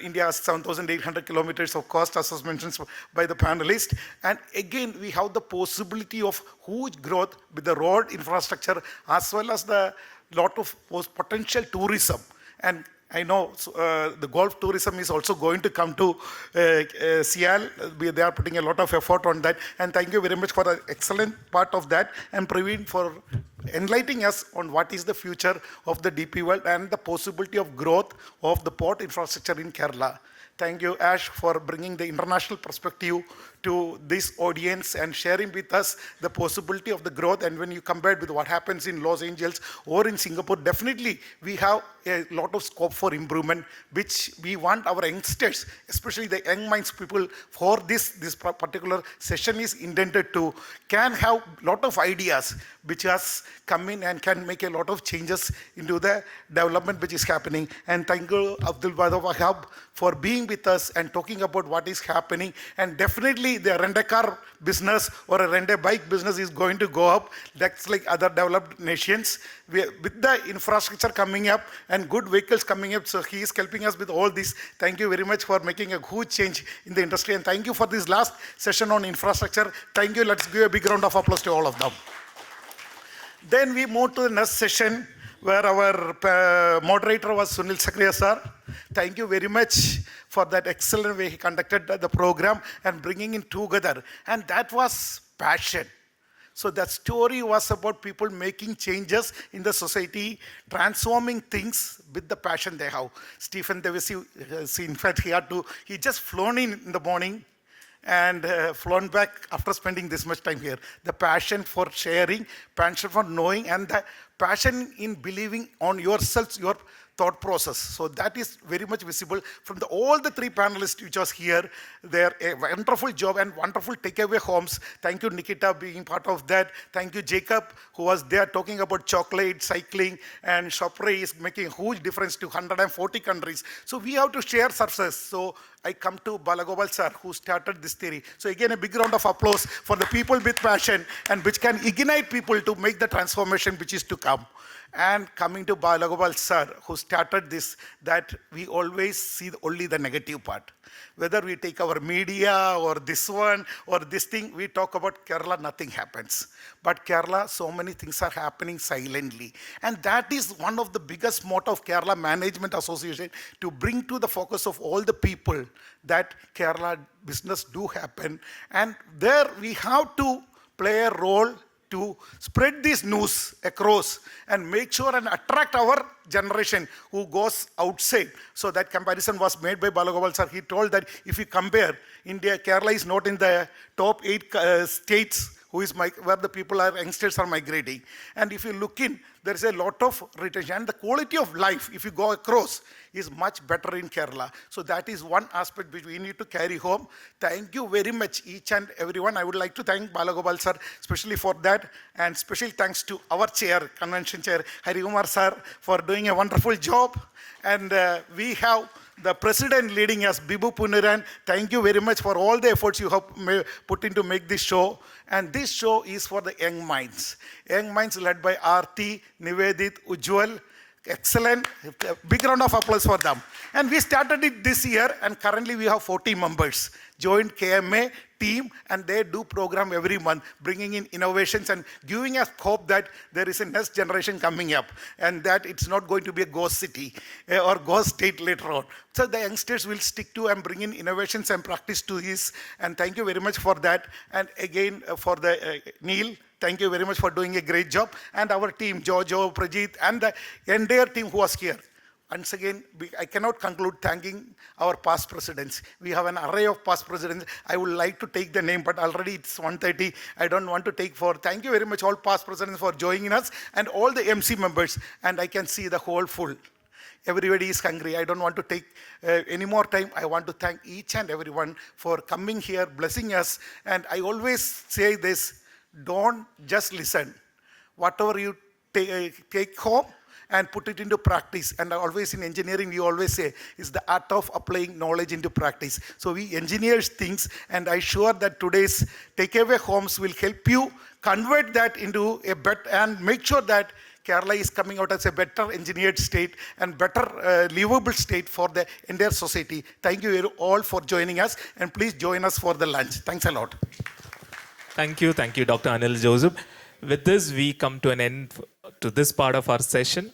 India has 7,800 kilometers of coast, as was mentioned by the panelists. And again, we have the possibility of huge growth with the road infrastructure as well as the lot of potential tourism. And I know the golf tourism is also going to come to CIAL. They are putting a lot of effort on that. And thank you very much for the excellent part of that. And Praveen for enlightening us on what is the future of the DP world and the possibility of growth of the port infrastructure in Kerala. Thank you, Yash, for bringing the international perspective to this audience and sharing with us the possibility of the growth. And when you compare it with what happens in Los Angeles or in Singapore, definitely we have a lot of scope for improvement, which we want our youngsters, especially the young minds people, for this particular session is intended to, can have a lot of ideas which has come in and can make a lot of changes into the development which is happening. And thank you, Afdhel Wahab, for being with us and talking about what is happening. And definitely the rent-a-car business or a rent-a-bike business is going to go up. That's like other developed nations. With the infrastructure coming up and good vehicles coming up, so he is helping us with all this. Thank you very much for making a huge change in the industry. And thank you for this last session on infrastructure. Thank you. Let's give a big round of applause to all of them. Then we move to the next session where our moderator was Sunil Zachariah sir. Thank you very much for that excellent way he conducted the program and bringing it together. And that was passion. So that story was about people making changes in the society, transforming things with the passion they have. Stephen Devassy, in fact, he just flown in the morning and flown back after spending this much time here. The passion for sharing, passion for knowing, and the passion in believing on yourself, your thought process. So that is very much visible from all the 3 panelists which was here. They're a wonderful job and wonderful takeaway homes. Thank you, Nikkitha, being part of that. Thank you, Jacob, who was there talking about chocolate, cycling, and Shoppre is making a huge difference to 140 countries. So we have to share success. So I come to Balagopal sir, who started this theory. So again, a big round of applause for the people with passion and which can ignite people to make the transformation which is to come. And coming to Balagopal sir, who started this, that we always see only the negative part. Whether we take our media or this one or this thing, we talk about Kerala, nothing happens. But Kerala, so many things are happening silently. And that is one of the biggest motto of Kerala Management Association, to bring to the focus of all the people that Kerala business do happen. And there we have to play a role to spread this news across and make sure and attract our generation who goes outside. So that comparison was made by Balagopal sir. He told that if you compare India, Kerala is not in the top 8 states where the people are, youngsters are migrating. And if you look in, there is a lot of retention. And the quality of life, if you go across, is much better in Kerala. So that is one aspect which we need to carry home. Thank you very much, each and everyone. I would like to thank Balagopal sir, especially for that. And special thanks to our chair, convention chair, Harikumar sir, for doing a wonderful job. And we have the president leading us, Bibu Puneran. Thank you very much for all the efforts you have put in to make this show. And this show is for the young minds. Young minds led by Aarti, Nivedit, Ujjwal. Excellent. Big round of applause for them. And we started it this year, and currently we have 40 members joined KMA team, and they do program every month, bringing in innovations and giving us hope that there is a next generation coming up, and that it's not going to be a ghost city or ghost state later on. So the youngsters will stick to and bring in innovations and practice to this. And thank you very much for that. And again, for the Neil, thank you very much for doing a great job. And our team, Jojo, Prajit, and the entire team who was here. Once again, I cannot conclude thanking our past presidents. We have an array of past presidents. I would like to take the name, but already it's 1:30. I don't want to take for. Thank you very much, all past presidents, for joining us, and all the MC members. And I can see the whole full. Everybody is hungry. I don't want to take any more time. I want to thank each and everyone for coming here, blessing us. And I always say this, don't just listen. Whatever you take home, and put it into practice. And always in engineering, we always say, it's the art of applying knowledge into practice. So we engineers things, and I'm sure that today's takeaway homes will help you convert that into a better, and make sure that Kerala is coming out as a better engineered state and better livable state for the entire society. Thank you all for joining us, and please join us for the lunch. Thanks a lot.
Thank you, Dr. Anil Joseph. With this, we come to an end to this part of our session.